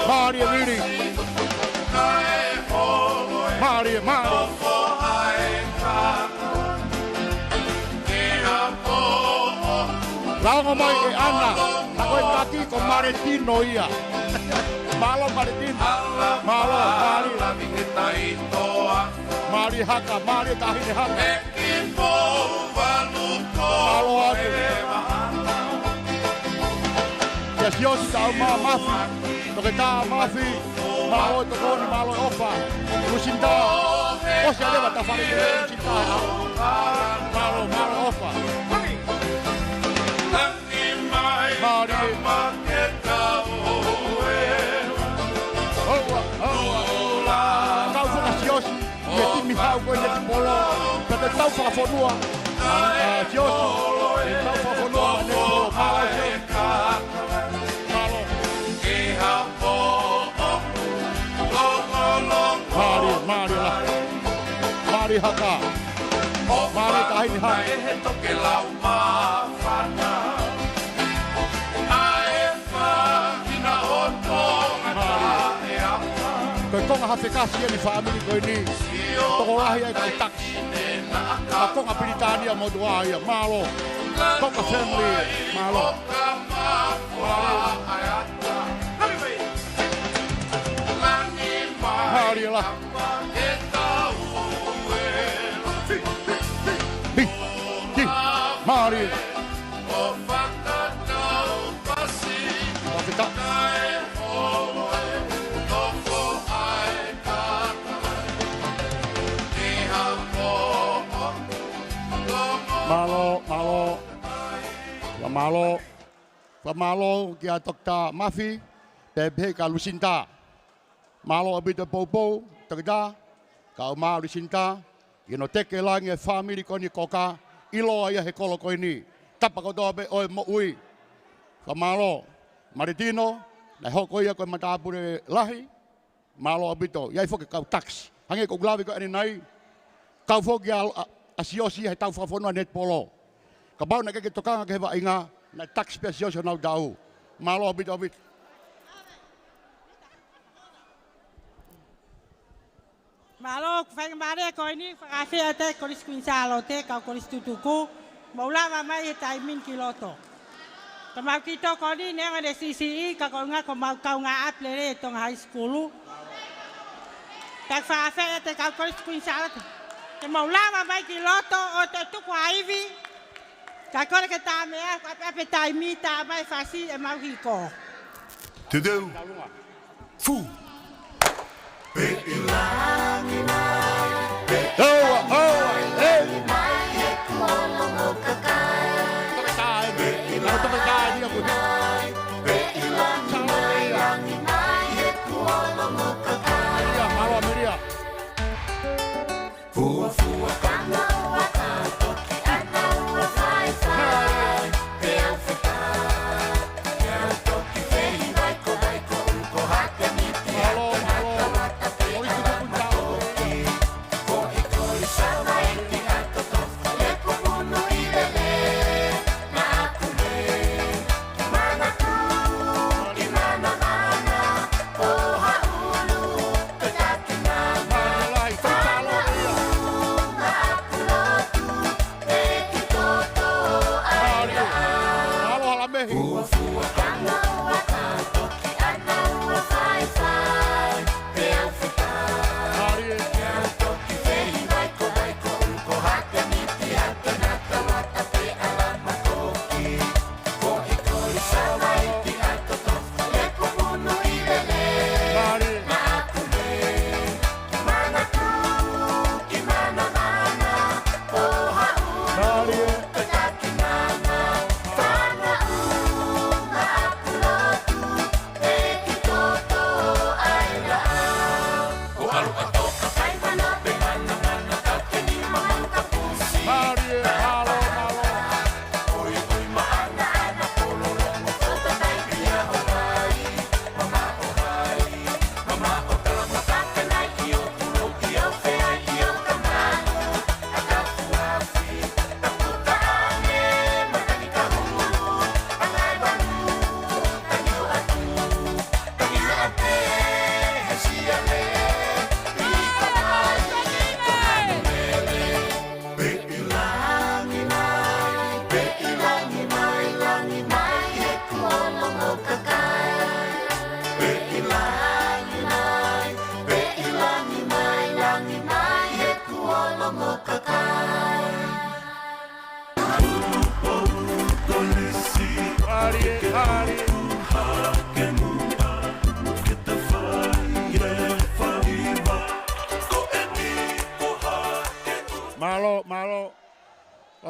Mari e miri. Mari. Laongo mai e ana, na koe taki ko Maretino ia. Malo Maretino. Malo, Mari. Mari haka, Mari tahine haka. Malo atu. Ja siosi tau maa mafi. Toke taa mafi. Malo tokoni, malo ofa. Lucinda. Osi aleva ta whare kere Lucinda. Malo ofa. Mari. Kau whaka siosi. Ia timi hau koe neti polo. Pate tau whakafonua. Siosi. E tau whakafonua. Neti polo. Malo siosi. Mari haka. Mari tahini haka. Ehe toke lau mawhana. Aefa ina o Tonga e apa. Koe Tonga hawhi kasi ni family koe ni. Toko lahi ai koe taxi. A Tonga Britania modua ia. Malo. Tonga family. Malo. Mari lah. Mari. Malo. Pamalo kia Dr. Mafi. Pepe ka Lucinta. Malo abita popo. Tagada. Ka uma Lucinta. Ino teke langi e family ko ni koka. Ilo ia he kolo ko ini. Tapa ko dobe oi mo ui. Pamalo. Maritino. Na hoko ia ko matapure lahi. Malo abito. Iai foke kau tax. Hange ko glavi ko ani nai. Kau foke asiosi he tau fafono net polo. Kabau na keke tokanga ke heva inga. Na tax pe asiosi nau dau. Malo abito abito. Malo kufanya mare ko ini fakase ate kolis kuinsalo te kau kolis tutuku. Maulava mai taimin kiloto. Kamau kito ko ni nenga de CCE ka ko nga ko mau kau nga aplere tong high school. Tak fakase ate kau kolis kuinsalo. Te maulava mai kiloto o te tuku aivi. Ka ko ke ta me ka pe taimi ta mai fasi e mau hiko. Tudu. Fu.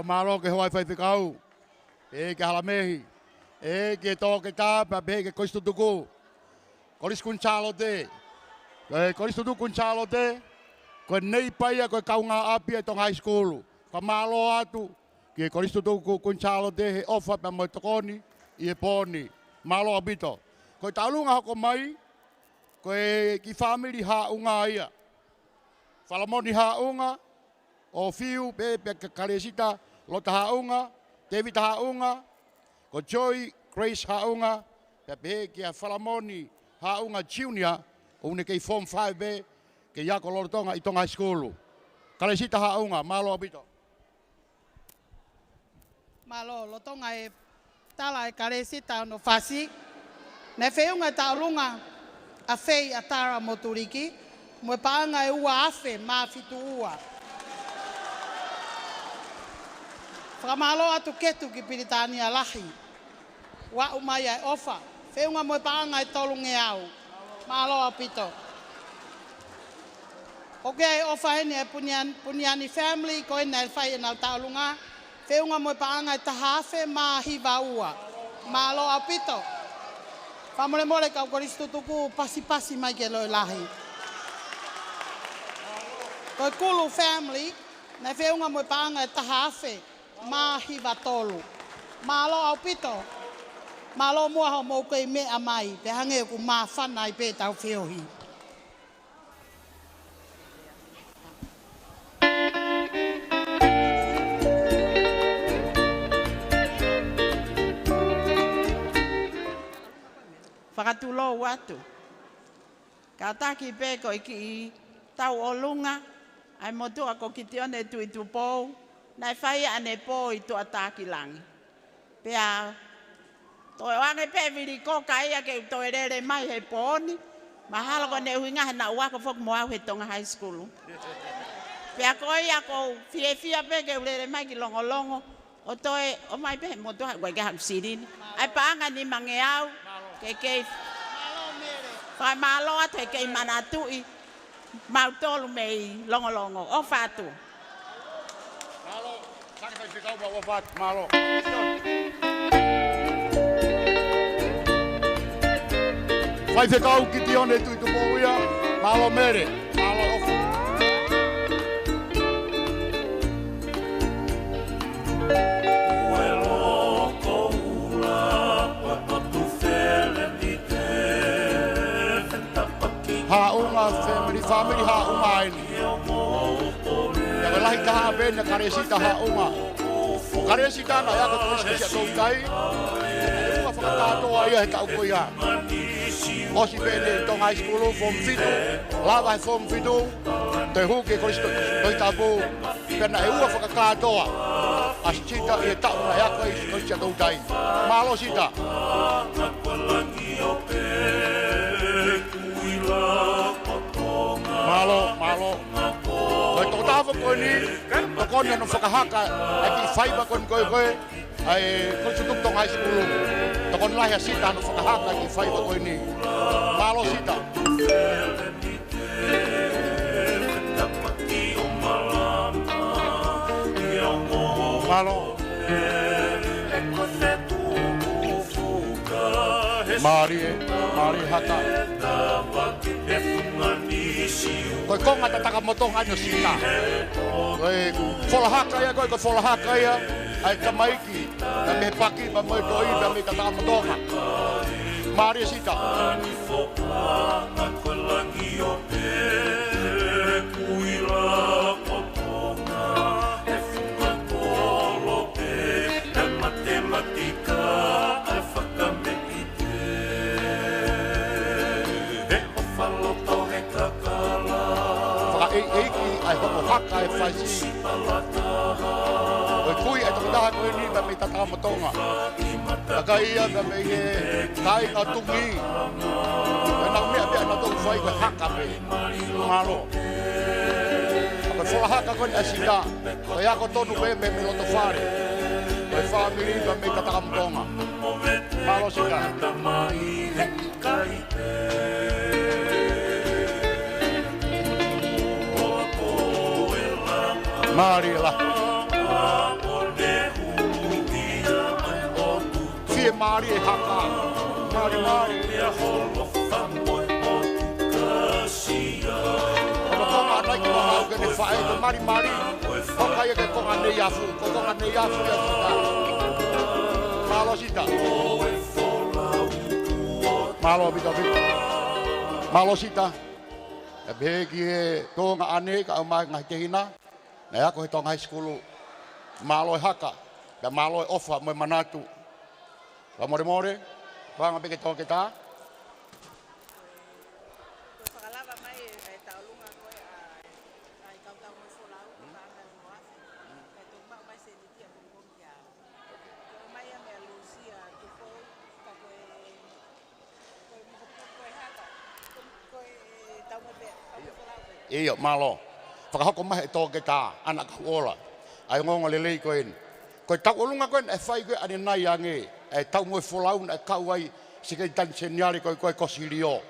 Malo ke hoai fai fikau. E ke halamehi. E ke to ke ta pa be ke koistu tuku. Kolis kunchalo te. Koistu tuku kunchalo te. Ko nei pai ko kaunga api to high school. Ko malo atu ke koistu tuku kunchalo te he ofa pa mo tokoni i poni. Malo abito. Ko talunga ko mai. Ko ki family ha unga ia. Falamoni ha unga. O fiu pe kalesita Lota haunga, David haunga, ko Joy Grace haunga, pe kia Falamoni haunga junior, une ke form 5 be ke ya ko Tonga i Tonga school. Kalesita haunga malo abito. Malo Lotonga e tala e kalesita no fasi. Ne feunga taulunga a fei a tara moturiki, mo paanga e ua afe ma fitu ua. Whakamalo atu ketu ki Piritania lahi. Wa umai ai ofa. Whiunga moe paanga e tolunge au. Malo apito. Oke ai ofa hene e puniani family ko ena e whai ena taulunga. Whiunga mo paanga e tahawhe ma hiva ua. Malo au pito. Whamore more kau koristu tuku pasi mai ke loi lahi. Koe kulu family, nei whiunga mo paanga e tahawhe ma hiva tolu. Malo au pito. Malo mua ho mo koe mea mai, pe hange ku maa whana i pe tau whiohi. Whakatulo watu. Ka taki pe ko iki tau o lunga, ai motua ko kiti one tu i tu pou, nai whai ane pou i tu ataki langi. Pea, toi wange pe viri ko kaia ke toi rere mai he pōni, mahala ko ne huinga he na uako whok moau he Tonga High School. Pea ko ia ko fia pe ke rere mai ki Longolongo, o toi, o mai pe motua koe ke haku sirini. Ai paanga ni mangeau, ke whai malo atu ke manatui mautolu mei Longolongo o whatu. Malo, saka kai whikau ma o whatu, malo. Whai whikau ki te one tui tu pōuia, malo mere, malo ofu. Haunga family haunga ini. Ya lahi taha bena karesita haunga. Karesita na ya ko tulis ko tai. Ko whakatatoa ia he tau koia. Osi bene Tonga High School form 5, lava form 5. Te huke ko isto toi tabu. Pena e ua whakatatoa. Asita e tau na ya ko tai. Malo sita. Malo. Koe toko tawa koe ni, to koni anu whakahaka, ai ki whaiba koe, ai koe tutuk Tonga High School. To koni lahi a sita anu whakahaka, ai ki whaiba koe ni. Malo sita. Malo. Mari hata. Koe konga tataka motonga nyo sita. Koe wholahaka ia, koe wholahaka ia. Ai kamaiki, na me paki, pa moe toi, na me tataka motonga. Mari sita. Ai hoko haka e whaisi. Oi kui ai toko taha koe ni me me tataka motonga. Taka ia me me he kai na tungi. E nang mea mea na toko whai koe haka me. Malo. Koe whola haka koe ni asita. Koe ako tonu me me loto whare. Koe whamiri me me tataka motonga. Malo sika. Mari la. Fie mari e haka. Mari. Ono konga anai ki wanga uke ne whae ko mari. Konga ia ke konga ne yafu. Konga ne yafu ia sita. Malo sita. Malo bita. Malo sita. E begi e konga ane ka umai ngai te hina. Nei ako he Tonga High School, malo e haka, ka malo e ofa mo e manatu. Ka more, wanga peke toke tā. Iyo, malo. Whakahoko mahe tōke tā, anak ola. Ai ngonga lelei koe ni. Koe tau olunga koe e whai koe ane nai ange. E tau moe wholaun e kau ai sikei tan seniari koe kosiri o.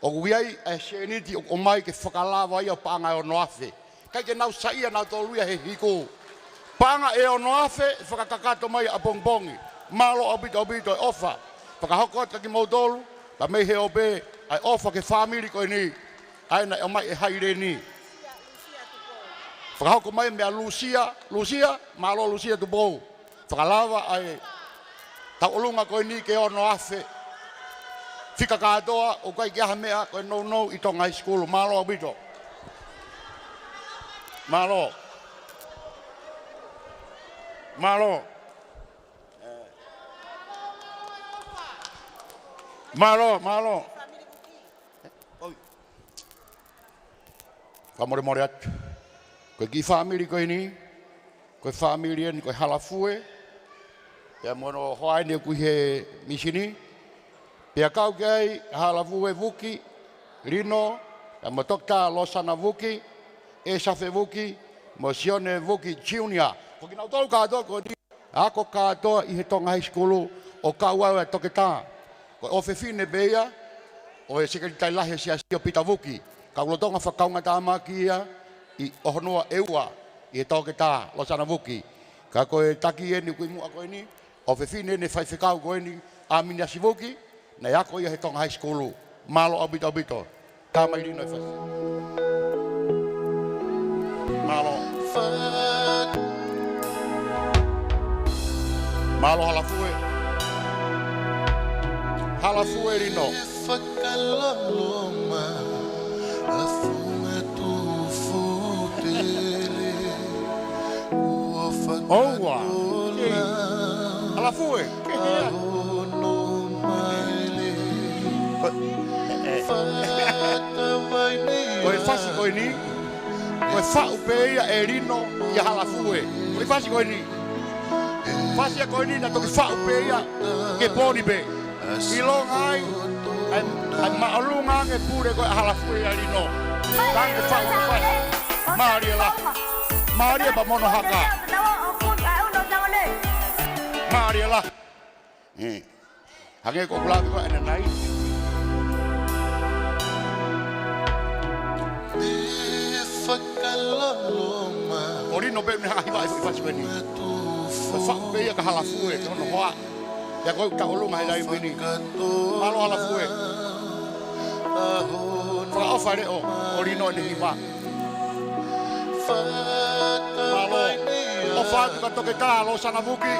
O guiai e seniti o mai ke whakalawa ia o paanga o noafe. Kai ke nau saia nau tō luia he hiko. Panga e ono afe, whakakakato mai a bongbongi. Malo obito e ofa. Whakahoko taki mautolu, pa mei he obe, ai ofa ke whamiri koe ni. Aina e mai e haire ni. Whakahoko mai mea Lucia, malo Lucia tu bou. Whakalawa ai taulunga koe ni ke ono afe. Whika katoa o kai kia mea koe no I Tonga High School. Malo obito. Malo. Malo. Malo. Kamore atu. Koe ki family koe ni. Koe family ni koe halafue. Pea mono hoai ni kui he misini. Pea kau kei halafue vuki. Rino. Pea motokta losana vuki. E safe vuki. Mosione vuki junior. Ko ki nau tolu katoa ko ni. Ako katoa I he Tonga High School. O kauaua toke tā. Ko ofe fine beia. O e sekeritai lahe si asio pita vuki. Ka ulotonga whakaunga tāma ki ia. I ohonua eua. I he toke tā. Losana vuki. Ka koe taki e ni kui mua koe ni. Ofe fine ne whai whikau koe ni. A mini asi vuki. Nei ako ia he Tonga High School. Malo obito. Tāma I rino e whai. Malo halafue. Halafue rino. Whakaloloma a funga tu futele ua whakalola halafue. Ahono maile Whakawaini Koe whasi koe ni. Koe whau peia e rino I halafue. Koe whasi koe ni. Whasi a koe ni na toki whau peia ke poni pe. I longa ai. Ai maalunga nge pure koe halafue a rino. Tange whau whasi. Maria la. Maria pa mono haka. Maria la. Hange ko kulabi koe ene nai. Orino pe me hahi vai fasi koe ni. Whau peia ka halafue ke hono hoa. Ya koe ka holunga hei lai mini. Malo halafue. Whakaofa reo. Orino ni hiwa. Malo. Ofa tu ka toke tā lo sana vuki.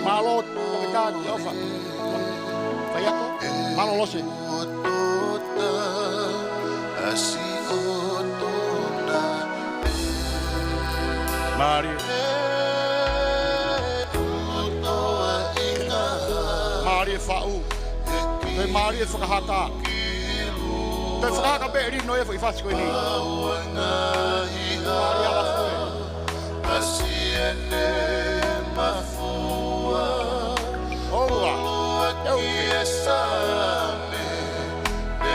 Malo toke tā ki ofa. Whaiako. Malo lose. Maria. Maria whau. Te Maria whakahata. Te whakahaka pe rino e whai whasi koe ni. Maria halafue. Asiene mafua Oua. Esame de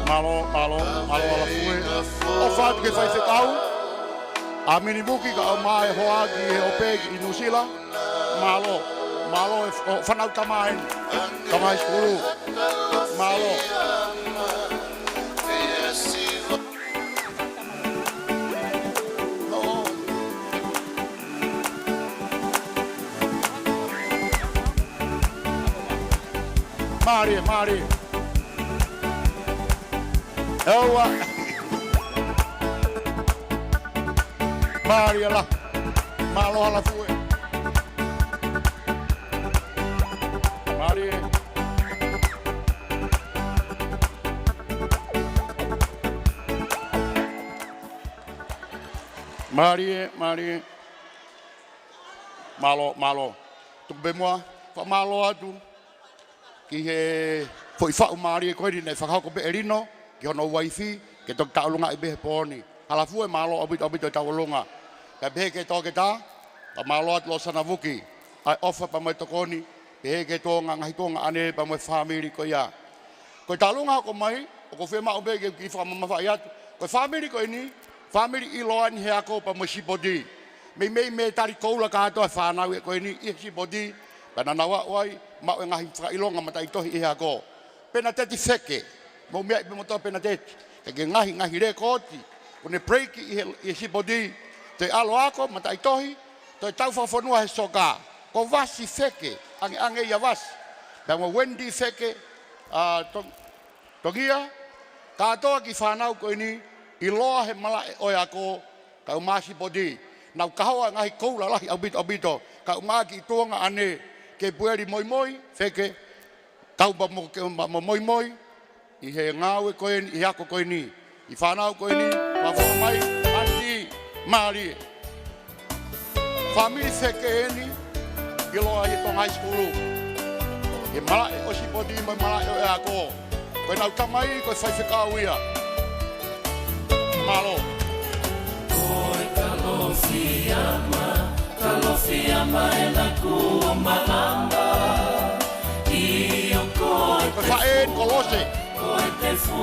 Malo halafue. O whatu ke whai whekau. A mini buki ka o mai hoa ki he opegi I Nusila. Malo e whanau tamaen. Tamai skulu. Malo. Maria. Ewa. Maria la. Malo halafue. Maria. Malo. Tuku be mua. Wha malo atu. Ki he foi whau Maria koe ni nei whakahoko be erino. Ki hono wifi. Ke toki taulunga I behe pōni. Halafue malo obito taulunga. Ka behe ke toke tā. Ka malo atu lo sana vuki. Ai ofa pa mai tokoni. Behe ke tōnga ngahi tōnga ane pa mai whamiri ko ia. Koe taulunga hako mai. O ko whema o behe ki whamamawha I atu. Koe whamiri koe ni. Whamiri I loa ni he ako pa mai sipodi. Me tari koula katoa whanau e koe ni. I sipodi. Pena nawa oai. Mau e ngahi whakailonga mata I tohi I ako. Pena teti wheke. Mau mea I pe motoa pena teti. Ke ngahi re koti. ko ne breaki i sipodi te alo ako mata itohi te tau whafonua he soka ko vasi feke ange ia vasi pe mo Wendy feke togia katoa ki whanau ko ini i loa he mala o ako ka umasi podi nau kahoa ngahi koula lahi abito ka umaki i tuanga ane ke pueri moi feke kau ba mo moi i he ngawe ko ini i ako ko ini i whanau ko ini wa mai anti mari family feke ini i loa i tong high school e mala e osi podi mo mala e ako ko nau tamai ko fai whekau ia malo Kalofiama e na kua malamba I o koe te whaen kolose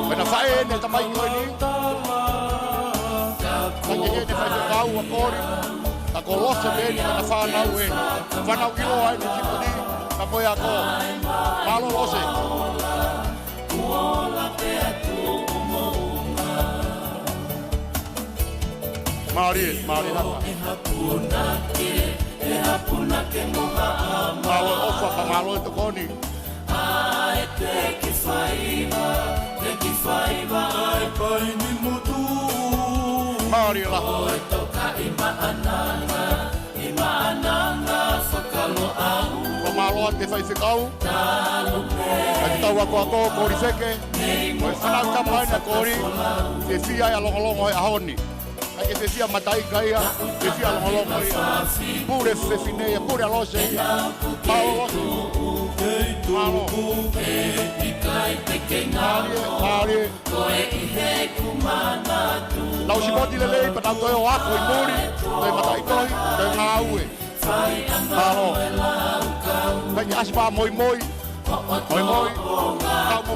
Pena whaen e tamai koe ni Tangi he ne whai kau a kore Ta kolose beni pena whanau e Whanau ilo ai ni tipuni Ka poe a ko Malo lose Kuola pe atu Mari nata. E hapuna ke moha ama. Malo ofa ka malo e tokoni. Ai te ki whaiva ai pai ni motu. Mari la. Oe toka i maananga whakalo au. Ko malo ate whai whikau. Ai tau ako kori wheke. Oe whanau kamai na kori. E whiai a longolongo e ahoni. Ai ke fia matai kaia, ke fia longolongo ia. Pure fefineia, pure alose ia. Malo. Mari. Koe i he kumanatu. Lau si moti lelei pa tau toi o ako i muri. Toi matai toi, toi ngaue. Malo. Kai aspa moi. Moi. Kau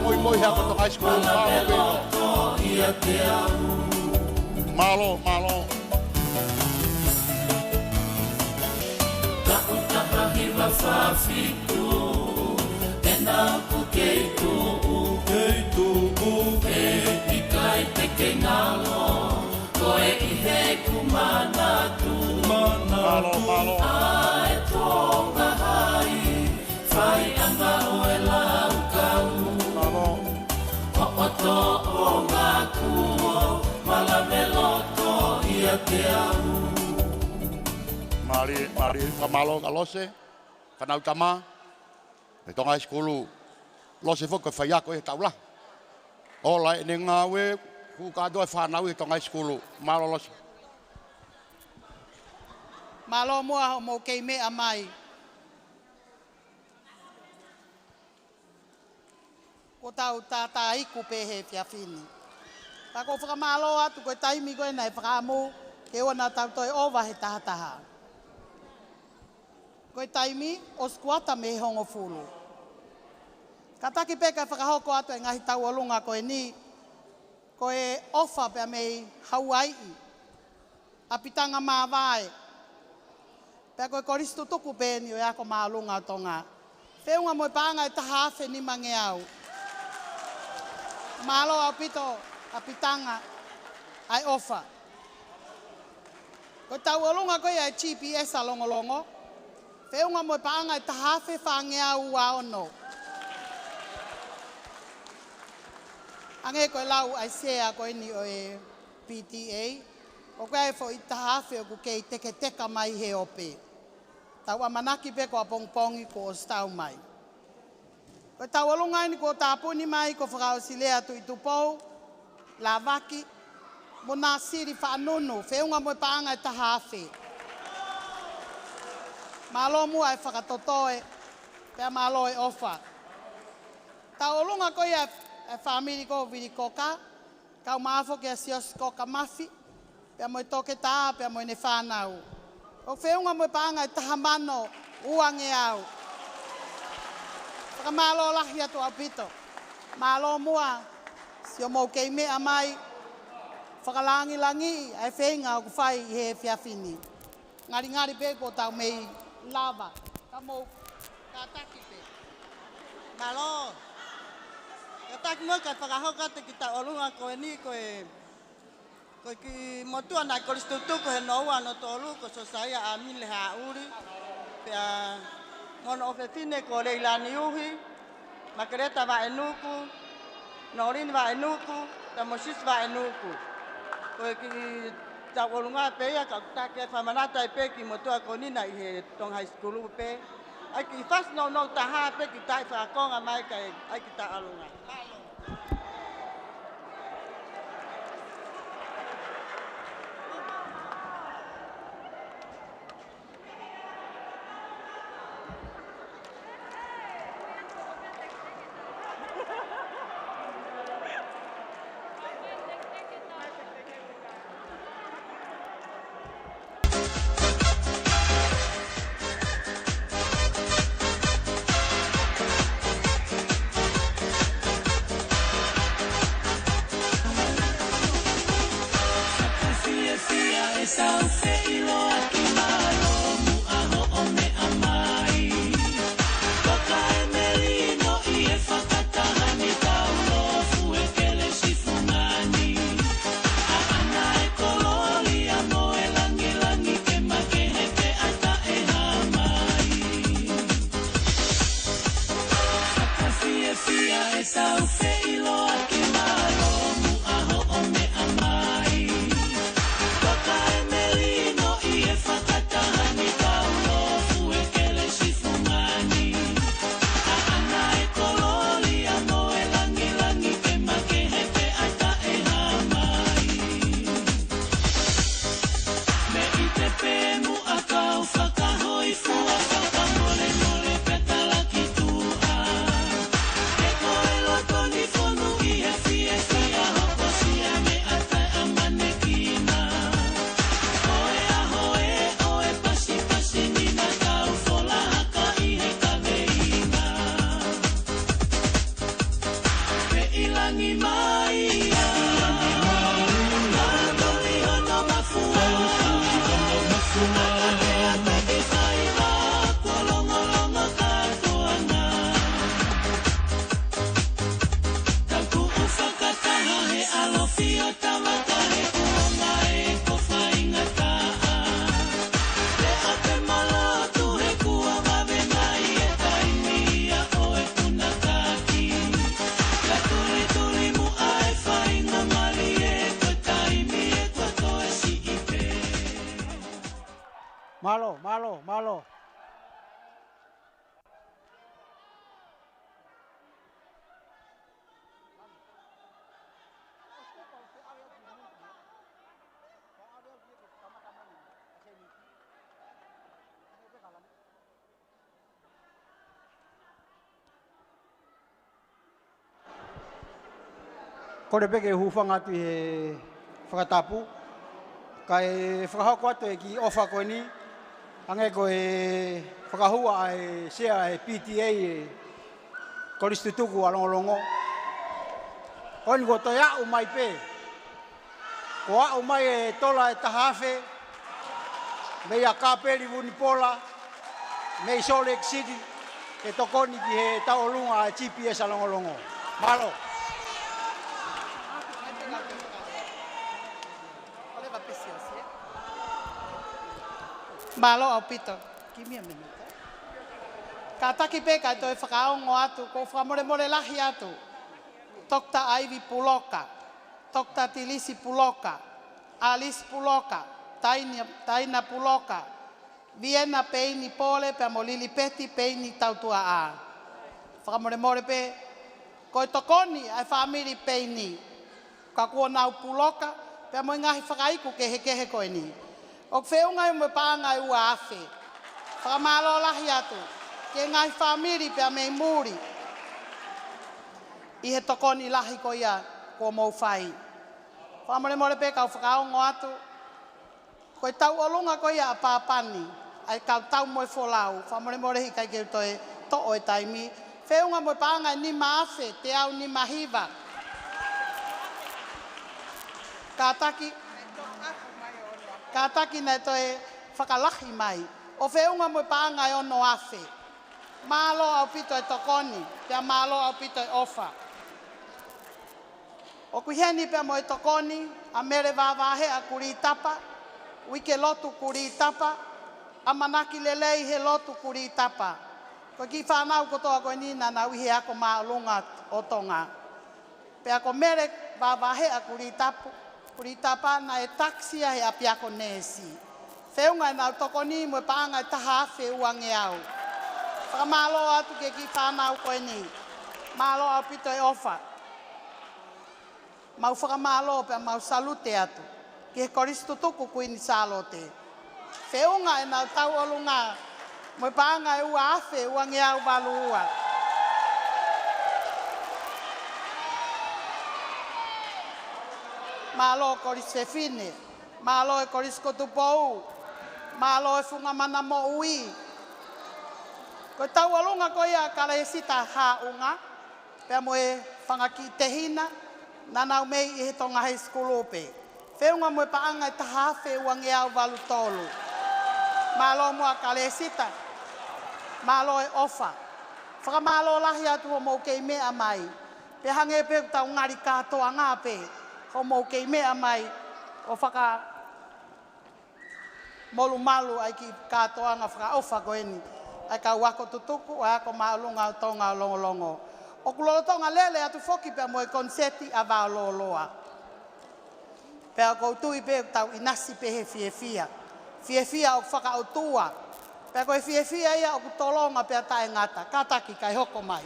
moi hea koto high school. Malo. Tahu tahahiva fafitu, enaku keitu, ikai teke ngalo, koe ihe kumanatu, malo. Ai tonga hai, fai anga oe lau kau, oto o ngaku, malameloto ia te au. Mari kamalo kalose, kanau tama, me tonga skulu, lose foka whaiako e taula. Ola e ngawe, ku kado e whanau e tonga skulu, malo lose. Malo mua mo kei mea mai. Ko tau tata iku pehe whiawhini. Ta ko whakamalo atu koe taimi koe nei whakamu ke ona tau toi owa he tahataha. Koe taimi o skuata me hongo fulu. Ka taki peka whakahoko atu e ngahi tau olunga koe ni koe ofa pia mei Hawaii. Apitanga mawai. Pea koe koristu tuku pēni o eako maalunga o tonga. Whiunga moe pānga e tahawhe ni mange au. Malo apito. Apitanga ai ofa. Ko tau olunga koe ai GPS a longolongo. Whiunga moe paanga e tahawhe whangea ua ono. Ange koe lau ai sea koe ni o e PTA. O koe ai fo i tahawhe o kukei teka mai he ope. Tau amanaki pe ko a pongpongi ko o stau mai. Ko tau olunga ni ko tāpuni mai ko whakao silea tu i tupou. La vaki, mona siri whaanunu, whiunga moe paanga e tahawhe. Malo mua e whakatotoe, pea malo e ofa. Ta olunga koe e whamiri ko viri koka, kau maafo ke a sios koka mafi, pea moe toke tā, pea moe ne whanau. O whiunga moe paanga e tahamano, uange au. Whakamalo lahi atu au pito. Malo mua, si o mou kei mea mai, whakalangi ai whenga o kuwhai i he whiawhini. Ngari pe ko tau mei lava. Ka mou ka taki pe. Malo. Ka taki mo ka whakahoka te ki ta olunga koe ni koe Ko ki motua na koristutuku he noua no tolu ko so saya amin le hauri. Pea mono ofetine ko leilani uhi. Makereta va enuku. Norini va enuku. Tamosis va enuku. Ko ki tawolunga pe ya ka take famanata pe ki motua ko nina i he tong high school pe. Ai ki fas no taha pe ki tai fa konga mai kai ai ki ta alunga. Malo. Kore peke hufanga atu he whakatapu. Kai whakahoko atu e ki ofa koe ni. Ange ko e whakahua e sea e PTA e koristutuku a Longolongo. Koe ko toi au mai pe. Ko au mai e tola e tahawhe. Mei a kaperi Wunipola. Mei Salt Lake City. E tokoni ki he taolunga e GPS a Longolongo. Malo. Malo au pito. Give me a minute. Ka taki pe ka toi whakaongo atu, ko whamore lahi atu. Dr. Ivy Puloka, Dr. Tilisi Puloka, Alice Puloka, Taina Puloka, Vienna Peini Pole, pe molili peti Peini tautua a. Whamore pe, ko tokoni ai whamiri Peini. Ka kua nau Puloka, pe mo ngahi whakaiku kehe koe ni. O whiunga mo pāngai ua awhi. Whakamalo lahi atu. Ke ngai whamiri pia mei muri. I he tokoni lahi ko ia ko mou whai. Whamore pe kau whakaongo atu. Koe tau olunga ko ia a pāpani. Ai kau tau moi wholau. Whamore hi kai keu toi to'o e taimi. Whiunga mo pāngai ni maawhi te au ni mahiva. Ka taki nei toi whakalahi mai. O whiunga mo pāngai ono awhi. Mālo au pito e tokoni. Pia mālo au pito e ofa. O kuheni pe mo e tokoni, a mere vavahe a kuri tapa, wike lotu kuri tapa, a manaki lelei he lotu kuri tapa. Ko ki whanau kotoa koe ni na uhi ako maalunga o Tonga. Pe ako mere vavahe a kuri tapa na e taksia he api ako nesi. Whiunga e nau tokoni mo e paanga e taha awhi uange au. Whakamalo atu ke ki whanau koe ni. Malo au pito e ofa. Mau whakamalo pe mau salute atu. Ki he koristo tuku kui ni salote. Whiunga e nau tau olunga. Mo e paanga e ua awhi uange au balu ua. Malo koris whewhine. Malo e koris kotupou. Malo e whunga mana mo ui. Ko tau alunga ko ia kala e sita haunga. Pea mo e whangaki te hina. Nanau mei i he Tonga High School ope. Whiunga mo e paanga e taha awhi uange au balu tolu. Malo mua kala e sita. Malo e ofa. Whakamalo lahi atu ho mou kei mea mai. Pe hange pe tau ngari katoa ngā pe. Ho mou kei mea mai. O whaka molu malu ai ki katoa ngā whaka ofa koeni. Ai ka wako tutuku ai ako maalunga o Tonga o Longolongo. O kulolo tonga lele atu foki pe mo e konseti a vao loloa. Pe a koutui pe tau inasi pe he fiefia. Fiefia o whaka o tua. Pe koe fiefia ia o kutolonga pe a tae ngata. Kataki kai hoko mai.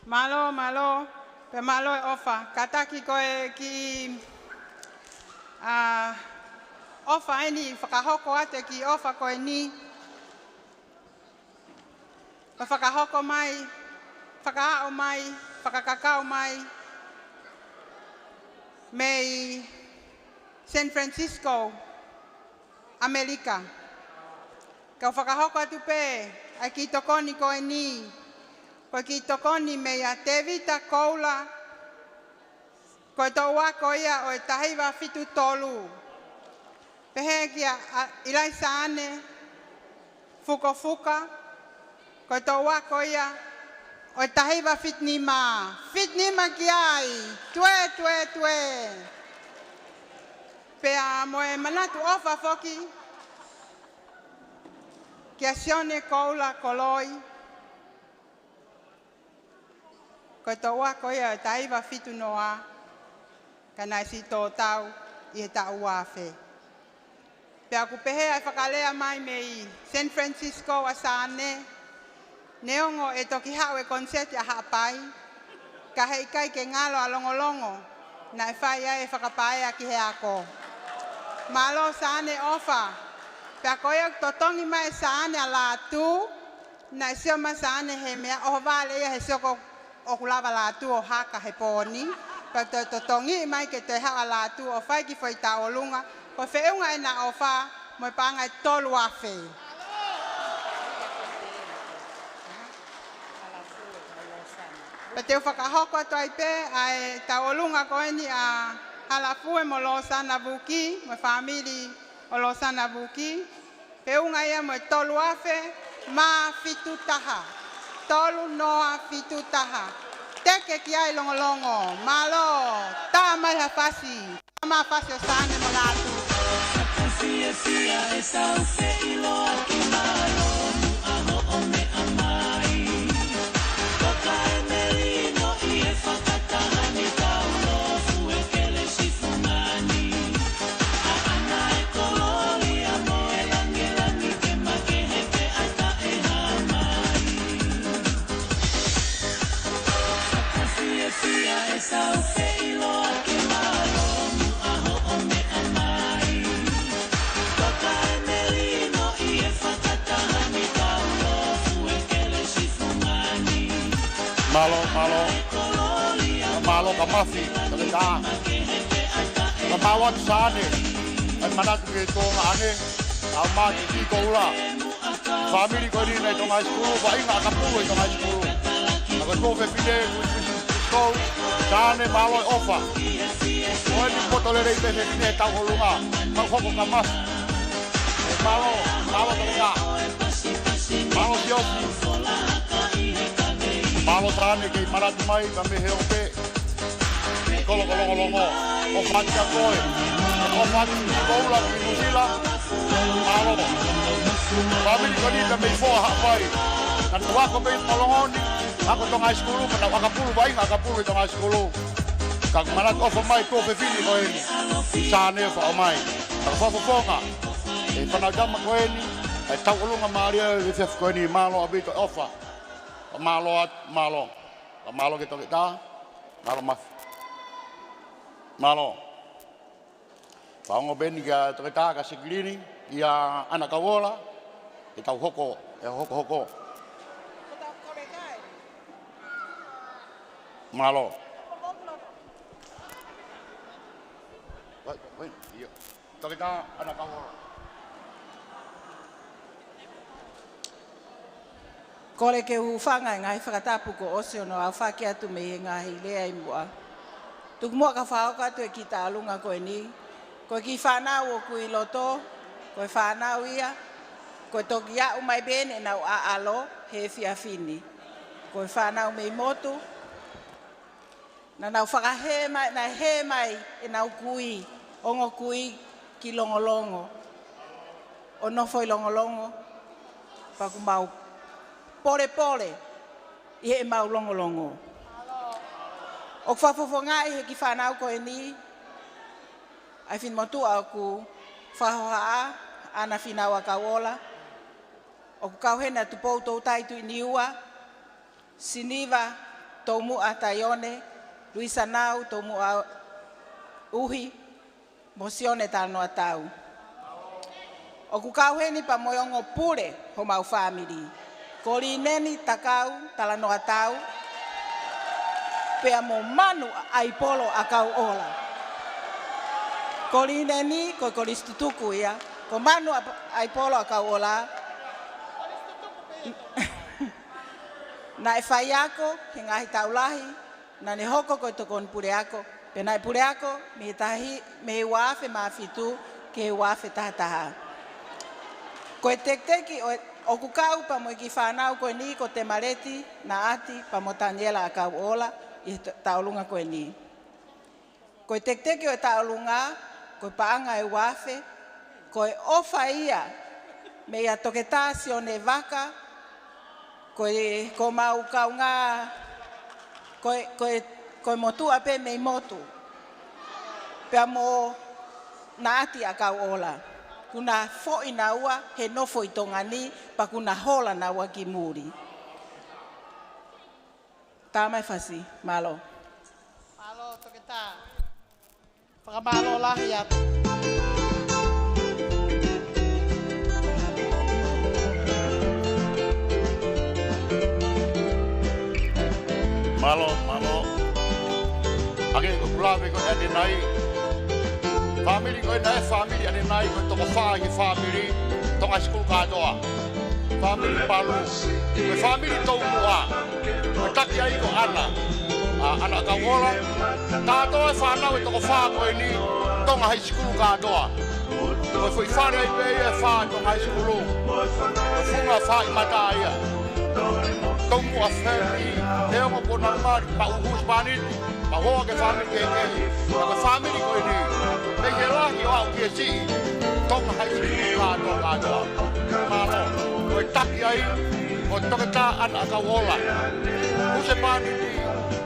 Malo, malo. Pe malo e ofa. Kataki koe ki ofa eni whakahoko ate ki ofa koe ni. Whakahoko mai, whakaao mai, whakakakao mai. Mei San Francisco, Amerika. Kau whakahoko atu pe, ai ki tokoni koe ni. Koe ki tokoni mea te vita koula. Koe tō wako ia o e tahiwa fitu tolu. Pehe kia ilai saane, fuko fuka. Koe tō wako ia o e tahiwa fitnima. Fitnima ki ai, tue, tue, tue. Pea moe manatu ofa foki. Kia sione koula koloi. Koe tō wako ia o e tahiwa fitu noa. Kana si tō tau i he tau wawhe. Pea ku pehe ai whakalea mai mei San Francisco a Sane. Neongo e toki hau e konseti a hapai. Ka hei kai ke ngalo a Longolongo. Na e whai ai e whakapaea ki he ako. Malo Sane ofa. Pea koe o totongi mai Sane a la tu. Na e sioma Sane he mea oho vale ia he sioko o kulava la tu o haka he poni. Pea totongi mai ke te hau a la tu o whai ki whai ta o lunga. Ko whiunga e na ofa mo e panga e tolu awhi. Pa te whakahoko toi pe ai taolunga koeni a halafue mo Losana Vuki, mo famili o Losana Vuki. Whiunga ia mo e tolu awhi ma fitu taha. Tolu noa fitu taha. Teke ki ai Longolongo. Malo, ta mai hawhasi. Ta mai hawhasi o sane mo latu. Fia fia e sau fe ilo ki malo aho o me amai. Toka e merino i e whakataha ni taulo fu e kele shifumani. A ana e kololi a mo e langi langi ke make he pe ata e hamai. Fia fia e sau fe ilo ki malo aho o me amai. Malo, malo. Malo ka mafi, ka ka. Ka malo sane. Ai mana ke Tonga ane. Au ma ki ko ula. Family ko ni na Tonga school, vai nga ka pu Tonga school. Ako ko fe pide ko sane malo ofa. Ko ni potole rei pe ni ta ko lunga. Ma ko ka mas. Malo, malo ka ka. Malo yo. Malo tane ke maratu mai ka me he ope. Kolo Longolongo o fatia koe. O fatia ni boula ki nusila. Malo. Family ko ni ka me fo ha pai. Kan wa ko be molongoni. Ako tonga skulu kana wakapulu bai ngakapulu tonga skulu. Kag marat ofa mai ko pe fini ko ni. Sane fa mai. Ka fa fonga. E pana jama ko ni. Ai tau ulunga Maria e fef ko ni malo abito ofa. Malo kita kita. Malo mas. Malo. Paungo ben ga kita ka siglini ia anak kawola. Kita hoko, hoko. Malo. Wait, iya. Kita anak kawola. Kore ke ufanga ngai whakatapu ko ose ono au whaki atu me ngahi lea i mua. Tuku mua ka whao ka tu e ki ta alunga koe ni. Koe ki whanau o kui loto, koe whanau ia, koe toki au mai bene nau a alo he whiawhini. Koe whanau mei motu, na nau whakahe mai, na he mai e nau kui, ongo kui ki Longolongo. O nofo i Longolongo, paku mau pore, i he mau Longolongo. O whafofonga i he ki whanau koe ni, ai fin motu au ku whahoha ana finau a kawola. O ku kauhena tu pou tau taitu i niua, Siniva tau mua Taione, Luisa Nau tau mua Uhi, Mosione tanoa tau. O ku kauheni pa moyongo pure ho mau family. Kori neni takau talanoa tau, pea mo manu ai polo a kau ola. Kori neni ko koristutuku ia, ko manu ai polo a kau ola. Na e whai ako, he ngahi taulahi, na ne hoko ko tokon pure ako, pe nai pure ako, me tahi, me wafe maafitu, ke wafe tahataha. Ko e tekteki o kukau pa mo ki whanau koe ni ko te mareti na ati pa mo taniela a kau ola i taulunga koe ni. Ko e tekteki o e taulunga, ko e paanga e wafe, ko e ofa ia me ia toketasi o ne vaka, ko mau kaunga, ko e motu ape mei motu. Pea mo na ati a kau ola. Kuna fo ina ua he nofo i tongani pa kuna hola na ua ki muri. Tā mai whasi, malo. Malo, toke tā. Whakamalo lahi atu. Malo. Ake ko kulawe ko ane nai. Family ko ane family ane nai ko toko whahi family. Tonga school katoa. Family palu. Ko family tau mua. Ko taki ai ko ana. Ana kawola. Katoa whanau e toko wha ko ni. Tonga high school katoa. Ko fui whare ai pe e wha tonga high school. Ko funga wha i mata ia. Tongu a family. Heo mo kona mari pa uhus paniti. Pa hoa ke family ke kehi. Ka ko family ko ni. Nei he lahi o au kia si. Tonga high school katoa. Malo. Ko e taki ai. Ko toke tā ana ka wola. Kuse paniti.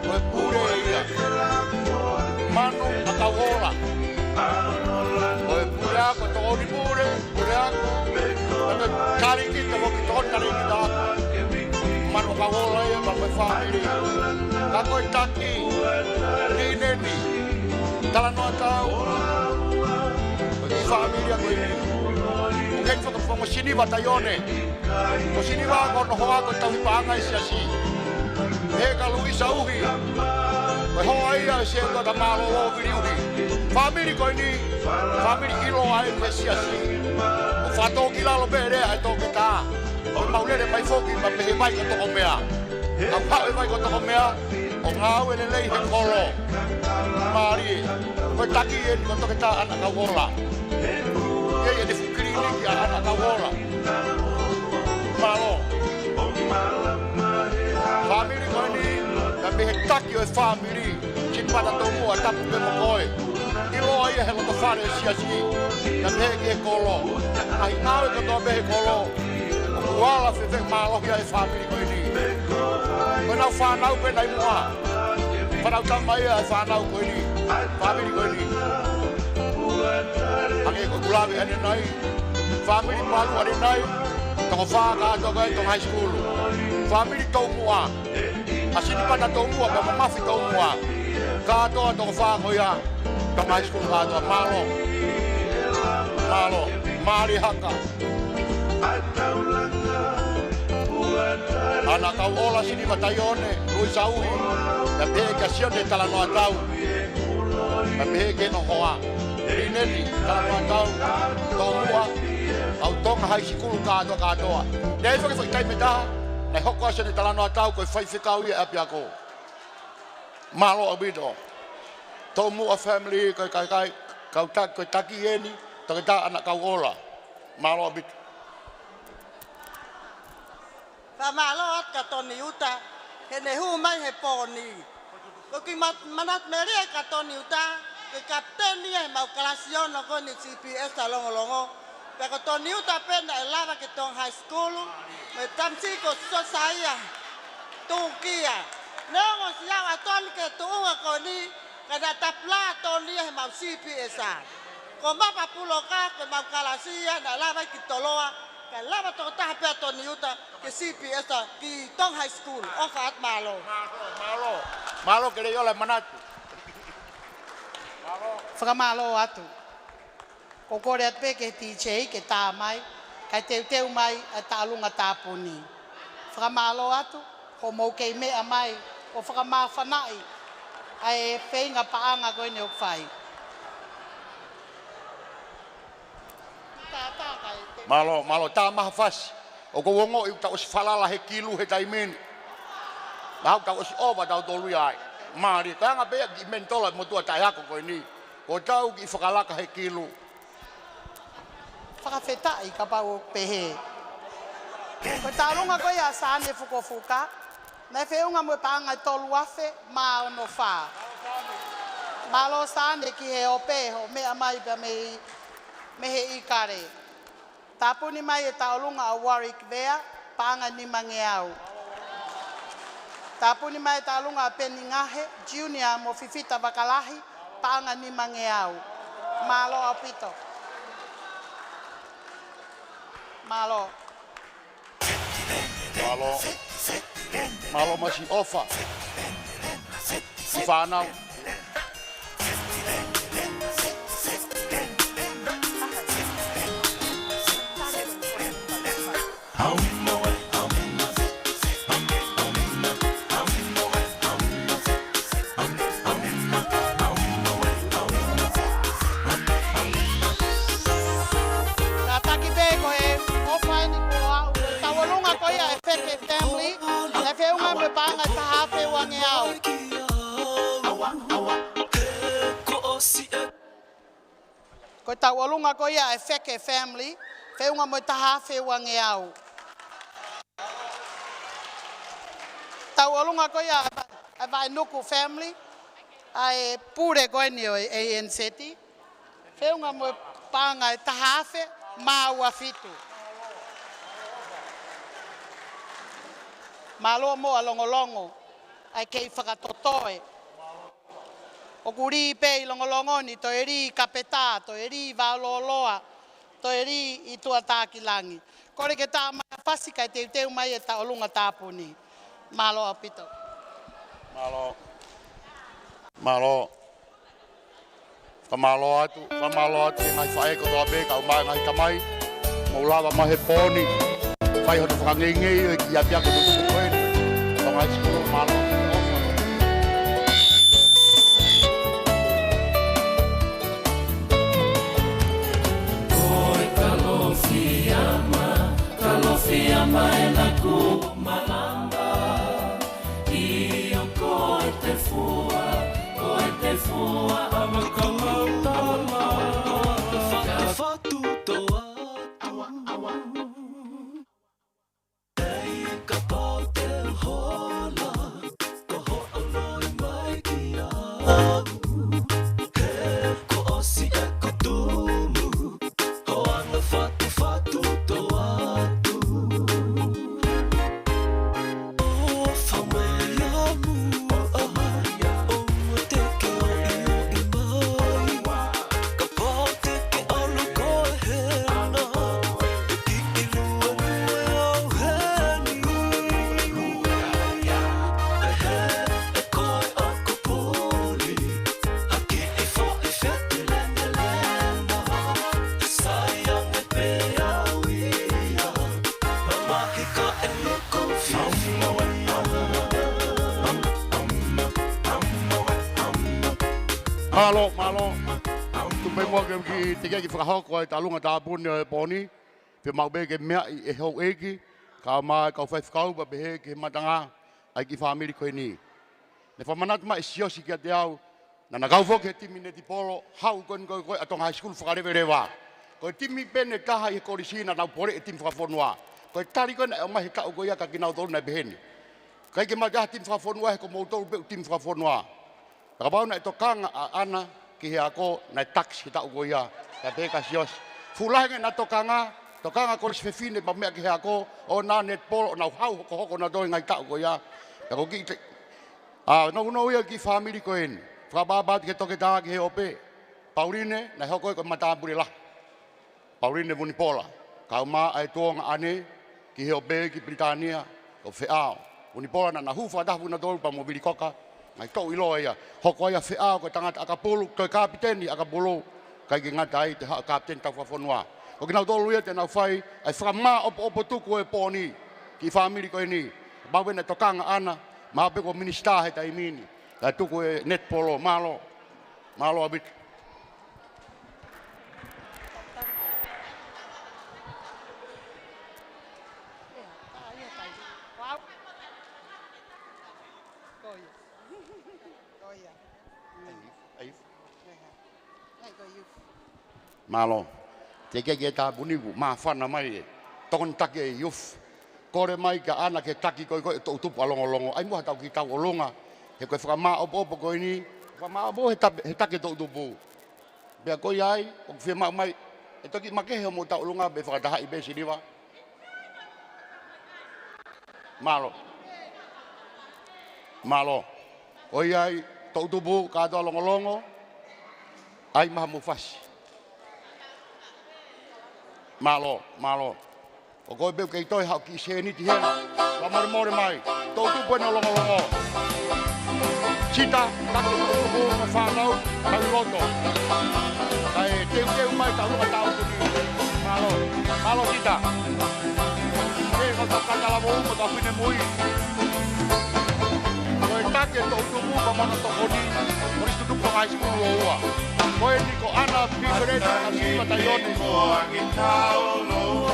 Ko e pure ia. Manu a ka wola. Ko e pure ako toko ni pure. Pure ako. Kato kariki te hoki toko kariki tā ako. Manu ka wola ia pa koe family. Ka koe taki. Ni neni. Tala noa tau. Ko ki family a koe ni. Kei whakapua mo Siniva Taione. Mo Siniva ako no hoa ko tau hipaanga i siasi. He ka Luisa Uhi. Koe hoa ia e se ko ta malo o viri uhi. Family koe ni. Family ilo ai me siasi. O whatoki lalo bere ai toki tā. O maulere mai foki ma pehe mai ko toko mea. Au hau e mai ko toko mea. O ngau e lelei he kolo. Maari. Koe taki e ni ko toki tā ana ka wola. Ia ia te whukiri ki a ana ka wola. Malo. Family koe ni e family. Sin pada tau mua tapu pe mo koe. Ilo ai he loto whare sia si. Na pehe ki he kolo. Ai ngāwe katoa pehe kolo. Kuala fe mālohi ai family koe ni. Koe nau whanau pe nai mua. Whanau tamai ai whanau koe ni. Family koe ni. Ange koe kulawe ane nai. Family palu ane nai. Toko whaka atoka e tong high school. Family tau mua. Asini pada tau mua pe mamafi tau mua. Katoa toko whaka ia. Tong high school katoa malo. Malo. Mari haka. Ana kau ola sini mataione, lui sauhi. Ya pehe kia sione tala noa tau. Ya pehe ke no hoa. Rineni tala noa tau. Tau mua. Au tonga hai sikulu katoa. Nei whake taime taha. Nei hoko asene tala noa tau koe whai whikau ia api ako. Malo abito. Tau mua family koe kai. Kau tak koe taki eni. Toke ta anak kau ola. Malo abito. Pamalo at katoni uta, hene hu mai he poni. Koki manat meria katoni uta, ke kapteni he mau kalasion no koni CPS ta Longolongo. Pe katoni uta pena elava ke tong high school, me tamsi ko sosaya. Tukia. Nengo siang aton ke tuunga koni, kada tapla toni he mau CPS a. Ko mapa puloka ke mau kalasia na lava ki toloa. Kalava to ta pe to niuta ke CPS ki tong high school ofat malo. Malo ke le yola manatu. Malo atu. Ko kore at pe ke teacher ke ta mai, ka teu mai ta lunga ta puni. Malo atu ko mo ke me mai o ma fanai. Ai feinga paanga ko ni ofai. Malo ta maha fas. O ko wongo i ta os falala he kilu he taimen. Mau ta os ova ta to lui ai. Mari ka nga be ki mentola mo tua tai ako ko ni. O tau ki fakalaka he kilu. Whakawheta i ka pau pehe. Ko tālunga ko ia sāne fukofuka. Nei whiunga mo pāngai tolu afe mā ono whā. Malo sāne ki he opeho mea mai pa me he ikare. Tāpuni mai e taolunga a Warwick Vea, pānga ni mange au. Tāpuni mai e taolunga a Peningahe, Junior mo Fifita Bakalahi, pānga ni mange au. Malo a pito. Malo. Malo masi ofa. Whanau. Ko taualunga ko ia e wheke family, whiunga mo taha whiwange au. Taualunga ko ia e vai nuku family, ai pure koe ni o e enseti. Whiunga mo pānga e taha whe, māua fitu. Māloa mo a Longolongo, ai kei whakatotoe. O kuri pe i Longolongo ni to eri kapeta, to eri valoloa, to eri i tuatakilangi. Kore ke tā mai pasika i teu mai e taolunga tāpuni. Malo apito. Malo. Kamalo atu e ngai whae ko toa pe kau mai ngai kamai. Maulawa mahe poni. Whai hono whakangengei e ki apia ko tuku koe. Tonga i skulu malo. Kalofiyama e na ku malamba. Iyo ko te fua ama kalama. Ka fatu toa awa. Ei ka pau te hola, ko ho aloi mai. Malo, malo. Tu pe mo ke ki whakahoko ai talunga tāpuni o poni. Pe mau be ke mea e hau eki. Ka mai kau whai whakau pa pehe ke matanga ai ki whamiri koe ni. Ne whamanat mai siosi ki a te au. Na kau fo ke timi ne ti polo hau koe koe atong high school whakarewe rewa. Koe timi pene kaha i korisina nau pore e timi whakafonua. Koe tari koe na mai he kau koe aka ki nau tolu na beheni. Kai ke mai timi whakafonua he ko moutou pe timi whakafonua. Rakabau na ito kanga a ana ki he ako na tax ki tau goia ka te ka sios. Fulahinga na tokanga ko se fine pa mea ki he ako o na netball o na hau hoko na doi ngai tau goia. Ka ko ki no ia ki family ko en. Whakababat ke toke tā ki he ope. Pauline na hoko ko matabure la. Pauline Vunipola. Ka ma ai tonga ane ki he ope ki Britania o feao. Vunipola na hufa dahu na doi pa mobili koka. Ngai tau ilo ia, hoko ia whia ko tangata akapulu, toi kapiteni akapulu, kai ki ngata ai te haa kapiteni tau whawhanua. Ko ki nau tolu ia te nau whai, ai whakama opo tuku e pōni, ki whamiri koe ni. Bawena tokanga ana, mahape ko minister he tai mini, kai tuku e netpolo, malo abit. Malo, te ke tā bunigu, mā whana mai e, tokon take e youth. Kore mai ka ana ke taki koe koe tō tupu alongolongo. Ai mua tau ki tau olonga, he koe whakamā opo koe ni, whakamā opo he take tō tupu. Pea koe ai, o kwhia maa mai, e toki makehe o mo tau olonga, be whakataha i besi niwa. Malo, koe ai, tō tupu, kātua alongolongo, ai maha mufasi. Malo. O koe beu kei toi hau ki se ni ti hena. Wa more mai. Tau tu poe no longo. Sita, tako tuku na whanau, hau roto. Kai teu mai tau luka tau tu ni. Malo sita. Kei ko tau kakala mo umo tau whine mui. Koe take tau tuku pa mana toko ni. Koris tu tuku high school o ua. Koe ni ko ana piperete na sipa taione.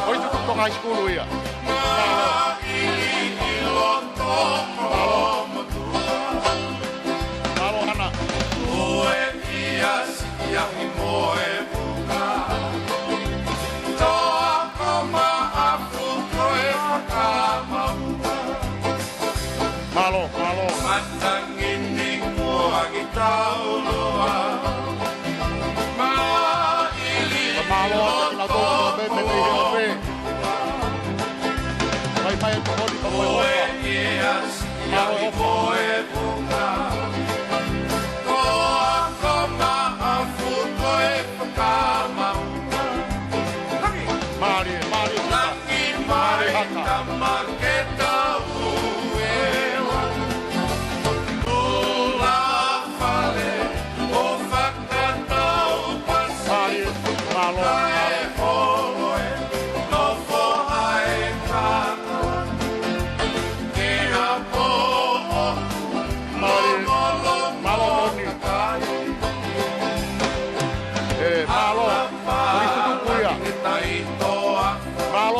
Koe tu tuku high school ia. Malo ana. Koe ia siahi moe buka. Toa koma aku koe whakamauka. Malo. Matangini mua ki tauloa. Malo na to be be. Mai to holi pa koe. Malo koe buka. Toa koma afu koe whakamauka. Mari. Naki mai tama ke tau ewa. Tula whale o whakatau pasi. Malo.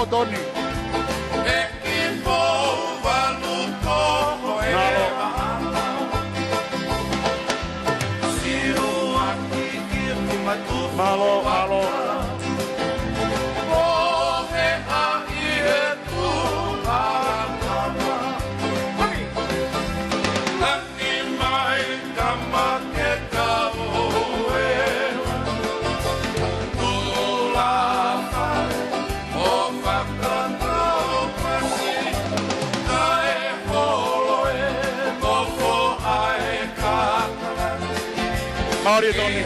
Tony. Equipo valuto eva. Siu aqui que matu. Malo. Morre aí tu ama. Nani mai kama que Mauri Tony.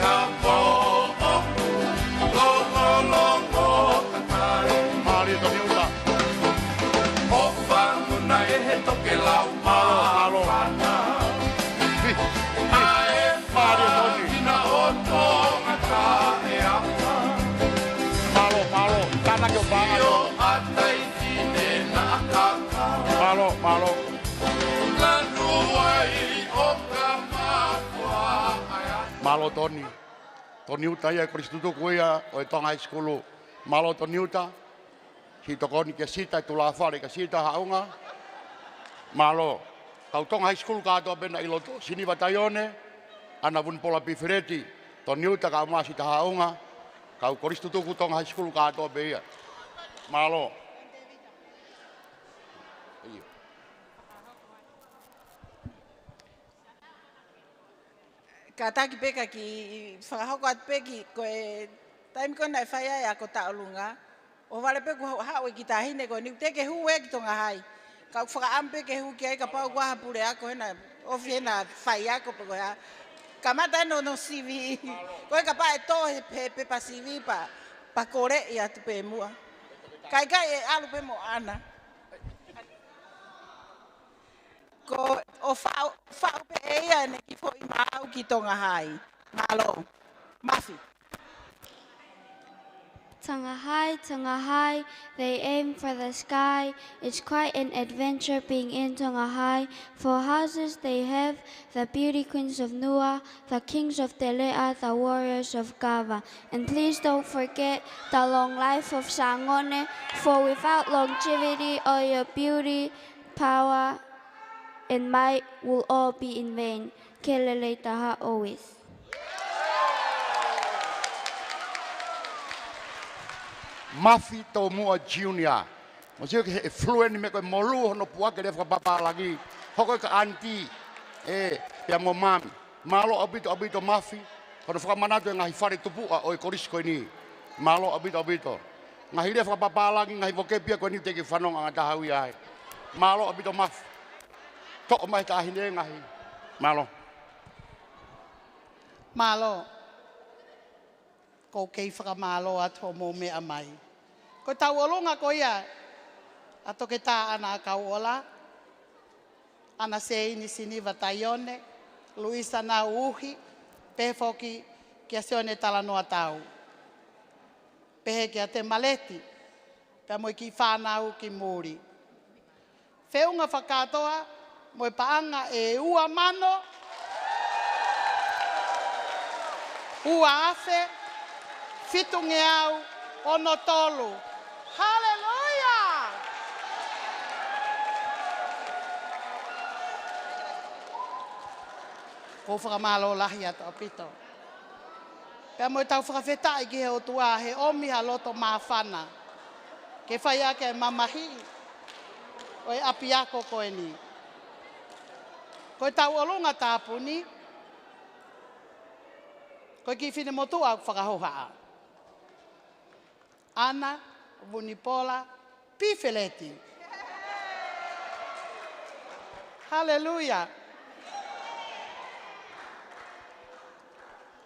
Mauri Tony uta. Opa muna e he toke lau. Malo. Mauri Tony. Ina o tonga ka e apa. Malo. Tana ke o panga. Io atai tine na akaka. Malo. Lanu ai o ka makua. Malo Tony. Tony uta ia Kristutu kuia o Tonga High School. Malo Tony uta. Si tokoni ke sita tu la fare ke sita haunga. Malo. Kau Tonga High School ka to bena iloto sini batayone. Ana bun pola pifreti. Tony uta ka ma sita haunga. Kau Kristutu ku Tonga High School ka to be ia. Malo. Ka taki peka ki whakahoko at peki ko e taimi ko nai whaia e ako taolunga. O wale peku hao e ki tahine ko ni teke hu e ki tonga hai. Ka whakaampe ke hu ki ai ka pau waha pure ako hena ofi hena whaia ko peko ya. Ka mata no CV. Ko e ka pa e tohe pe pa CV pa kore i atu pe mua. Kai e alu pe mo ana. Ko o whao pe eia ne ki fo i mau ki tonga hai. Malo. Mafi. Tonga, they aim for the sky. It's quite an adventure being in Tonga. For houses they have the beauty queens of Nua, the kings of Telea, the warriors of Kava. And please don't forget the long life of Sangone, for without longevity all your beauty, power, and might will all be in vain. Kelele taha always. Mafi to mua junior. Mo se ke fluent me ko molu no pua ke fa papa lagi. Hoko ka anti ya mo mam. Malo abito mafi. Ko fa manato ngai fare tupu o koris ko ni. Malo abito. Ngai le fa papa lagi ngai voke pia ko ni te ke fanong anga tahawi ai. Malo abito mafi. To mai ta hine ngai. Malo. Malo. Ko kei whakamalo ato mo me amai. Ko tau olonga ko ia, ato ke tā ana kau ola, ana se ini sini wataione, Luisa na uhi, pefoki kia seone tala noa tau. Pehe kia te maleti, pia moi ki whanau ki muri. Whiunga whakatoa, moi paanga e ua mano, ua afe, fitunge au ono tolu. Hallelujah! Ko whakamalo lahi ato apito. Pea mo tau whakawhetai ki he o tua he omi ha loto mawhana. Ke whai ake mamahi. O e api ako koe ni. Ko tau olunga tāpuni. Ko ki whine motua whakahohaa. Ana, Vunipola, Epeleli. Hallelujah.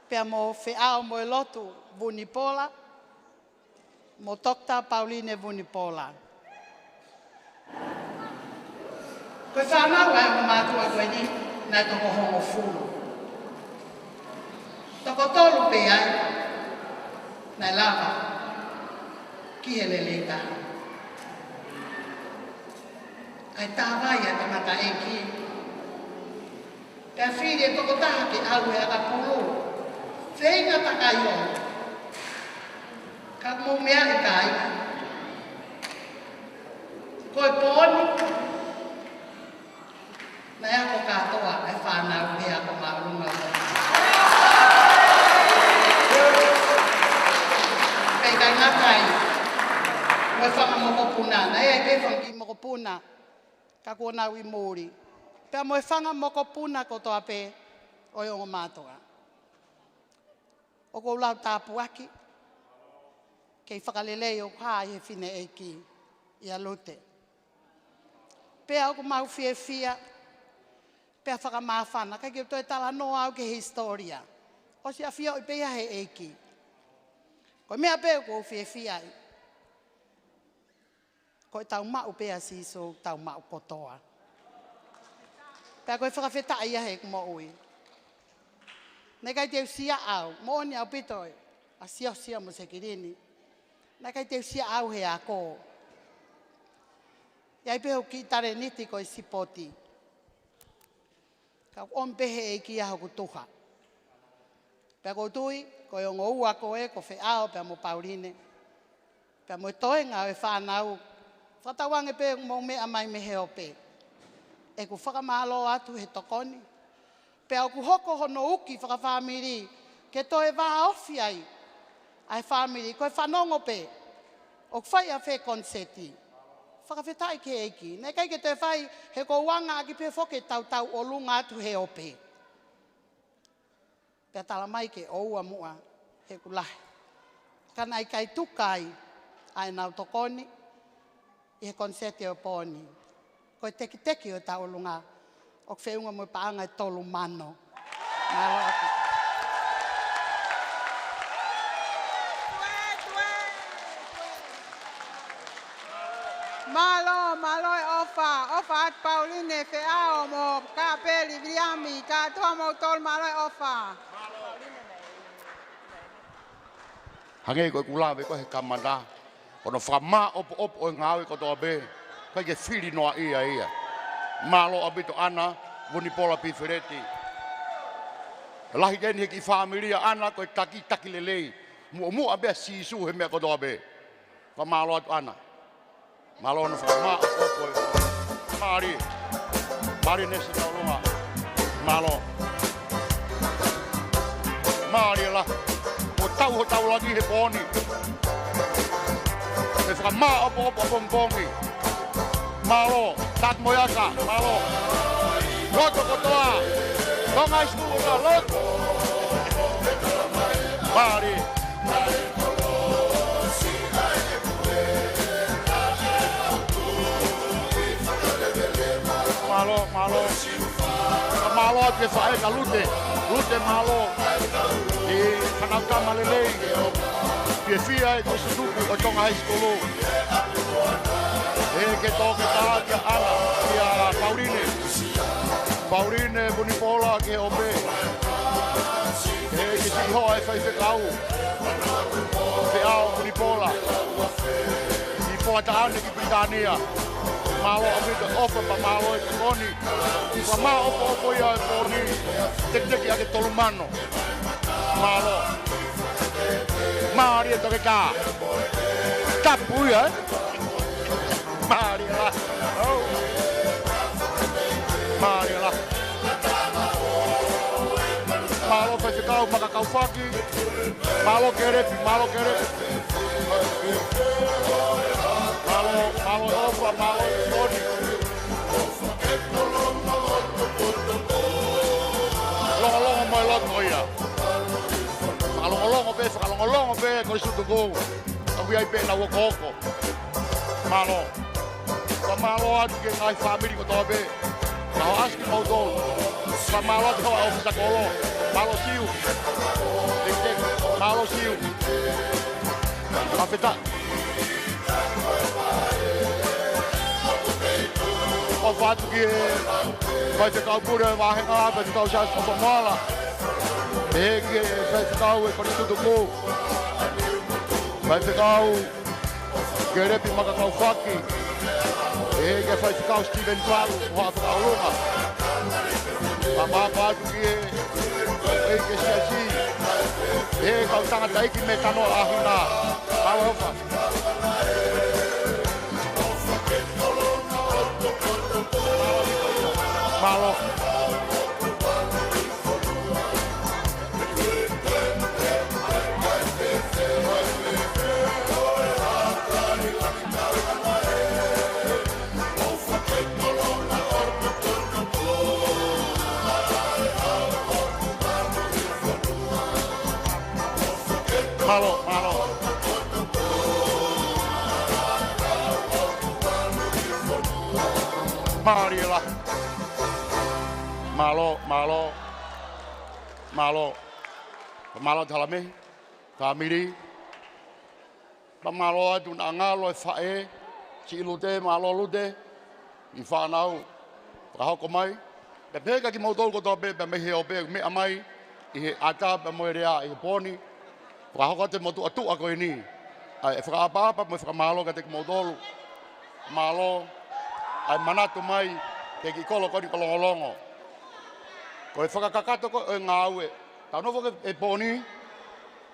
Pea mo whiao mo e lotu Vunipola, mo Dr. Pauline Vunipola. Koe whanau ai o mātua koe ni, nai toko hongo fulu. Toko tolu pe ai, nai lava. Ki he lele tā. Ai tā vai a tamata e ki. Pea whiri e toko taha ke au e aka pulu. Whenga taka i o. Ka mou mea e kai. Koe pōni. Nai ako katoa e whanau e ako maurunga o. Pei kai ngakai. Koe whanga mokopuna, nai e pe whangi mokopuna, ka kua nau I mōri. Pea moe whanga mokopuna ko toa pe, oi o mātoa. O kou lau tāpuaki, kei whakalelei o kā I he whine e ki, I a lute. Pea o ku mau fia, pea whakamāwhana, kai ki o toi tala noa au ke historia. O si a fia o I pea he e ki. Ko mea pea ko fia I. Ko tau mau pea siso, tau mau kotoa. Pea koe whakawheta ia he kumo ui. Nei kai teu sia au, mo oni au pitoi, a sia mo se kirini. Nei kai teu sia au he a kō. Iai peho ki tare niti koe sipoti. Ka on pehe e ki aho ku tuha. Pea ko tui, ko e ongo ua ko e, ko wheao pea mo Pauline. Pea mo toe ngā e whanau. Whatawange pe mo mea mai me heo pe. E ku whakamalo atu he tokoni. Pea ku hoko hono uki whakawhamiri, ke toe wā ofi ai. Ai whamiri, koe whanongo pe. O whai a whe konseti. Whakawhetai ke eki. Nei kai ke te whai, he ko wanga aki pe whoke tau o lunga atu he ope. Pea tala mai ke oua mua, he kulahi. Kana i kai tukai, ai nau tokoni, i he konseti o pōni. Koe teki o tau lunga, o wheunga mo paanga e tolu mano. Malo atu. Malo e ofa at Pauline Feao mo ka peli Viami ka tua mo tol malo e ofa. Hange koe kulawe koe he kamana. Kono whama opo o ngāwe kotoa be. Kai ke whiri noa ia. Malo abito ana, wuni pola pifereti. Lahi geni he ki whamiria ana koe taki lelei. Mua bea sisu he mea kotoa be. Ka malo atu ana. Malo no whama opo e. Mari nesi tau lunga. Malo. Mari la. O tau lagi he poni. E whakama opo bongbongi. Malo, tat moyaka, malo. Loto kotoa. Tonga Exstudents, loto. Mari. Malo ake whae ka lute malo. I whanauka malelei. Pie fia e kosinuku o Tonga Exstudents. E ke toke tātia ana ki a Pauline. Pauline Bunipola ke ope. E ke si hoa e whaiwhekau. Whiao Bunipola. I poa taane ki Britania. Malo abito ofa pa malo e koni. Pa ma opo ia e koni. Teki ake tolumano. Malo. Mari e toke ka. Tapu ia. Mari la. Mari la. Malo whaiwhekau makakau whaki. Malo kerepi. Malo ofa, malo koni. Longolongo mai loto ia. Longolongo pe, ko isu tuku. Aku ai pe na wokoko. Malo. Ka malo atu ke ngai whamiri ko toa pe. Ka ho aski mau tolu. Ka malo atu hoa ofisa kolo. Malo siu. Malo siu. Ka wheta. O whatu ki e vai te kau pure wahenga ape te kau sias opa moala. E ki e vai te kau e koni tutuku. Vai te kau ke repi maka kau whaki. E ke vai te kau Steven Palu hoa te kau lunga. Ka mapa atu ki e ke siasi. E kau tangata iki me tano ahina. Kau hofa. Malo. Mariela. Malo talame. Family. Malo atu ngalo e fae. Si ilute malo lute. I whanau. Kahoko mai. Pe peka ki mautol ko tope pe mehe o pe me amai. I he ata pe moerea i he poni. Kahoko te motu atu ako i ni. Ai whakaapapa mo whakamalo ka te ki mautolu. Malo. Ai manatu mai. Ke ki kolo koni kolongolongo. Ko e whakakakato ko e ngāue. Tau novo e poni,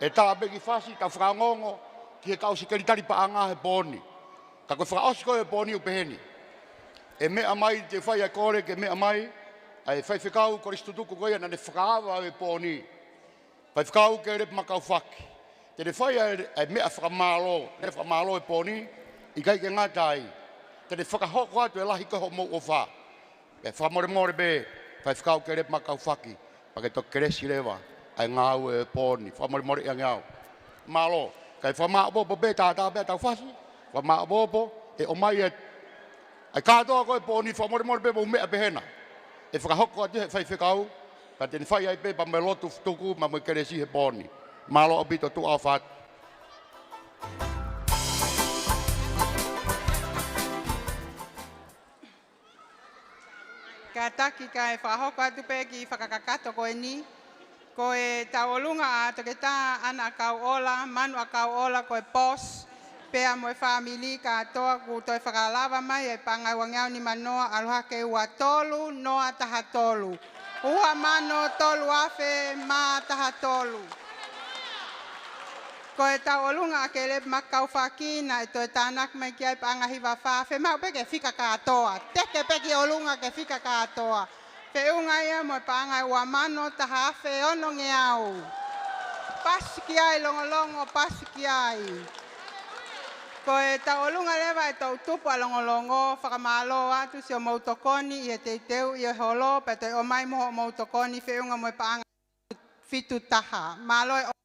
e tā begi fasi, tau whakangongo, ki he kau si keritari pa anga he poni. Ka koe whakaosi koe e poni u peheni. E mea mai te whai a kore ke mea mai, ai whai whikau koristutuku koe na ne whakaawa e poni. Whai whikau ke rep makau whaki. Te ne whai ai mea whakamalo, ne whakamalo e poni, i kai ke ngatai. Te ne whakahoko atu e lahi koho mou o wha. E whamore more be, whai whikau ke rep makau whaki. Pake to keresi rewa, ai ngau e poni, whamore more ia ngau. Malo, kai whamaabopo be tātā be tau whasi, whamaabopo e o mai e ai kātoa koe pōni whamore pe mo mea pehena. E whakahoko atu he whai whikau, ka tēne whai ai pe pa me lotu tuku ma me keresi he pōni. Malo o bito tu au what. Ka taki ka e whahoko atu pe ki whakakakato koe ni. Ko e taolunga a toke tā ana a kau ola, manu a kau ola ko e pos. Pea mo e whamili ka toa ku toi whakalawa mai e pangai wangiau ni manoa aloha ke ua tolu, noa taha tolu. Ua mano tolu afe, ma taha tolu. Ko e taolunga a ke lep makau whakina e toi tānak mai ki ai pangahi wa whafe. Mau peke whika katoa, teke peki olunga ke whika katoa. Pe unga ia mo e pangai ua mano taha afe ono ngeau. Pasi ki ai longolongo, pasi ki ai. Ko e taolunga lewa e tau tupu a longolongo, whakamalo atu si o mautokoni i e teiteu i e holo, pe toi o mai moho o mautokoni, whiunga mo e paanga fitu taha. Malo e ofa.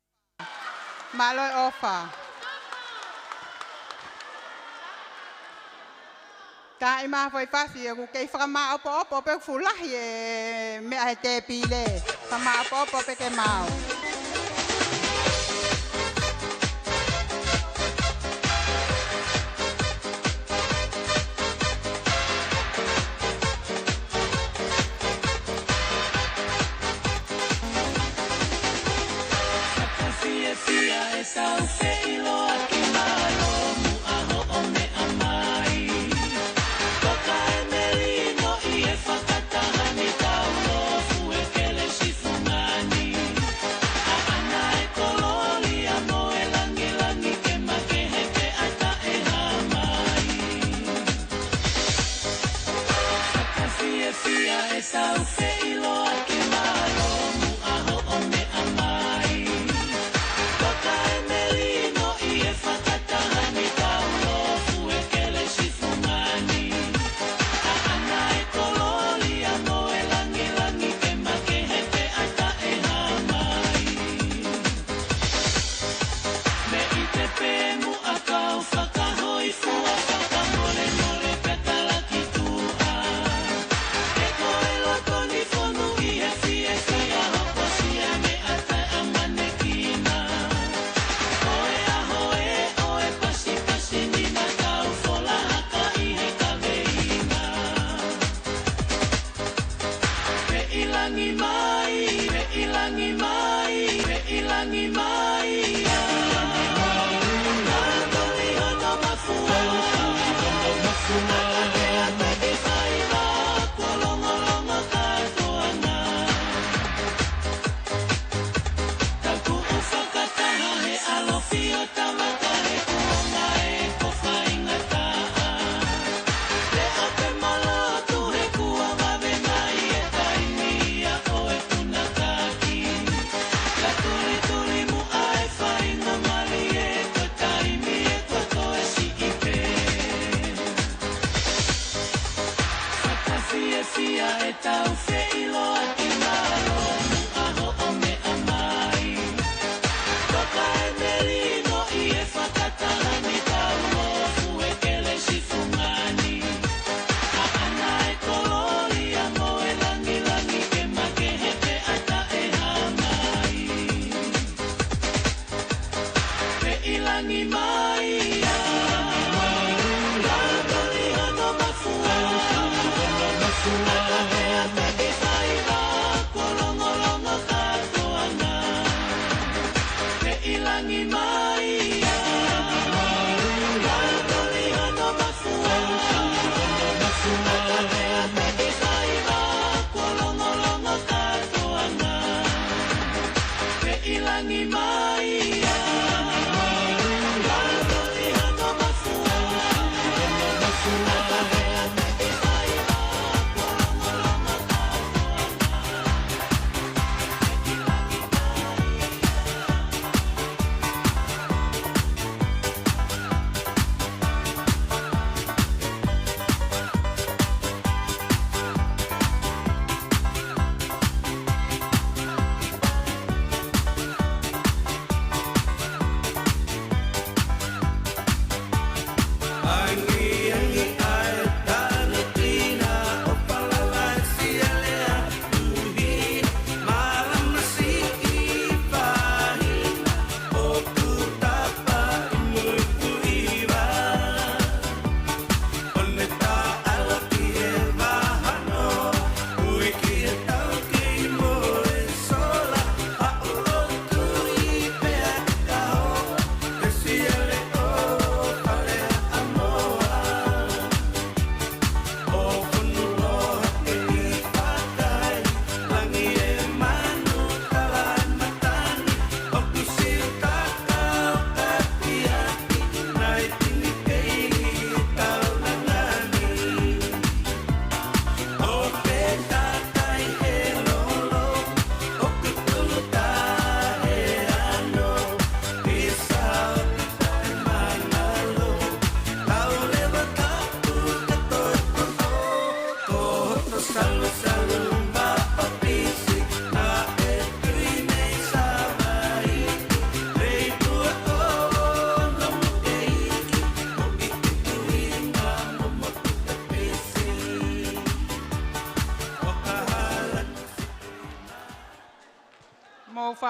Malo e ofa. Ka i maha foi fasi e ku kei whakama opo pe fulahi e mea he te pile. Whakama opo pe ke mau.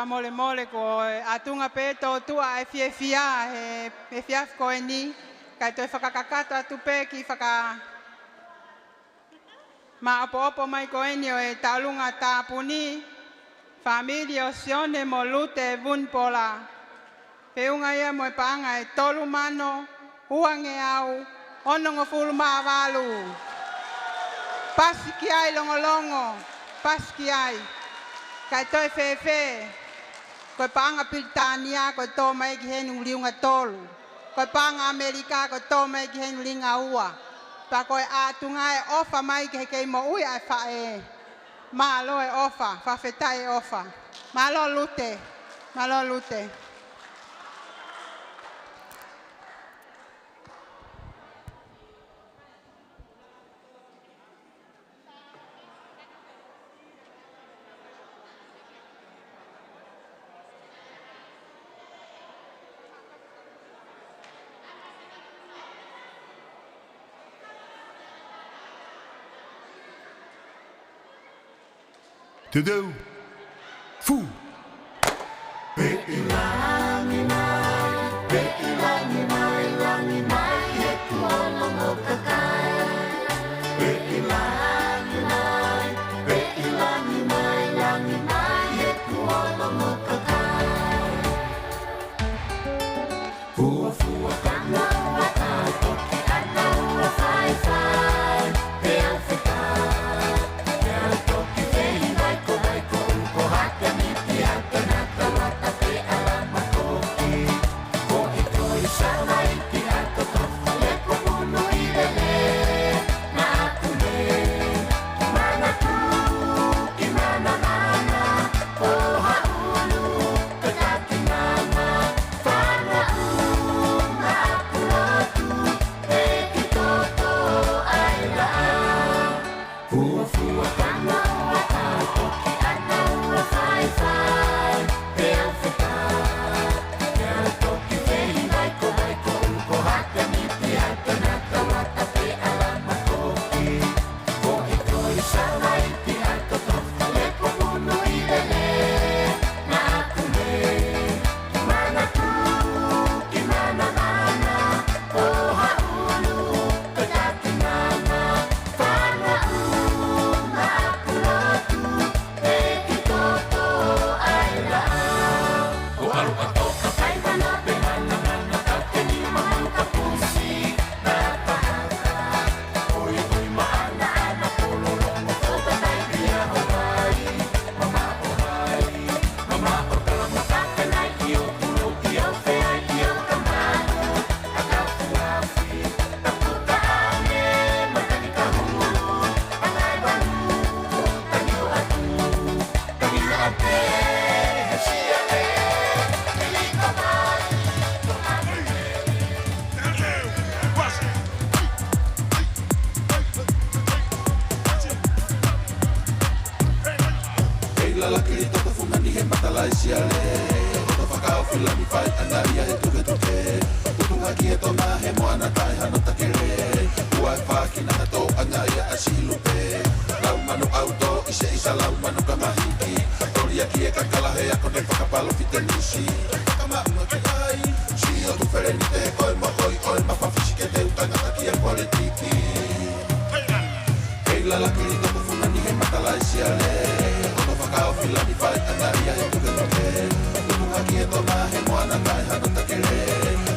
Mole mole ko atunga peto tua e fia e fia ko ni kai to whakakakata atu pe ki whaka ma opo mai ko ni o e talunga tapuni familia sione mo lute vun pola peunga ia mo panga e tolu mano huange au ono ngofulu maavalu pasiki ai longolongo pasiki ai kai toi fefe ko panga Britania ko to mai ki henu liunga tolu ko panga Amerika ko to mai ki henu linga ua pa ko atunga e ofa mai ki ke mo ui ai fa e malo e ofa fa fetai e ofa malo lute To do. Fu. Fila mi fai andaria he tuke tuke Utunga ki he tona he moana tai hanata silupe. Lau manu auto ise isa lau manu kamahiki. Tori aki e kakalahe ako ne whakapalo fitenisi. Whakamaa ki ai, si o tu wherenite koe mohoi oe mawhawhisike te utangata ki e politiki. Keila la kiri toku funani he matalai siale. Ono whakao filani whai angaria he tuke toke. Tuku haki e toma he moana kai hano takere.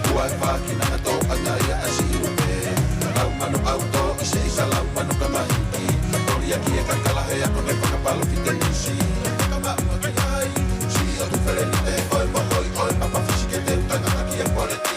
Kuai whaki nanga tō angaria a silupe. Lau manu auto ise isa lau manu kamahiki. Tori aki e kakalahe ako ne whakapalo fitenisi. Whakamaa ki ai, si o tu wherenite koe mohoi oe mawhawhisike te utangata ki e politiki.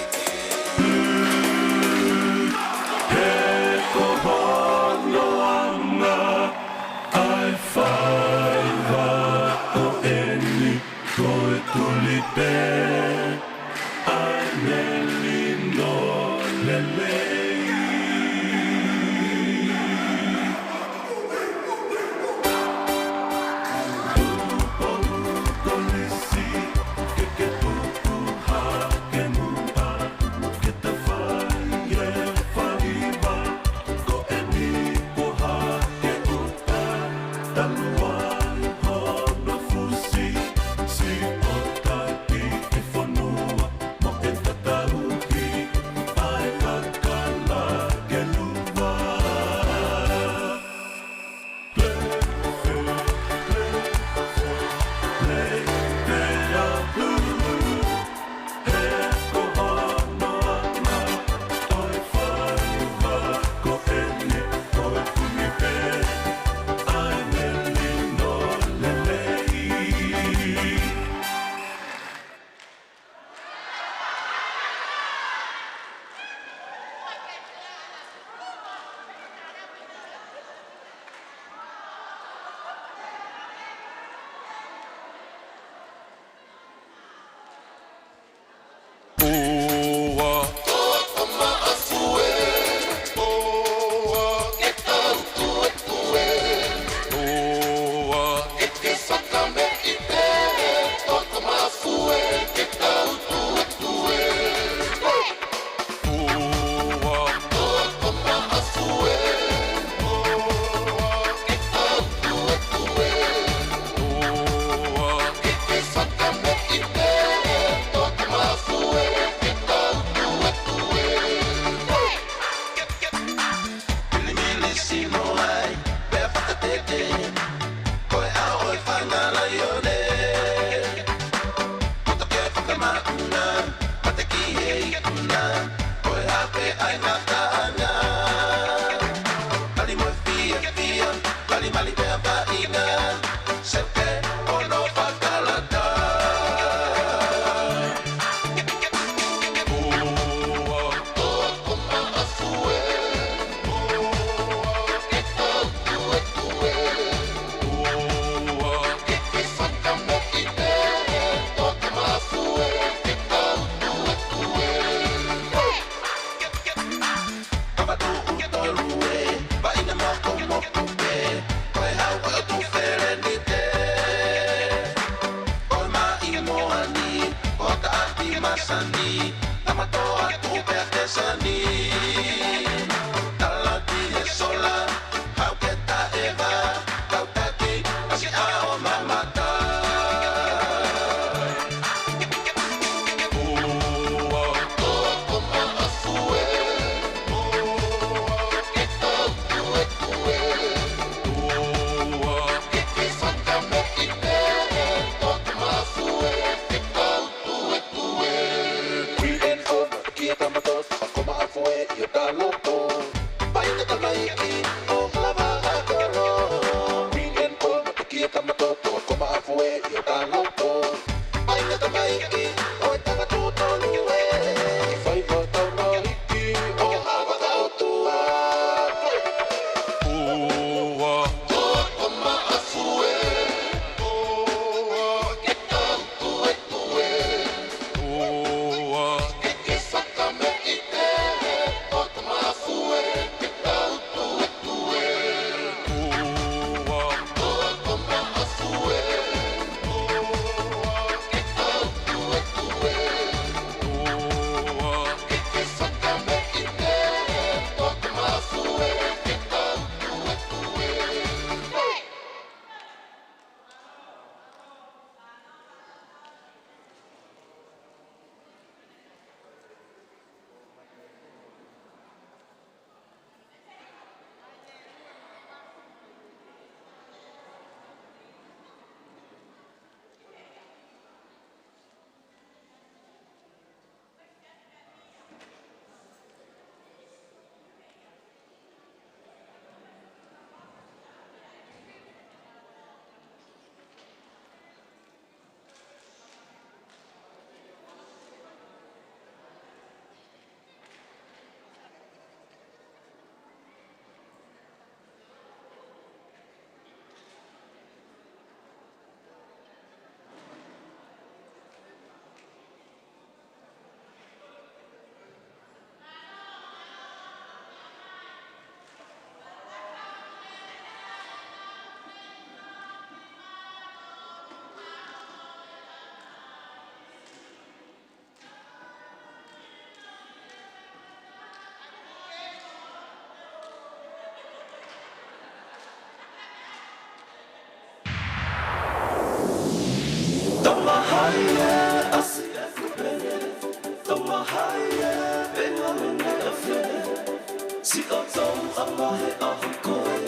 Si o tau amahe a hokoe,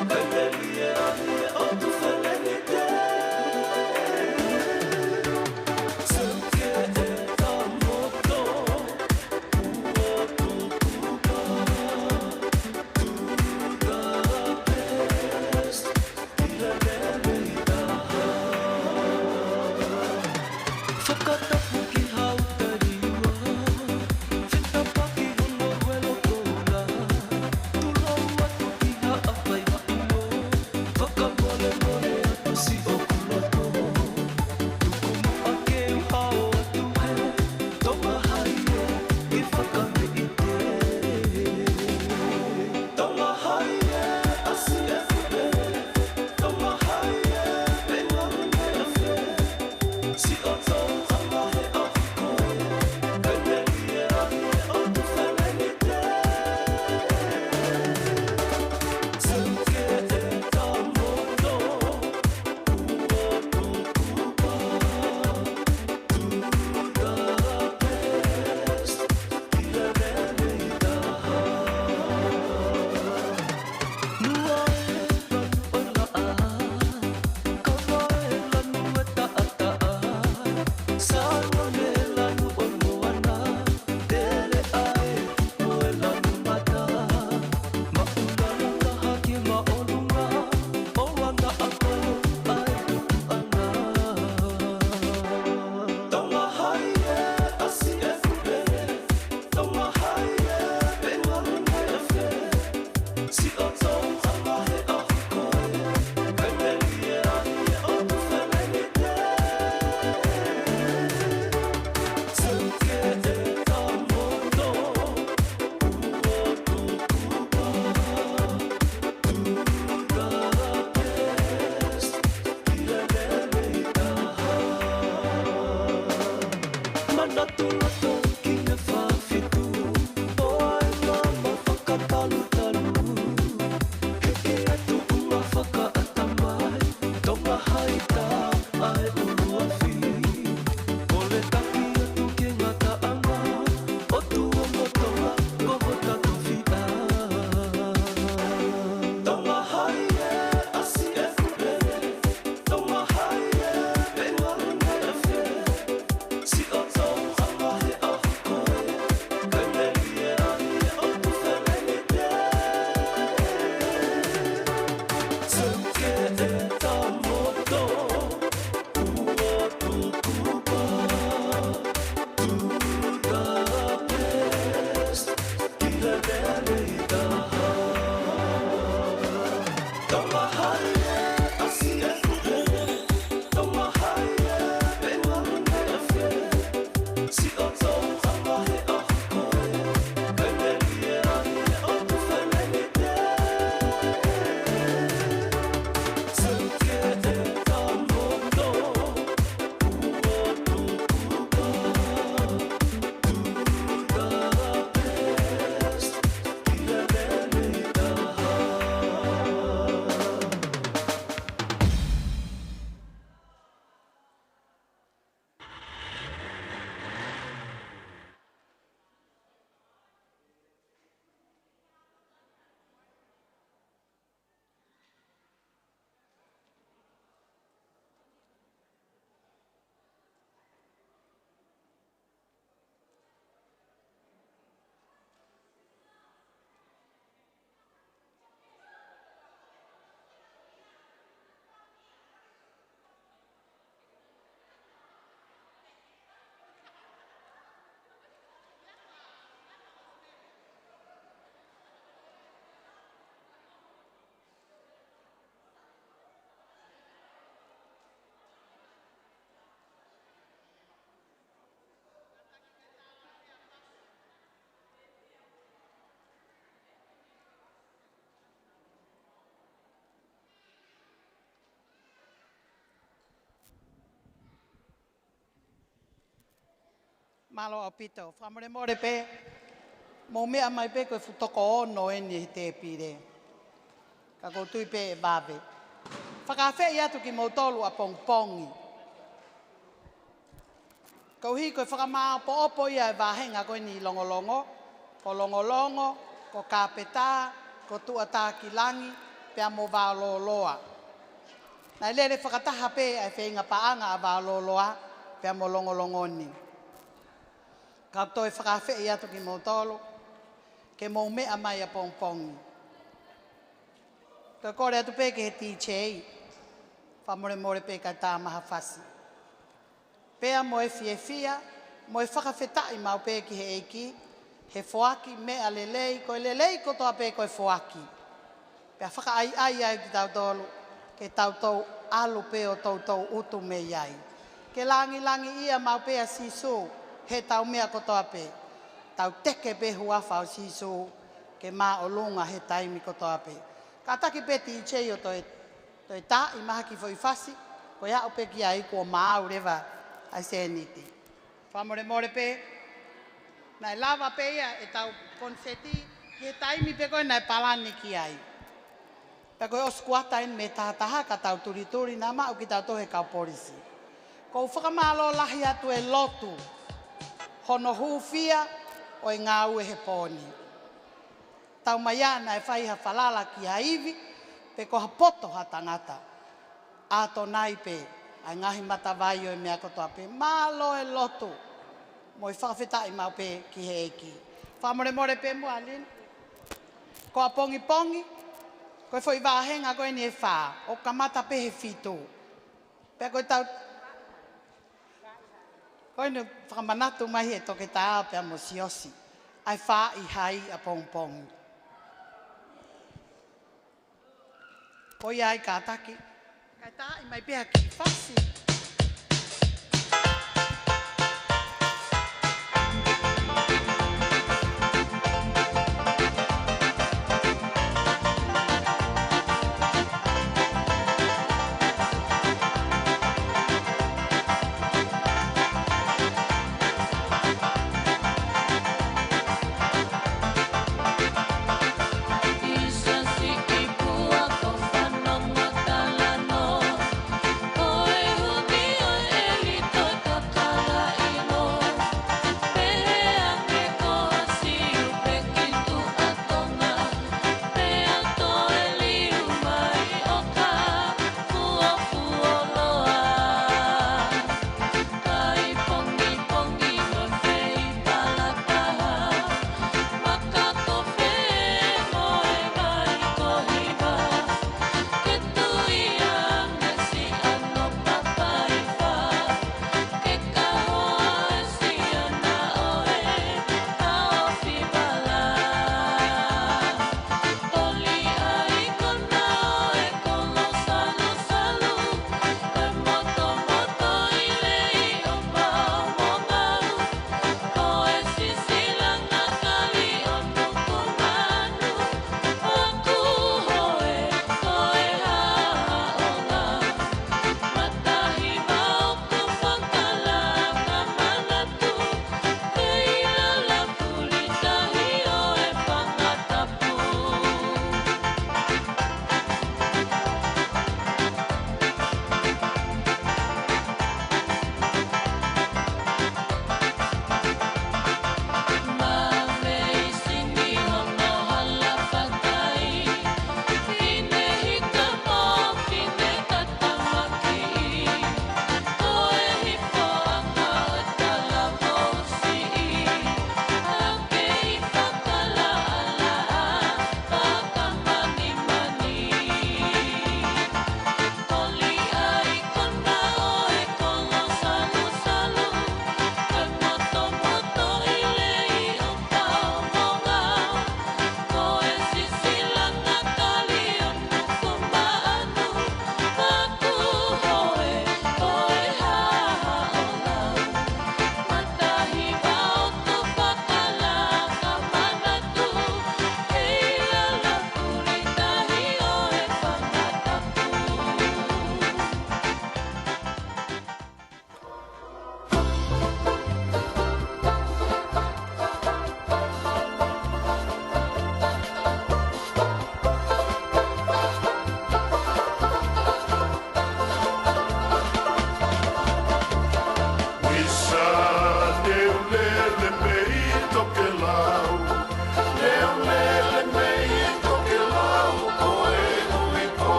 Epeleli e ahi e o tu whelene te. Tuke e ka moto, ua tukupa, tuga best, ila lele i taha. Whakatapu ki hau tariwa, whitapa ki hono welo kola, tulau atu ki haa whai haino, whakamole mole atu si o kuloto. Tukumu ake u hao atu he, tonga hai e, i whakame i te. Tonga hai e, asi e whipe, tonga hai e, me warunge a whe. Si o tau amahe a koe, Epeleli e ahi e o tu whelene te. Tuke e ka moto, ua tukupa, tuga best, ila lele i taha. Nua e lanu o laa, kawa e lanu e taa. Sawa me lanu o moana, tele ai mo e lanu mata. Maulana kaha ki maolunga, o wana ako ai tuku ana. Tonga hai e, asi e whipe, tonga hai e, me warunge a whe. Si o tau amahe a koe, Epeleli e ahi e o tu whelene te. Tuke e ka moto, ua tukupa, tuga best, ila lele i taha. Manatu lato ki ne whawhitu, o ai mama whakatalu-talu. Heke atu ua whakaatamai, tonga hai tā ai urua whi. Ole taki atu ke ngata anga, o tua motonga, koho tato whia. Tonga hai e, asi e whipe, tonga hai e, me warunge a whe. Si o tau amahe a koe, Epeleli e ahi e o tu whelene te. Tuke e ka moto, ua tukupa, tuga best, ila lele i taha. Tonga hai e, asi e whipe, tonga hai e, me warunge a whe. Si o tau amahe a koe, Epeleli e ahi e o tu whelene te. Tuke e ka moto, ua tukupa, tuga best, ila lele i taha. Malo o pito, whamore more pe, mo mea mai pe koe futoko ono eni he te pire. Ka koutui pe e babe. Whakawhei atu ki mautolu a pongpongi. Kau hi koe whakamao po opo ia e wahenga koe ni longolongo, po longolongo, ko kāpeta, ko tuata ki langi, pea mo wāloloa. Nai lere whakataha pē ai whenga paanga a wāloloa, pea mo longolongoni. Ka toi whakawhi atu ki mo tolo, ke mo mea mai a pongpongi. Ka kore atu pē ke he tīchei, whamore more pē kai tā maha whasi. Pea mo e fia, mo e whakawhetai mau pē ki he eiki, he whoaki mea lelei, koe lelei ko toa pē koe whoaki. Pea whaka ai ki tau tolu, ke tau tau alu pē o tau utu me iai. Ke langi ia mau pē a sisu, he tau mea ko toa pē. Tau teke pē huafa o sisu, ke mā o lunga he taimi ko toa pē. Ka taki pē ti chei o toi tā i maha ki fo i whasi, ko ia o pē ki ai kua maa rewa ai se niti. Whamore more pē, nai lava pē ia e tau konseti, he taimi pē koe nai palani ki ai. Pea koe o skuata in me tātaha ka tau turituri nā mau ki tau tohe kau polisi. Kou whakamalo lahi atu e lotu, hono hūwhia o i ngā ue he pōni. Tau mai ana e whaiha whalala ki haivi, pe ko hapoto ha tangata. Ato nai pe, ai ngahi mata vai o e mea kotoa pe, malo e lotu. Mo i whakawhetai mau pe ki he eki. Whamore more pe mua lin. Ko a pongi, koe fo i wāhenga koe ni e whā, o ka mata pe he whitu. Pea koe tau, koe ni whakamanatu mai e toke tā pea mo siosi. Ai whā i hai a pongpongi. Ko ia ai kātaki. Kai tā i mai pēha ki whasi. Isa si ibu ako whanonga kalano, oe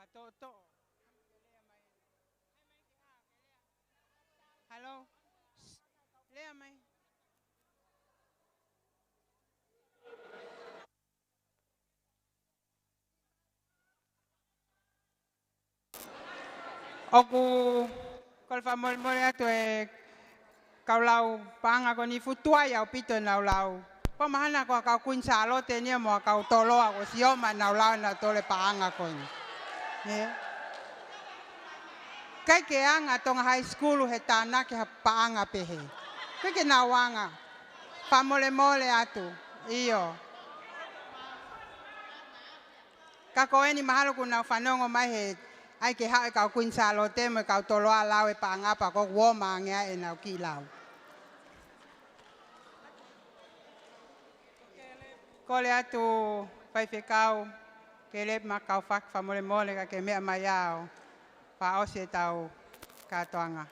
Patoto. Hello. Lea mai. Oku kol fa mol mol atu e kaulau panga ko ni futua ya pito na lau. Pa mahana ko ka kuin salo te ni mo ka tolo ako sio ma na lau na tole panga ko ni. Kai ke anga tonga high school he tana ke paanga pehe. Kai ke na wanga. Pa mole mole atu. Iyo. Ka ko eni mahalo ku na fanongo mai he ai ke ha ka kuin salo te me ka tolo ala e paanga pa ko wo manga e na ki lau. Kole atu pai fekau ke le makau fak fa mole mole ka ke mea mai ao. Pa ose tau katoanga.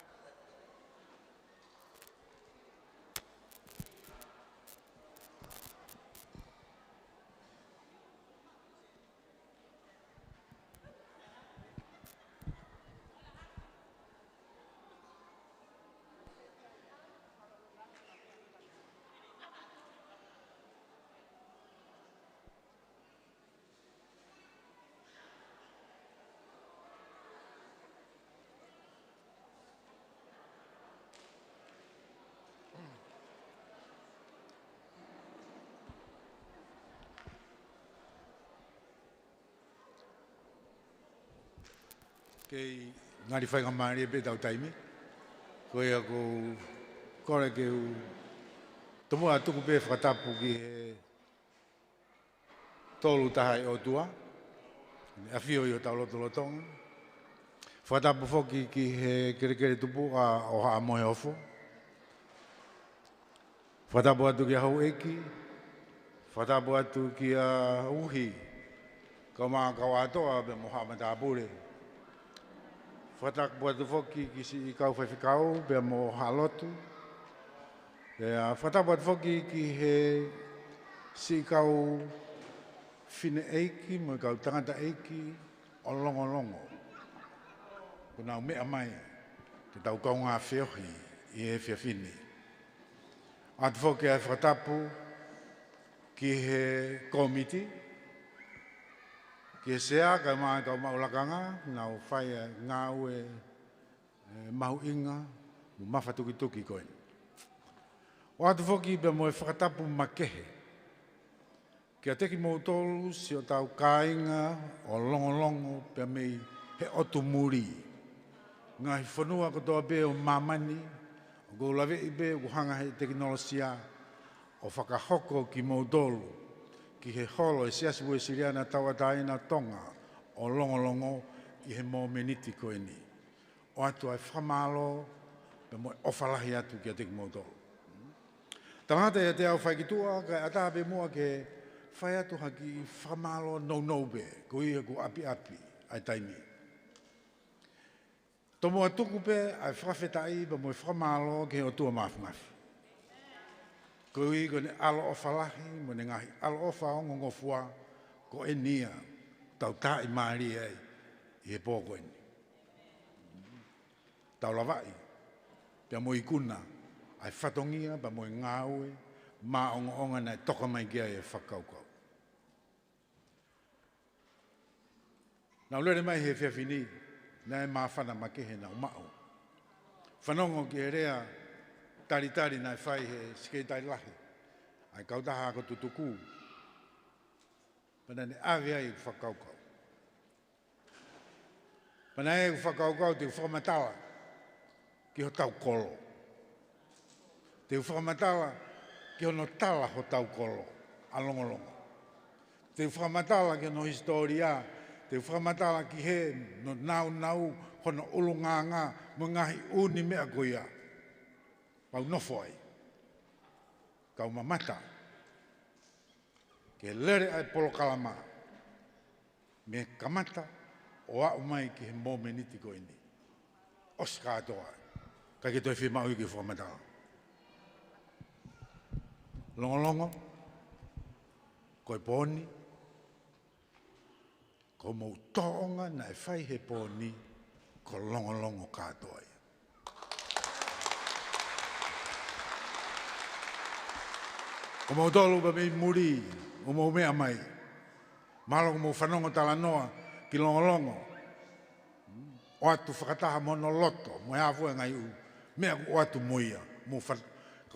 Kei ngari whainga maari e pe tau taimi. Koe ako kore ke u tomu atuku pe whakatapu ki he tolu tahai o tua. Awhio i o tau loto lotonga. Whakatapu whoki ki he kere tupu a o haa mohe ofo. Whakatapu atu ki a hau eki. Whakatapu atu ki a uhi. Kau maa kau atoa pe moha matapure. Whakatapu atu whoki ki si i kau whaiwhikau pe mo halotu. Whakatapu atu whoki ki he si i kau whine eiki, mo i kau tangata eiki o Longolongo. Kuna u mea mai, te tau kau ngā whiohi i e whiawhine. Atu whoki ai whakatapu ki he komiti, ki he sea, kai maa kau maulakanga, nau whai ngā ue mahu inga, mu mawha tuki koe. O atu whoki pe mo e whakatapu makehe, kia teki mō tolu si o tau kāinga o Longolongo pe mei he otu muri. Ngahi whanua katoa pe o mamani, o kou lawe i pe o hanga he teknolosia o whakahoko ki mō tolu, ki he holo e siasibu e siriana tawataina Tonga o Longolongo i he mō meniti koe ni. O atu ai whamalo pe mo e ofalahi atu kia teki mō tolu. Tangata ia te au whaikitua, kai ata pe mua ke whai atu haki whamalo nou be, ko ia ku api ai taimi. Tomo atuku pe ai whawhetai pa mo e whamalo ke o tua mafi. Ko ia ko ne alo o whalahi, mo ne ngahi alo o whaongo ngofua, ko e nia tau tai maari ai i he pōko eni. Tau lawai, pia mo i kuna, ai whatongia pa mo i ngāue, mā onga nei toka mai kia e whakaukau. Nau lere mai he whiawhini, nei mā whana makehe nau mao. Whanongo ki he rea taritari nei whai he skeitai lahi, ai kautaha ako tutuku, pana ne awe ai whakaukau. Pana e whakaukau te whamatala ki ho tau kolo. Te whamatala ki ono tala ho tau kolo, a Longolongo. Te whamatala ki ono historia, te whamatala ki he no nau, hono ulunganga, mo ngahi uni mea koia. Pau nofo ai. Kau mamata. Ke lere ai polo kalama. Me kamata o au mai ki he mō meniti ko ini. Oska atoa. Kai ke toi whimau i ki whamatala. Longolongo, koe pōni, ko mou toonga na e whai he pōni, ko Longolongo kātoa ia. Ko mou tolu pa mei muri, o mou mea mai, malo ko mou whanongo tala noa ki Longolongo, o atu whakataha mono loto, mo e awhua ngai u, mea o atu moia, ka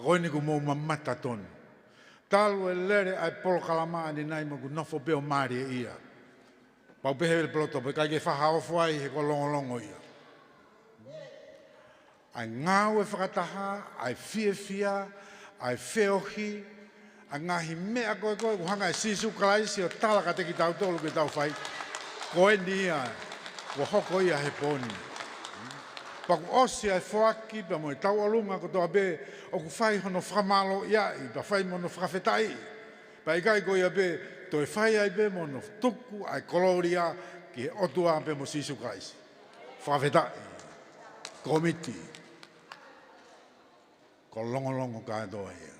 koe ni ko mou mamata tonu. Talu e lere ai polo kalama ni nai mo ku nofo peo maari e ia. Pau pehe le ploto, pe kai ke whaha ofo ai he ko Longolongo ia. Ai ngāu e whakataha, ai whia, ai whiohi, ai ngahi mea koe, ku hanga e sisu kalaisi o tala ka teki tau tolu ke tau whai. Koe ni ia, ko hoko ia he pōni. Paku osi ai whoaki, pa mo e tau alunga ko toa be, o ku whai hono whamalo iai, pa whai mono whawhetai. Pa i kai ko ia be, to e whai ai be mono tuku ai koloria ki he otua pe mo sisu kaisi. Whawhetai, komiti, ko Longolongo kātoa ia.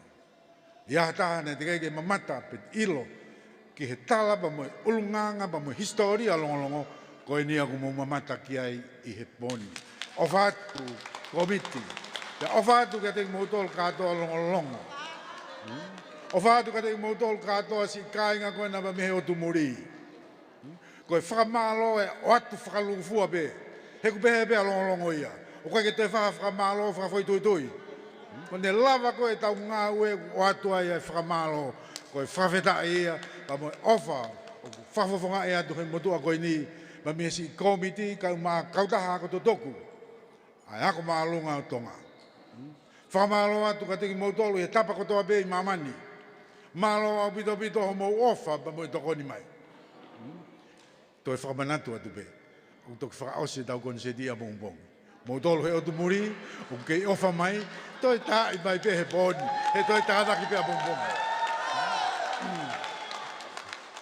Ia taha ne te keike mamata pe ilo, ki he tala pa mo e ulunganga, pa mo e historia Longolongo, ko e nia ku mo mamata ki ai i he poni. O whātu komiti. O whātu ka teki mautol kātoa Longolongo. O whātu ka teki mautol kātoa si kāinga koe na mehe o tumuri. Koe whakamalo e o atu whakalungfua be. Heku pehe pea Longolongo ia. O koe ke te whakamalo whakafoi tui. Ko ne lava koe tau ngā ue o atu ai e whakamalo. Koe whawheta ia. Ka moe ofa. O whafafonga e atu he motua koe ni. ma me si komiti ka ma kautaha ko toku. Ai ako maalunga o Tonga. Whamalo atu ka teki mautolu e tapa ko toa be i mamani. Malo au pito pito ho mo ofa ba mo i toko ni mai. Toi whamanatu atu be. O toki whakaose tau kon se dia bongbong. Mautolu he otu muri, o kei ofa mai, toi tā i mai pe he pōni. He toi tātaki pe a bongbong.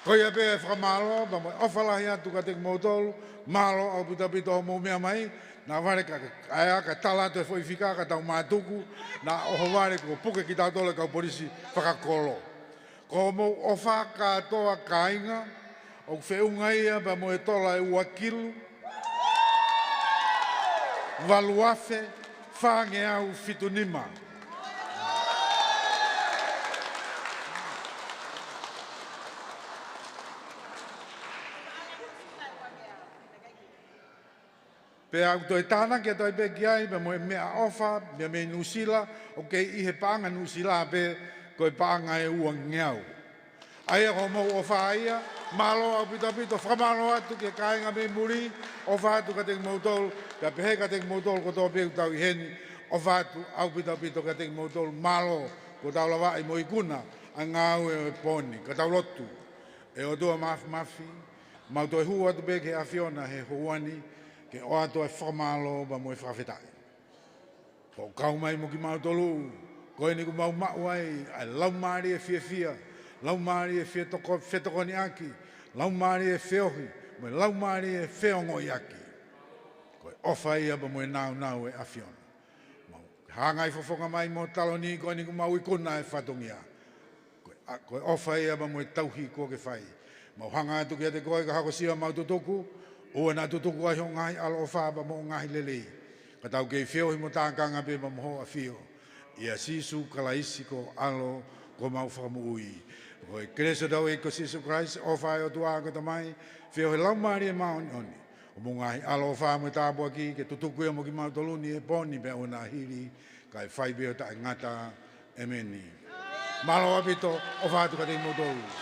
Koi a pe e whamalo, ba mo ofa lahi atu ka teki mautolu, malo au pito pito ho mo mea mai, nā ware ka aia ka tala te foi fika ka tau mātuku, nā oho ware ko puke ki tau tole kau polisi whakakolo. Ko mo ofa ka toa kainga, o whiunga ia ba mo e tola e uakilu, waluafe, whange au fitunima. Pe au toi tāna kia toi pe ki ai, pe mo e mea ofa, pe me nusila, o kei ihe paanga nusila pe, koe paanga e ua ngeau. Ai ako mo ofa aia, malo au pito pito, whamalo atu ke kāinga me muri, ofa atu ka teki mautolu, pe pehe ka teki mautolu ko tō peu tau i heni, ofa atu au pito pito ka teki mautolu, malo ko tau lawa i mo i kuna, a ngāu e poni, ka tau lotu. E o tua mafi, mau toi hu atu pe ke a Fiona he huani, ke o ato e whamalo ba mo e whawhetai. Ko kau mai mo ki mautolu, koe ni ku mau mauai, ai lau maari e fia, lau maari e whetoko ni aki, lau maari e whiohi, mo lau maari e whiongo i aki. Koe ofa ia ba mo e nau e awhiona. Hangai fofonga mai mo taloni, koe ni ku mau ikuna e whatongia. Koe ofa ia ba mo e tauhi ko ke whai. Mau hanga atu kia te koe ka hako sia maututoku, o na tutuku ai ho ngai alo whaba mo ngai lelei. Ka tau kei whiohi mo tākanga pe ma moho a whio. Ia sisu kalaisi ko alo ko mau whakamuui. Ko e kresa tau e ko Sisu Christ o whai o tuāka tamai. Whiohi lau maari e maoni oni. O mo ngai alo wha mo tāpua ki ke tutuku ia mo ki mautoluni e poni pe o nā hiri. Ka e whai beo ta ngata e meni. Malo apito o whātu ka te motolu.